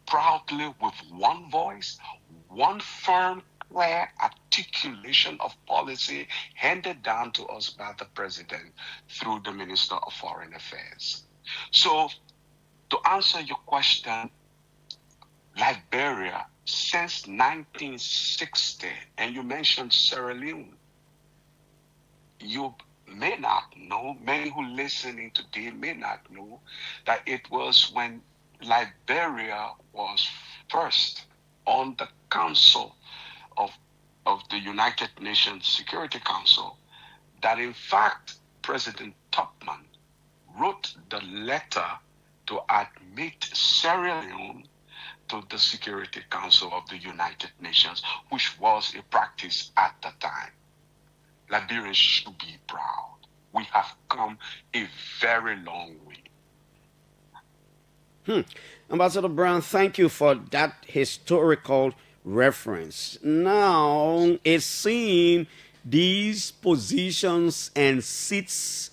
proudly with one voice, one firm, clear articulation of policy handed down to us by the president through the Minister of Foreign Affairs. So, to answer your question, Liberia, since 1960, and you mentioned Sierra Leone, you may not know, many who listening today may not know, that it was when Liberia was first on the Council of the United Nations Security Council that in fact President Tubman wrote the letter to admit Sierra Leone to the Security Council of the United Nations, which was a practice at the time. Liberians should be proud. We have come a very long way. Ambassador Brown, thank you for that historical reference. Now, it seems these positions and seats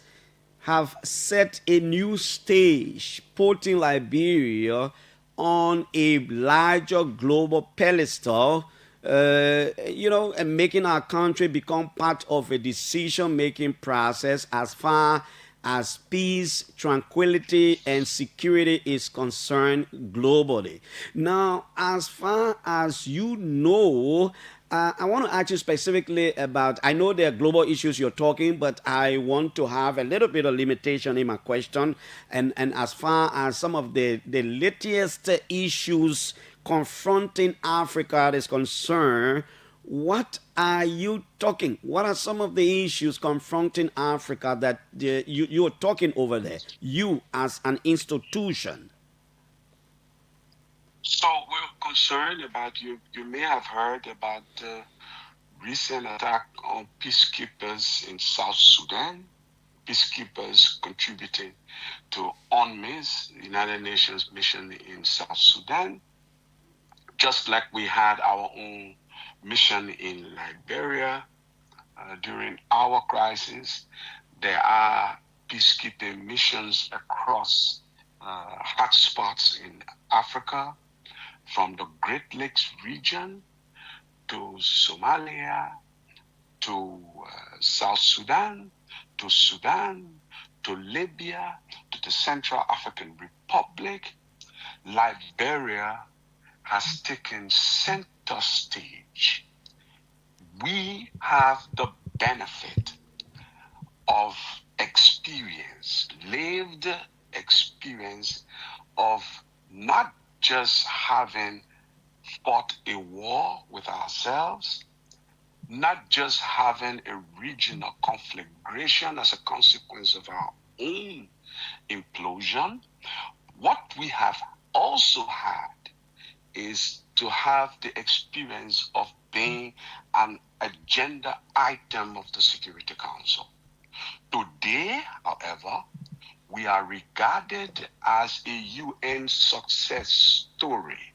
have set a new stage, putting Liberia on a larger global pedestal, and making our country become part of a decision-making process as far as peace, tranquility, and security is concerned globally. Now, as far as you know, I want to ask you specifically about, I know there are global issues you're talking, but I want to have a little bit of limitation in my question. And as far as some of the latest issues confronting Africa is concerned, what are you talking? What are some of the issues confronting Africa that you're talking over there, you as an institution? So we're concerned about, you may have heard about the recent attack on peacekeepers in South Sudan, peacekeepers contributing to UNMISS, United Nations mission in South Sudan, just like we had our own mission in Liberia during our crisis. There are peacekeeping missions across hotspots in Africa, from the Great Lakes region to Somalia, to South Sudan, to Libya, to the Central African Republic. Liberia has taken center stage. We have the benefit of experience, lived experience of not just having fought a war with ourselves, not just having a regional conflagration as a consequence of our own implosion. What we have also had is to have the experience of being an agenda item of the Security Council. Today, however, we are regarded as a UN success story,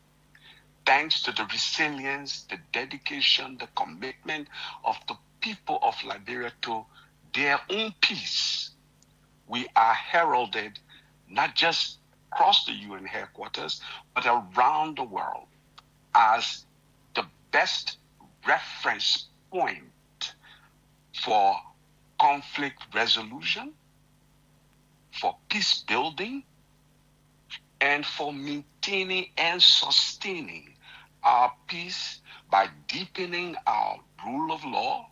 thanks to the resilience, the dedication, the commitment of the people of Liberia to their own peace. We are heralded not just across the UN headquarters, but around the world as the best reference point for conflict resolution, for peace building, and for maintaining and sustaining our peace by deepening our rule of law,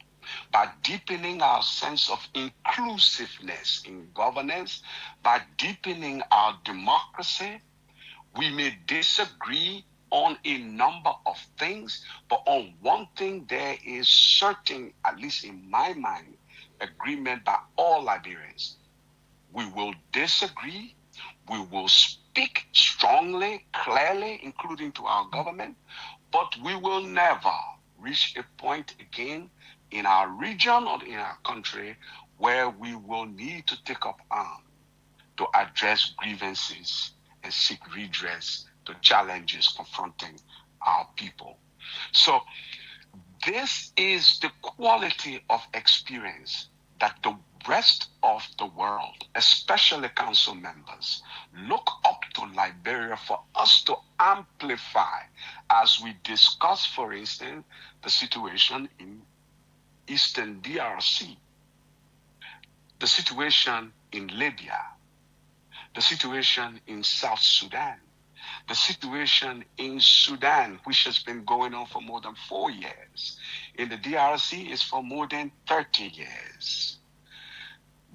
by deepening our sense of inclusiveness in governance, by deepening our democracy. We may disagree on a number of things, but on one thing there is certain, at least in my mind, agreement by all Liberians. We will disagree, we will speak strongly, clearly, including to our government, but we will never reach a point again in our region or in our country where we will need to take up arms to address grievances and seek redress to challenges confronting our people. So this is the quality of experience that the rest of the world, especially council members, look up to Liberia for us to amplify as we discuss, for instance, the situation in Eastern DRC, the situation in Libya, the situation in South Sudan, the situation in Sudan, which has been going on for more than 4 years. In the DRC, is for more than 30 years.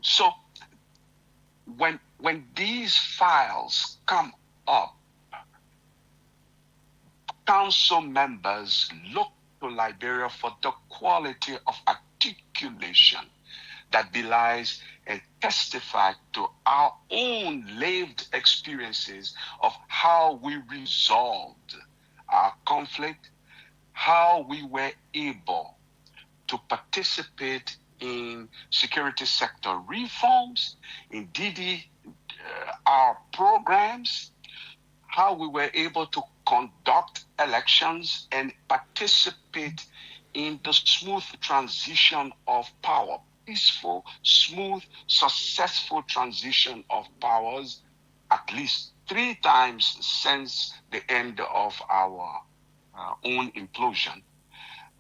So when these files come up, council members look to Liberia for the quality of articulation that belies and testify to our own lived experiences of how we resolved our conflict, how we were able to participate in security sector reforms, indeed our programs, how we were able to conduct elections and participate in the smooth transition of power, peaceful, smooth, successful transition of powers, at least 3 times since the end of our own implosion,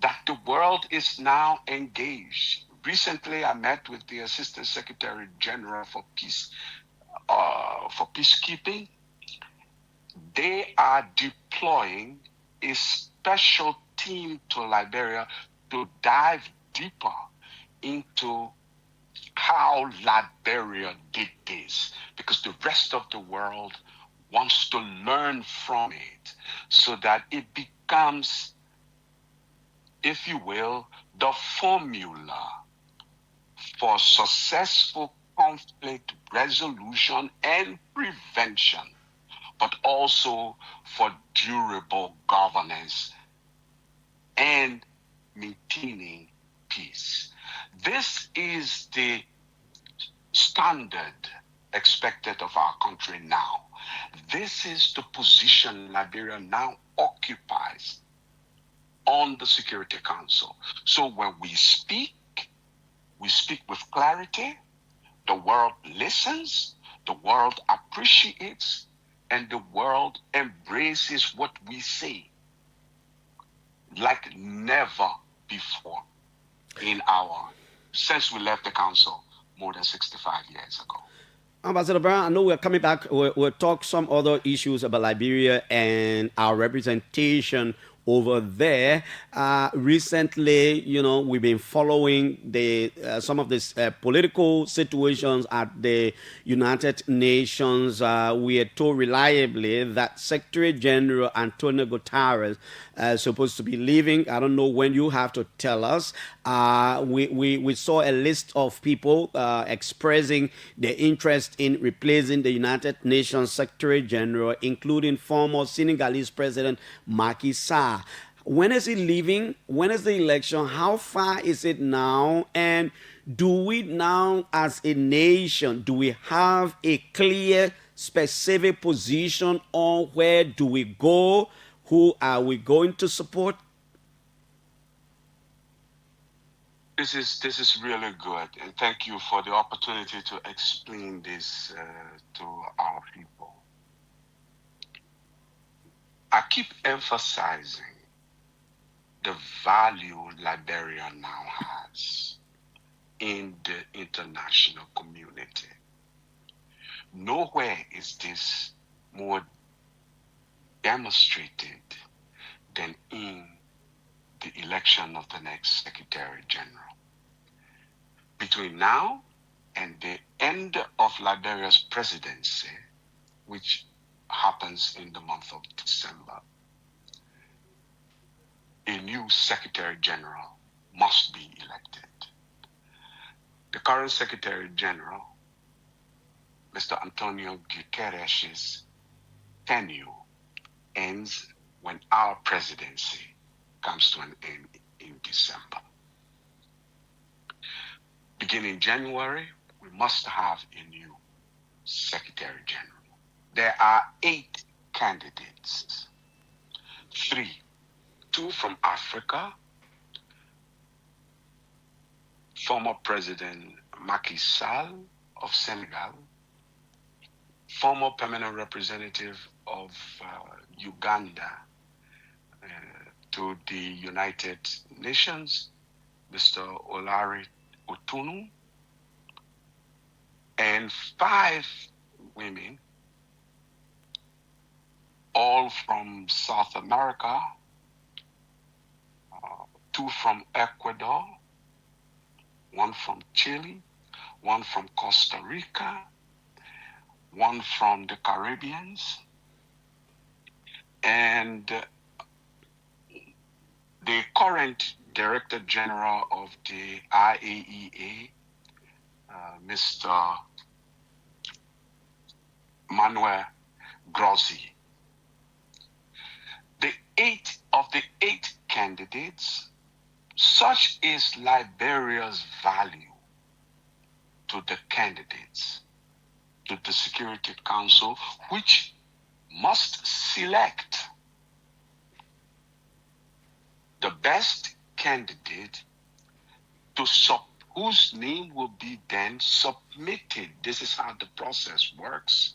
that the world is now engaged. Recently, I met with the Assistant Secretary General for peacekeeping. They are deploying a special team to Liberia to dive deeper into how Liberia did this, because the rest of the world wants to learn from it so that it becomes, if you will, the formula for successful conflict resolution and prevention, but also for durable governance and maintaining peace. This is the standard expected of our country now. This is the position Liberia now occupies on the Security Council. So when we speak with clarity, the world listens, the world appreciates, and the world embraces what we say like never before since we left the council more than 65 years ago. Ambassador Brown, I know we're coming back. We'll talk some other issues about Liberia and our representation over there. Recently, we've been following some of these political situations at the United Nations. We are told reliably that Secretary General Antonio Guterres is supposed to be leaving. I don't know when. You have to tell us. We saw a list of people expressing their interest in replacing the United Nations Secretary General, including former Senegalese President Macky Sall. When is he leaving? When is the election? How far is it now? And do we now, as a nation, do we have a clear, specific position on where do we go? Who are we going to support? This is really good, and thank you for the opportunity to explain this to our people. I keep emphasizing the value Liberia now has in the international community. Nowhere is this more demonstrated than in the election of the next Secretary General. Between now and the end of Liberia's presidency, which happens in the month of December, a new Secretary General must be elected. The current Secretary General, Mr. Antonio Guterres' tenure ends when our presidency comes to an end in December. Beginning January, we must have a new Secretary General. There are 8 candidates. 3, 2 from Africa, former President Macky Sall of Senegal, former permanent representative of Uganda to the United Nations, Mr. Olari Otunu, and 5 women, all from South America, 2 from Ecuador, 1 from Chile, 1 from Costa Rica, 1 from the Caribbeans, and the current Director General of the IAEA, Mr. Manuel Grossi. The 8 candidates, such is Liberia's value to the candidates, to the Security Council, which must select the best candidate whose name will be then submitted. This is how the process works.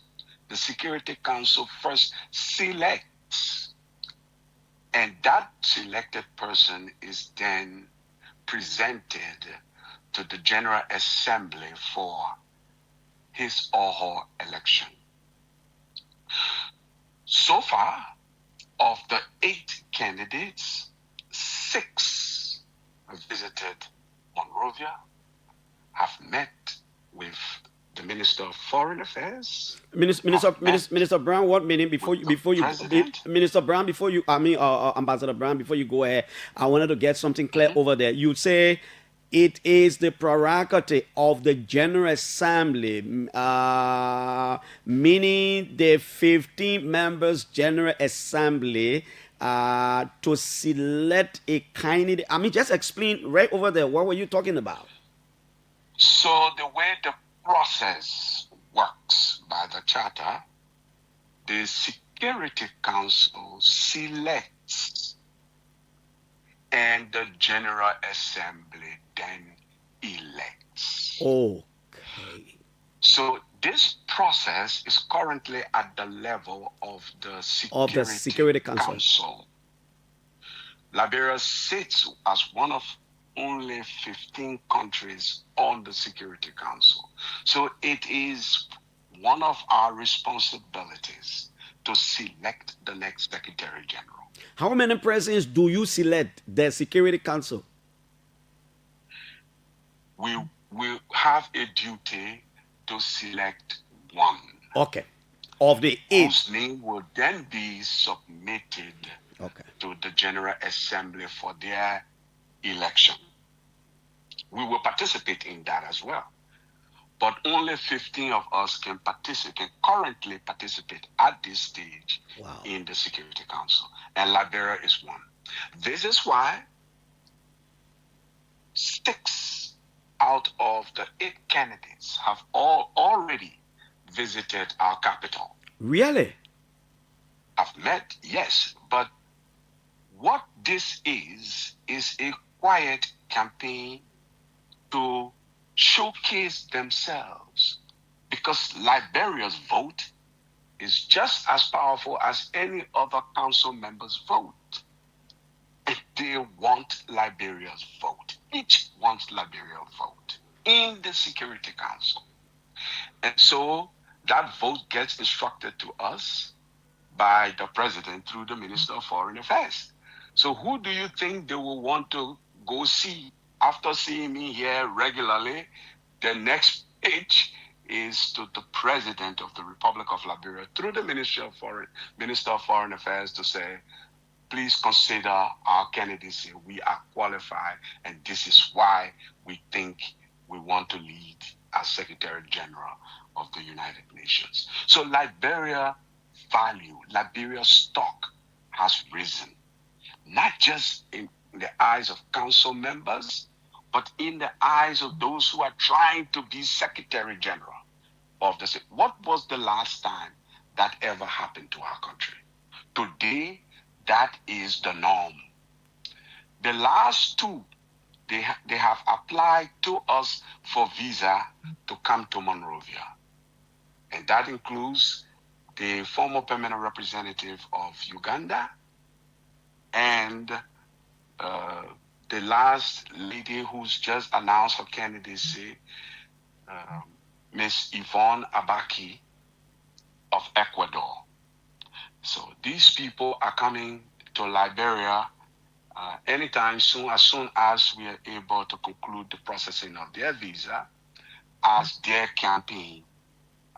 The Security Council first selects, and that selected person is then presented to the General Assembly for his or her election. So far, of the 8 candidates, 6 have visited Monrovia, have met with the Minister of Foreign Affairs. Minister Brown, what meaning Minister Brown, Ambassador Brown, before you go ahead, I wanted to get something clear over there. You say it is the prerogative of the General Assembly, meaning the 15 members General Assembly, to select a candidate. Just explain right over there. What were you talking about? So the way the process works by the charter, the Security Council selects and the General Assembly then elects. Okay. So this process is currently at the level of the Security Council. Liberia sits as one of only 15 countries on the Security Council. So it is one of our responsibilities to select the next Secretary General. How many presidents do you select the Security Council? We will have a duty to select 1. Okay. Of the 8. Whose name will then be submitted to the General Assembly for their election. We will participate in that as well. But only 15 of us can currently participate at this stage in the Security Council. And Liberia is 1. This is why 6 out of the 8 candidates have all already visited our capital. Really? I've met, yes. But what this is a quiet campaign to showcase themselves, because Liberia's vote is just as powerful as any other council member's vote. If they want Liberia's vote, each wants Liberia's vote in the Security Council. And so that vote gets instructed to us by the President through the Minister of Foreign Affairs. So who do you think they will want to go see? After seeing me here regularly, the next page is to the President of the Republic of Liberia through the Minister of Foreign Affairs to say, please consider our candidacy. We are qualified, and this is why we think we want to lead as Secretary General of the United Nations. So Liberia's stock has risen, not just in the eyes of council members, but in the eyes of those who are trying to be Secretary General of the state. What was the last time that ever happened to our country? Today, that is the norm. The last two, they have applied to us for visa to come to Monrovia. And that includes the former permanent representative of Uganda and the last lady who's just announced her candidacy, Miss Yvonne Abaki of Ecuador. So these people are coming to Liberia anytime soon, as soon as we are able to conclude the processing of their visa as their campaign,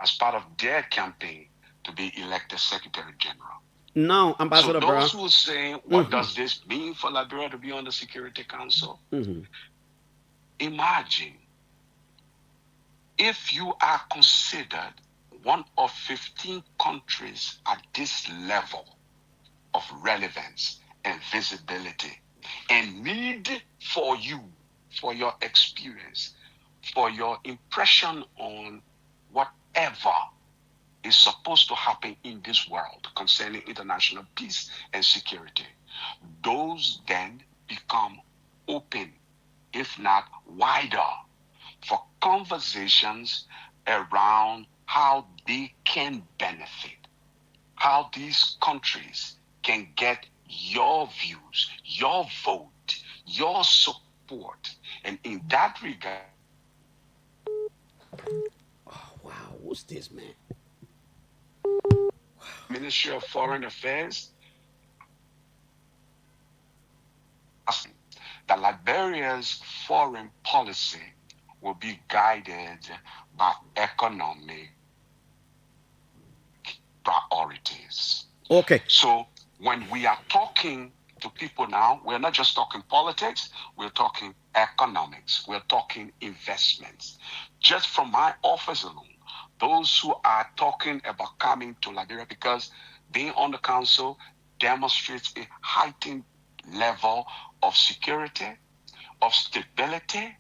as part of their campaign to be elected Secretary General. Now, Ambassador So Brown. those who say, what does this mean for Liberia to be on the Security Council? Imagine if you are considered one of 15 countries at this level of relevance and visibility and need for you, for your experience, for your impression on whatever is supposed to happen in this world concerning international peace and security. Those then become open, if not wider, for conversations around how they can benefit, how these countries can get your views, your vote, your support. And in that regard, who's this man? Ministry of Foreign Affairs, that Liberia's foreign policy will be guided by economic priorities. Okay. So when we are talking to people now, we're not just talking politics, we're talking economics, we're talking investments. Just from my office alone, those who are talking about coming to Liberia, because being on the council demonstrates a heightened level of security, of stability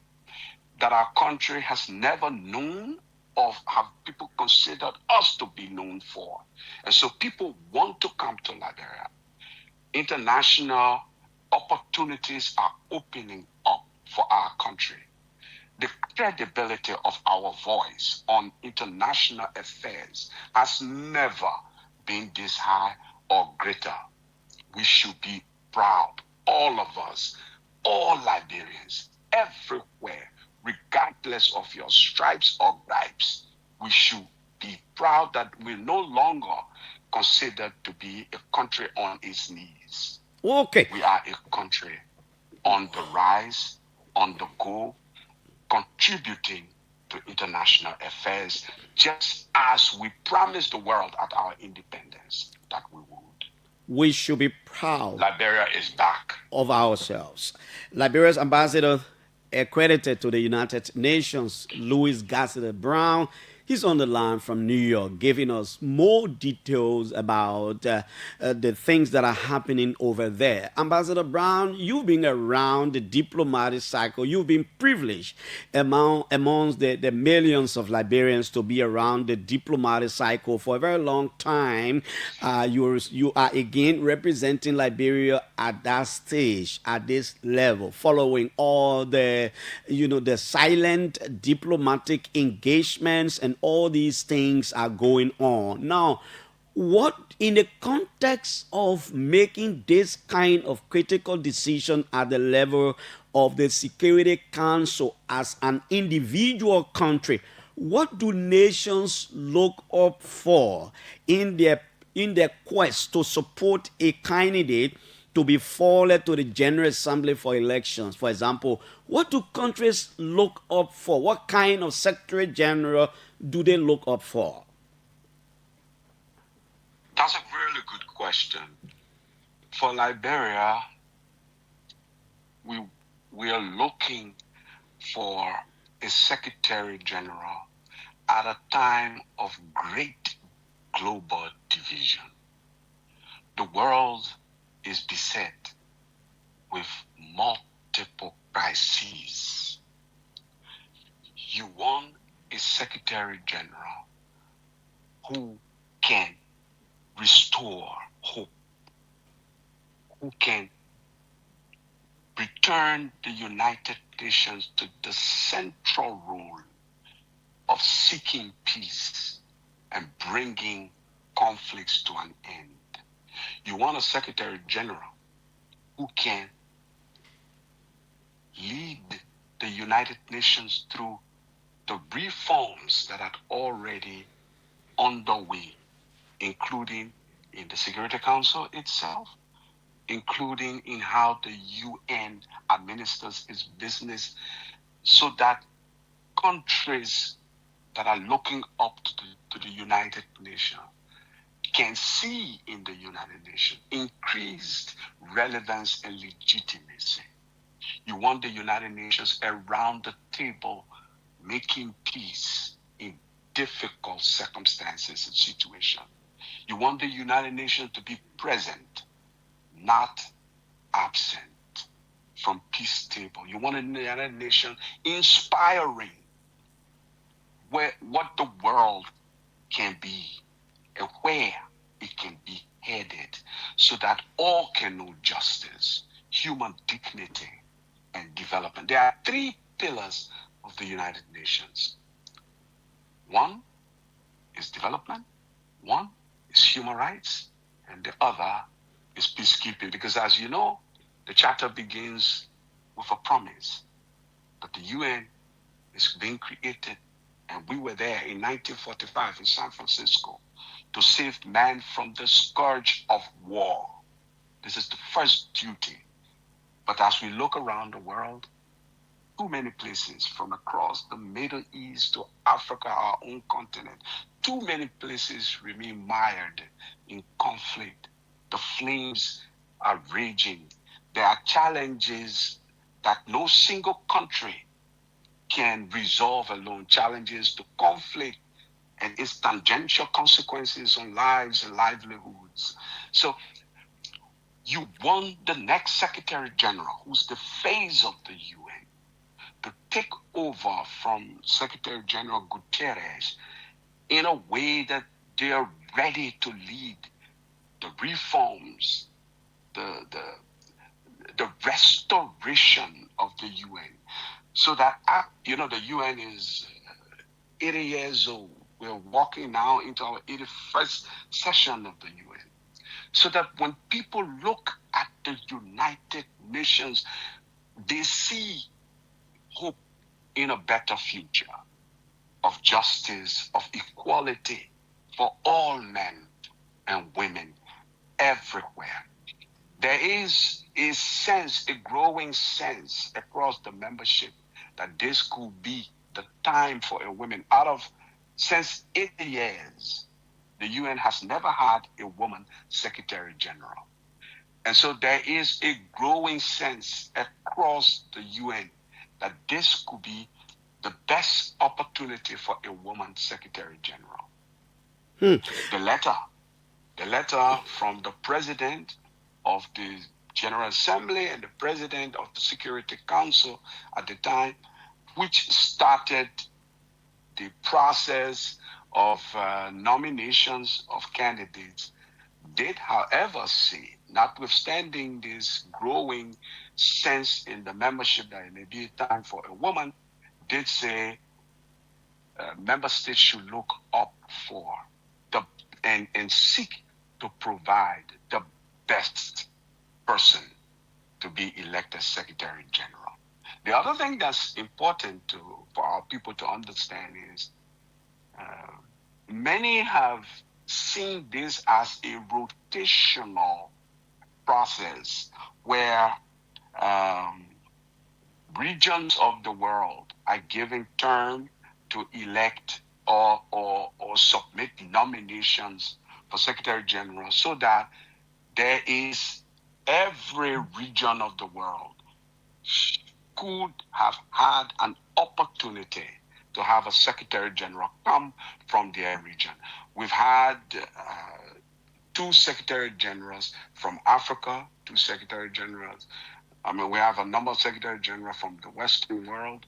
that our country has never known or have people considered us to be known for. And so people want to come to Liberia. International opportunities are opening up for our country. The credibility of our voice on international affairs has never been this high or greater. We should be proud, all of us, all Liberians, everywhere, regardless of your stripes or gripes. We should be proud that we're no longer considered to be a country on its knees. Okay. We are a country on the rise, on the go, contributing to international affairs, just as we promised the world at our independence that we would. We should be proud. Liberia is back. Of ourselves. Liberia's ambassador accredited to the United Nations, Louis Gassiter Brown, he's on the line from New York, giving us more details about the things that are happening over there. Ambassador Brown, you've been around the diplomatic cycle. You've been privileged amongst the millions of Liberians to be around the diplomatic cycle for a very long time. You are again representing Liberia at that stage, at this level, following all the silent diplomatic engagements and all these things are going on. Now, what in the context of making this kind of critical decision at the level of the Security Council as an individual country, what do nations look up for in their quest to support a candidate to be forwarded to the General Assembly for elections? For example, what do countries look up for? What kind of Secretary General do they look up for? That's a really good question. For Liberia, we are looking for a Secretary General at a time of great global division. The world is beset with multiple crises. You want a Secretary General who can restore hope, who can return the United Nations to the central role of seeking peace and bringing conflicts to an end. You want a Secretary General who can lead the United Nations through the reforms that are already underway, including in the Security Council itself, including in how the UN administers its business, so that countries that are looking up to the United Nations can see in the United Nations increased relevance and legitimacy. You want the United Nations around the table making peace in difficult circumstances and situations. You want the United Nations to be present, not absent from peace table. You want the United Nations inspiring what the world can be and where it can be headed, so that all can know justice, human dignity, and development. There are three pillars of the United Nations. One is development, one is human rights, and the other is peacekeeping. Because as you know, the charter begins with a promise that the UN is being created, and we were there in 1945 in San Francisco to save man from the scourge of war. This is the first duty. But as we look around the world, too many places from across the Middle East to Africa, our own continent, too many places remain mired in conflict. The flames are raging. There are challenges that no single country can resolve alone, challenges to conflict and its tangential consequences on lives and livelihoods. So you want the next Secretary General, who's the face of the UN, to take over from Secretary General Guterres in a way that they are ready to lead the reforms, the restoration of the UN, so that the UN is 80 years old. We're walking now into our 81st session of the UN. So that when people look at the United Nations, they see hope in a better future of justice, of equality for all men and women everywhere. There is a sense, a growing sense across the membership that this could be the time for a woman. Since 80 years, the UN has never had a woman Secretary General. And so there is a growing sense across the UN that this could be the best opportunity for a woman Secretary General. The letter from the President of the General Assembly and the President of the Security Council at the time, which started the process of nominations of candidates, did, however, say, notwithstanding this growing sense in the membership that it may be a time for a woman, did say member states should look up for and seek to provide the best person to be elected Secretary General. The other thing that's important for our people to understand is many have seen this as a rotational process where regions of the world are given term to elect or submit nominations for Secretary General, so that there is every region of the world could have had an opportunity to have a Secretary General come from their region. We've had 2 Secretary Generals from Africa, 2 Secretary Generals. We have a number of Secretary General from the Western world.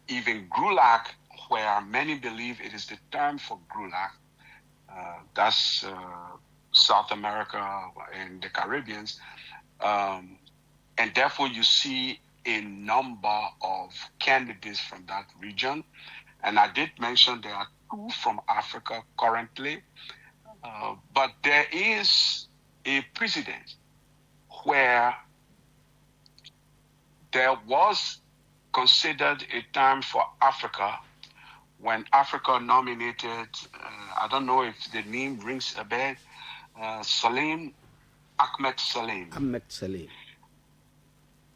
Even GRULAC, where many believe it is the term for GRULAC, that's South America and the Caribbean. And therefore, you see a number of candidates from that region. And I did mention there are 2 from Africa currently. But there is a precedent where there was considered a time for Africa when Africa nominated, I don't know if the name rings a bell, Ahmed Salim.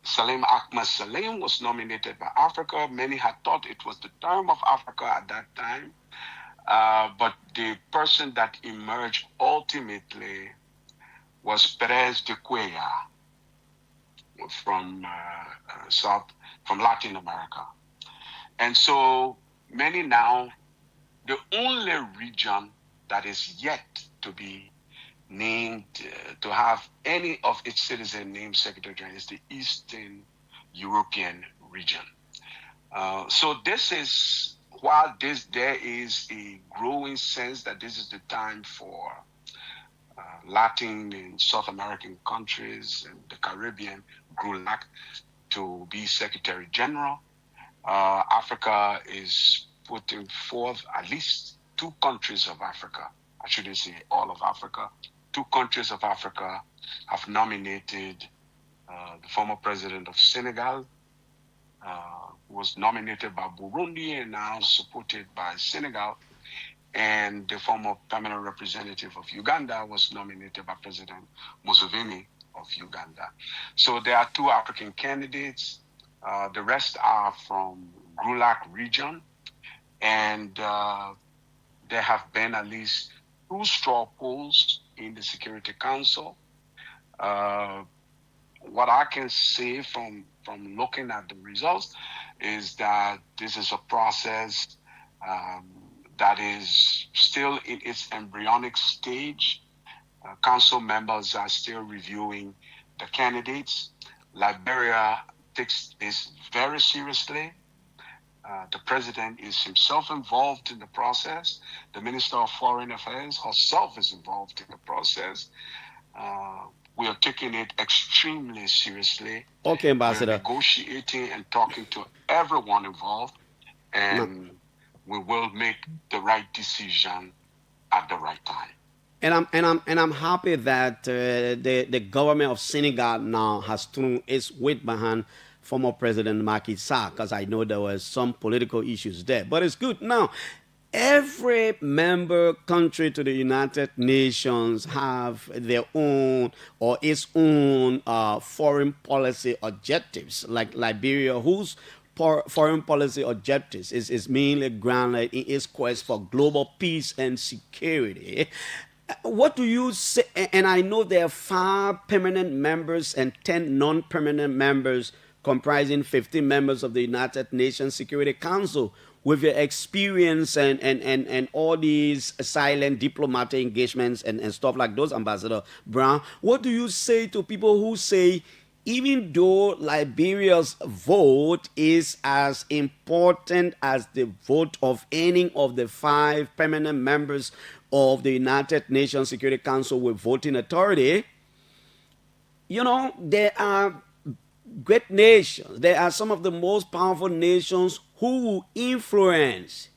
Salim Ahmed Salim was nominated by Africa. Many had thought it was the term of Africa at that time. But the person that emerged ultimately was Perez de Cuellar from Latin America. And so many now, the only region that is yet to be named, to have any of its citizens named Secretary General is the Eastern European region. So this is, while there is a growing sense that this is the time for Latin and South American countries and the Caribbean, GRULAC, to be Secretary General, Africa is putting forth at least 2 countries of Africa. I shouldn't say all of Africa. 2 countries of Africa have nominated the former president of Senegal, who was nominated by Burundi and now supported by Senegal, and the former permanent representative of Uganda was nominated by President Museveni of Uganda. So there are 2 African candidates. The rest are from GRULAC region, and there have been at least 2 straw polls in the Security Council. What I can say from looking at the results is that this is a process that is still in its embryonic stage. Council members are still reviewing the candidates. Liberia takes this very seriously. The president is himself involved in the process. The Minister of Foreign Affairs herself is involved in the process. We are taking it extremely seriously. Okay, Ambassador. We're negotiating and talking to everyone involved, and we will make the right decision at the right time. And I'm happy that the government of Senegal now has thrown its weight behind former President Macky Sall, because I know there were some political issues there. But it's good. Now, every member country to the United Nations have their own or its own foreign policy objectives, like Liberia, whose foreign policy objectives is mainly grounded in its quest for global peace and security. What do you say? And I know there are 5 permanent members and 10 non-permanent members comprising 15 members of the United Nations Security Council. With your experience and all these silent diplomatic engagements and stuff like those, Ambassador Brown, what do you say to people who say, even though Liberia's vote is as important as the vote of any of the 5 permanent members of the United Nations Security Council with voting authority, you know, there are great nations. There are some of the most powerful nations who influence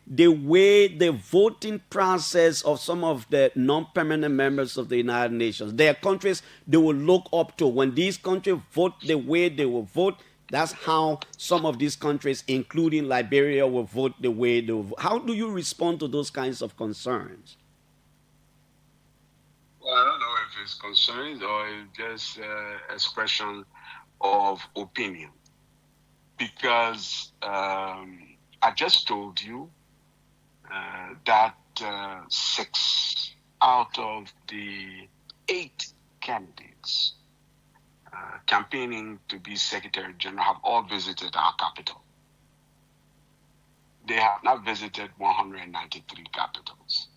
the way the voting process of some of the non-permanent members of the United Nations. There are countries they will look up to. When these countries vote the way they will vote, that's how some of these countries, including Liberia, will vote the way they will vote. How do you respond to those kinds of concerns? Well, I don't know if it's concerns or it's just expression of opinion. Because I just told you that 6 out of the 8 candidates campaigning to be Secretary General have all visited our capital. They have not visited 193 capitals.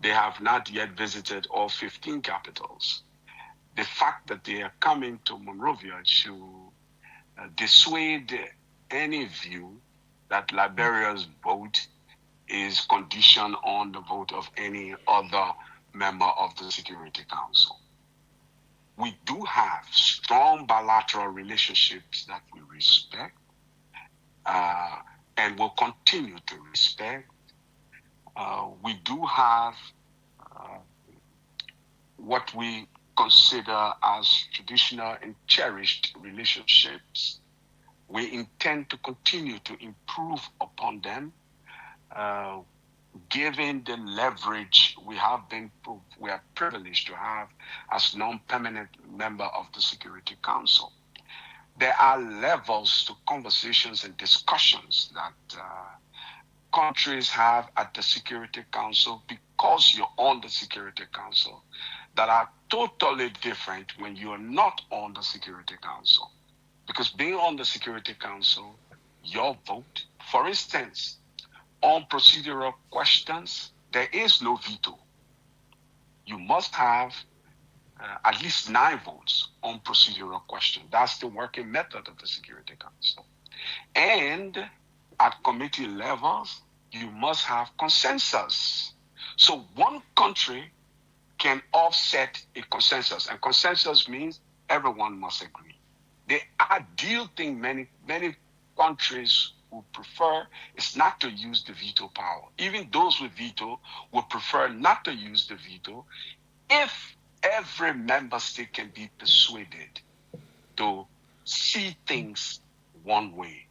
They have not yet visited all 15 capitals. The fact that they are coming to Monrovia should dissuade any view that Liberia's vote is conditioned on the vote of any other member of the Security Council. We do have strong bilateral relationships that we respect and will continue to respect. We do have what we consider as traditional and cherished relationships. We intend to continue to improve upon them, given the leverage we are privileged to have as non-permanent member of the Security Council. There are levels to conversations and discussions that countries have at the Security Council because you're on the Security Council that are totally different when you're not on the Security Council. Because being on the Security Council, your vote, for instance, on procedural questions, there is no veto. You must have at least 9 votes on procedural questions. That's the working method of the Security Council. And at committee levels, you must have consensus. So one country can offset a consensus, and consensus means everyone must agree. The ideal thing many countries would prefer is not to use the veto power. Even those with veto would prefer not to use the veto if every member state can be persuaded to see things one way.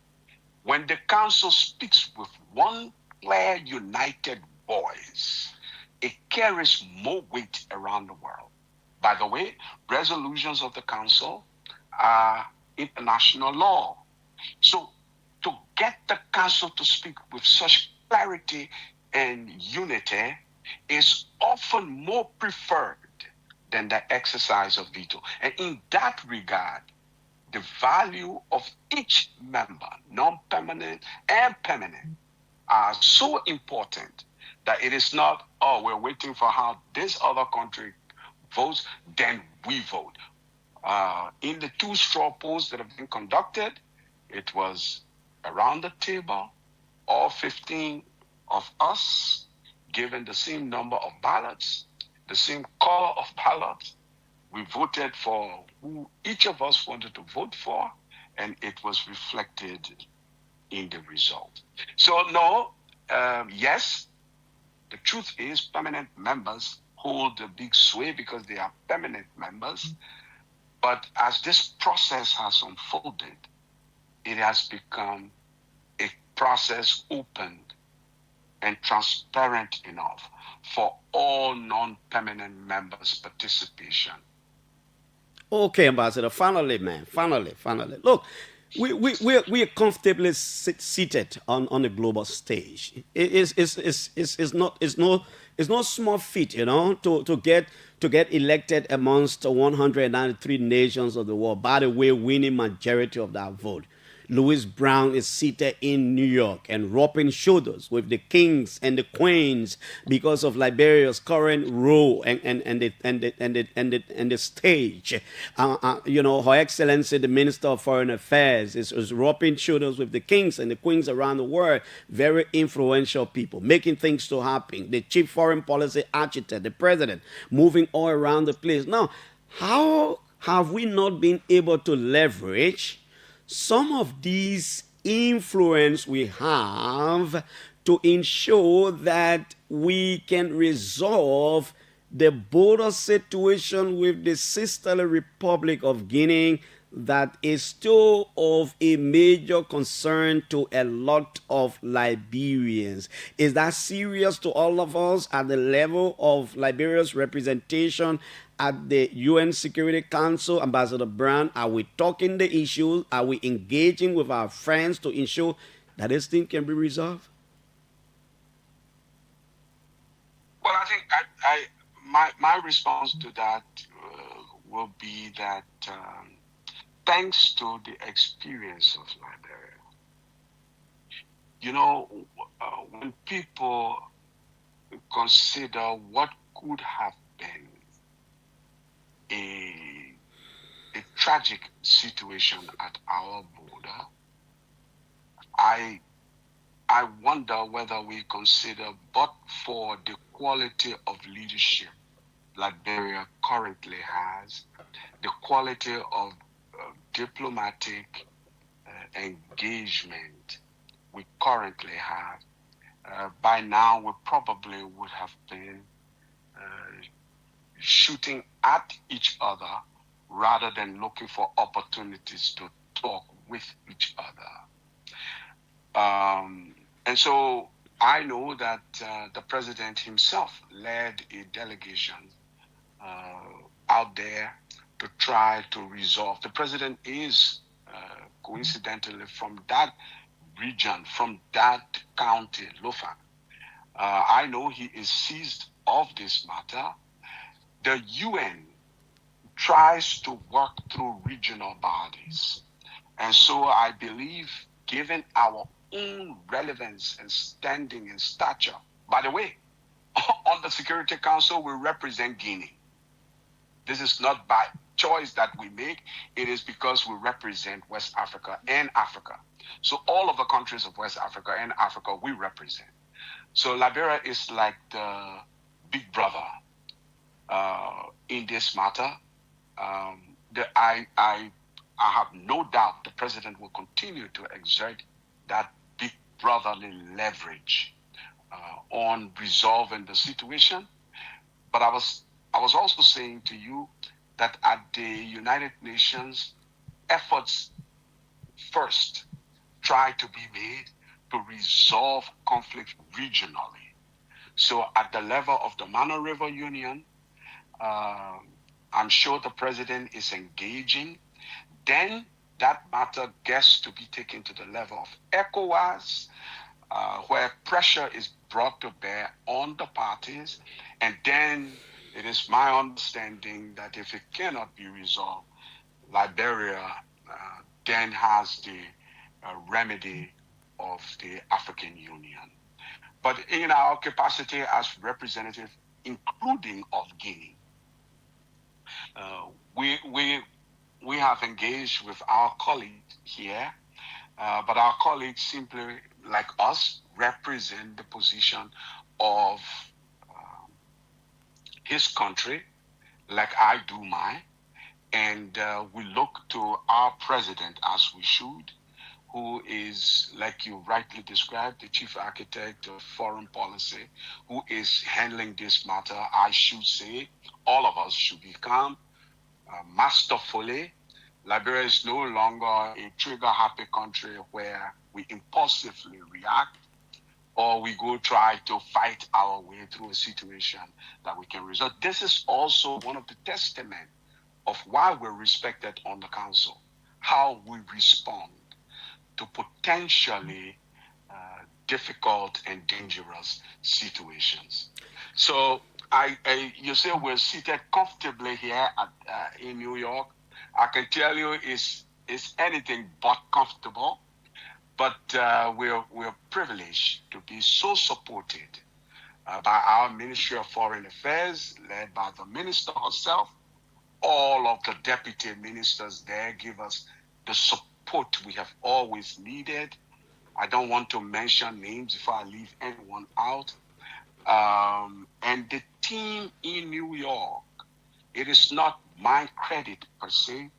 When the council speaks with one clear, united voice, it carries more weight around the world. By the way, resolutions of the council are international law. So to get the council to speak with such clarity and unity is often more preferred than the exercise of veto. And in that regard, the value of each member, non-permanent and permanent, are so important that it is not, oh, we're waiting for how this other country votes, then we vote. In the 2 straw polls that have been conducted, it was around the table, all 15 of us, given the same number of ballots, the same color of ballots, we voted for who each of us wanted to vote for, and it was reflected in the result. So no, yes, the truth is permanent members hold a big sway because they are permanent members. But as this process has unfolded, it has become a process opened and transparent enough for all non-permanent members' participation. Okay, Ambassador. Finally, man. Finally. Look, we are comfortably seated on the global stage. It's no small feat, to get elected amongst 193 nations of the world. By the way, winning majority of that vote. Louis Brown is seated in New York and rubbing shoulders with the kings and the queens because of Liberia's current role and the stage. Her Excellency, the Minister of Foreign Affairs, is rubbing shoulders with the kings and the queens around the world. Very influential people, making things to happen. The chief foreign policy architect, the president, moving all around the place. Now, how have we not been able to leverage some of these influence we have to ensure that we can resolve the border situation with the sisterly Republic of Guinea that is still of a major concern to a lot of Liberians? Is that serious to all of us at the level of Liberia's representation at the UN Security Council? Ambassador Brown, are we talking the issues? Are we engaging with our friends to ensure that this thing can be resolved? Well, I think my response to that will be that thanks to the experience of Liberia, when people consider what could have been a tragic situation at our border, I wonder whether we consider, but for the quality of leadership Liberia currently has, the quality of diplomatic engagement we currently have, by now we probably would have been shooting at each other rather than looking for opportunities to talk with each other. And so I know that the president himself led a delegation out there to try to resolve. The president is coincidentally from that region, from that county, Lofa. I know he is seized of this matter. The UN tries to work through regional bodies. And so I believe, given our own relevance and standing and stature, by the way, on the Security Council, we represent Guinea. This is not by choice that we make. It is because we represent West Africa and Africa. So all of the countries of West Africa and Africa, we represent. So Liberia is like the big brother in this matter. I have no doubt the president will continue to exert that big brotherly leverage on resolving the situation. But I was also saying to you that at the United Nations, efforts first try to be made to resolve conflict regionally. So at the level of the Mano River Union, I'm sure the president is engaging. Then that matter gets to be taken to the level of ECOWAS, where pressure is brought to bear on the parties. And then it is my understanding that if it cannot be resolved, Liberia then has the remedy of the African Union. But in our capacity as representative, including of Guinea, we have engaged with our colleagues here, but our colleagues simply, like us, represent the position of his country, like I do mine, and we look to our president as we should, who is, like you rightly described, the chief architect of foreign policy, who is handling this matter. I should say all of us should become masterfully. Liberia is no longer a trigger-happy country where we impulsively react or we go try to fight our way through a situation that we can resolve. This is also one of the testament of why we're respected on the council, how we respond to potentially difficult and dangerous situations. So you say we're seated comfortably here in New York. I can tell you it's anything but comfortable, but we're privileged to be so supported by our Ministry of Foreign Affairs, led by the minister herself. All of the deputy ministers there give us the support we have always needed. I don't want to mention names if I leave anyone out. And the team in New York, it is not my credit per se.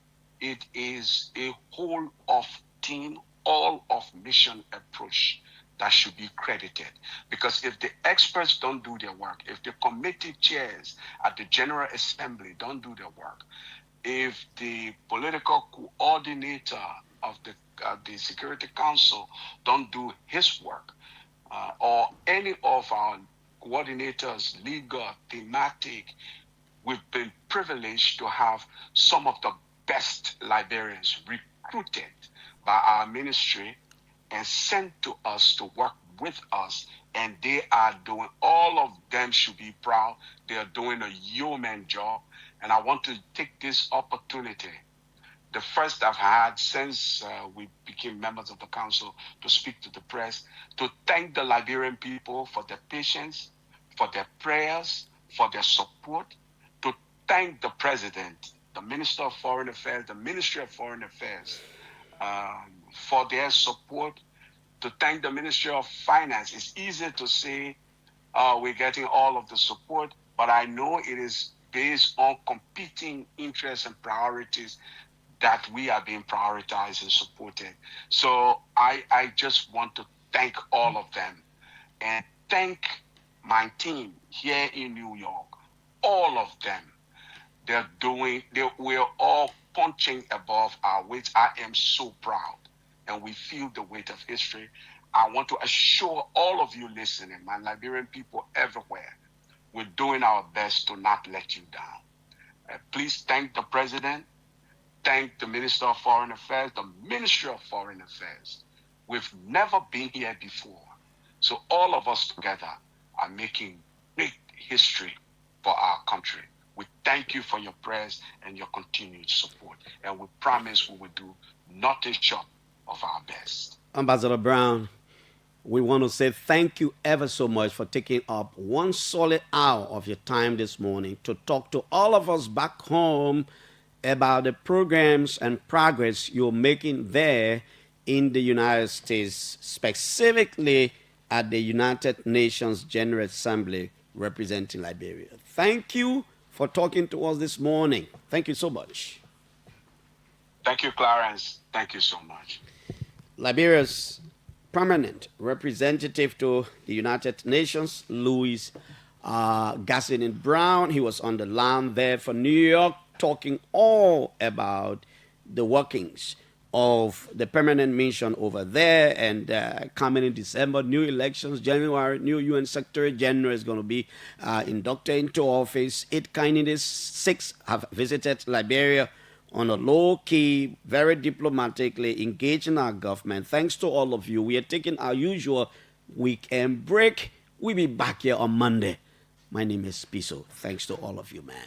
It is a whole of team, all of mission approach that should be credited. Because if the experts don't do their work, if the committee chairs at the General Assembly don't do their work, if the political coordinator of the Security Council don't do his work, or any of our coordinators, legal, thematic, we've been privileged to have some of the best Liberians recruited by our ministry and sent to us to work with us. And they are doing, all of them should be proud. They are doing a yeoman job. And I want to take this opportunity, the first I've had since we became members of the council, to speak to the press, to thank the Liberian people for their patience, for their prayers, for their support, to thank the president, the Minister of Foreign Affairs, the Ministry of Foreign Affairs, for their support, to thank the Ministry of Finance. It's easy to say we're getting all of the support, but I know it is based on competing interests and priorities that we are being prioritized and supported. So I just want to thank all of them and thank my team here in New York, all of them. We're all punching above our weight. I am so proud, and we feel the weight of history. I want to assure all of you listening, my Liberian people everywhere, we're doing our best to not let you down. Please thank the president, thank the Minister of Foreign Affairs, the Ministry of Foreign Affairs. We've never been here before. So all of us together are making big history for our country. We thank you for your prayers and your continued support. And we promise we will do nothing short of our best. Ambassador Brown, we want to say thank you ever so much for taking up one solid hour of your time this morning to talk to all of us back home about the programs and progress you're making there in the United States, specifically at the United Nations General Assembly representing Liberia. Thank you for talking to us this morning. Thank you so much. Thank you, Clarence. Thank you so much. Liberia's permanent representative to the United Nations, Louis Gaston Brown, he was on the line there for New York, talking all about the workings of the permanent mission over there, and coming in December, new elections, January, new UN Secretary General is going to be inducted into office. 8 candidates, 6 have visited Liberia on a low key, very diplomatically, engaging our government. Thanks to all of you. We are taking our usual weekend break. We'll be back here on Monday. My name is Piso. Thanks to all of you, man.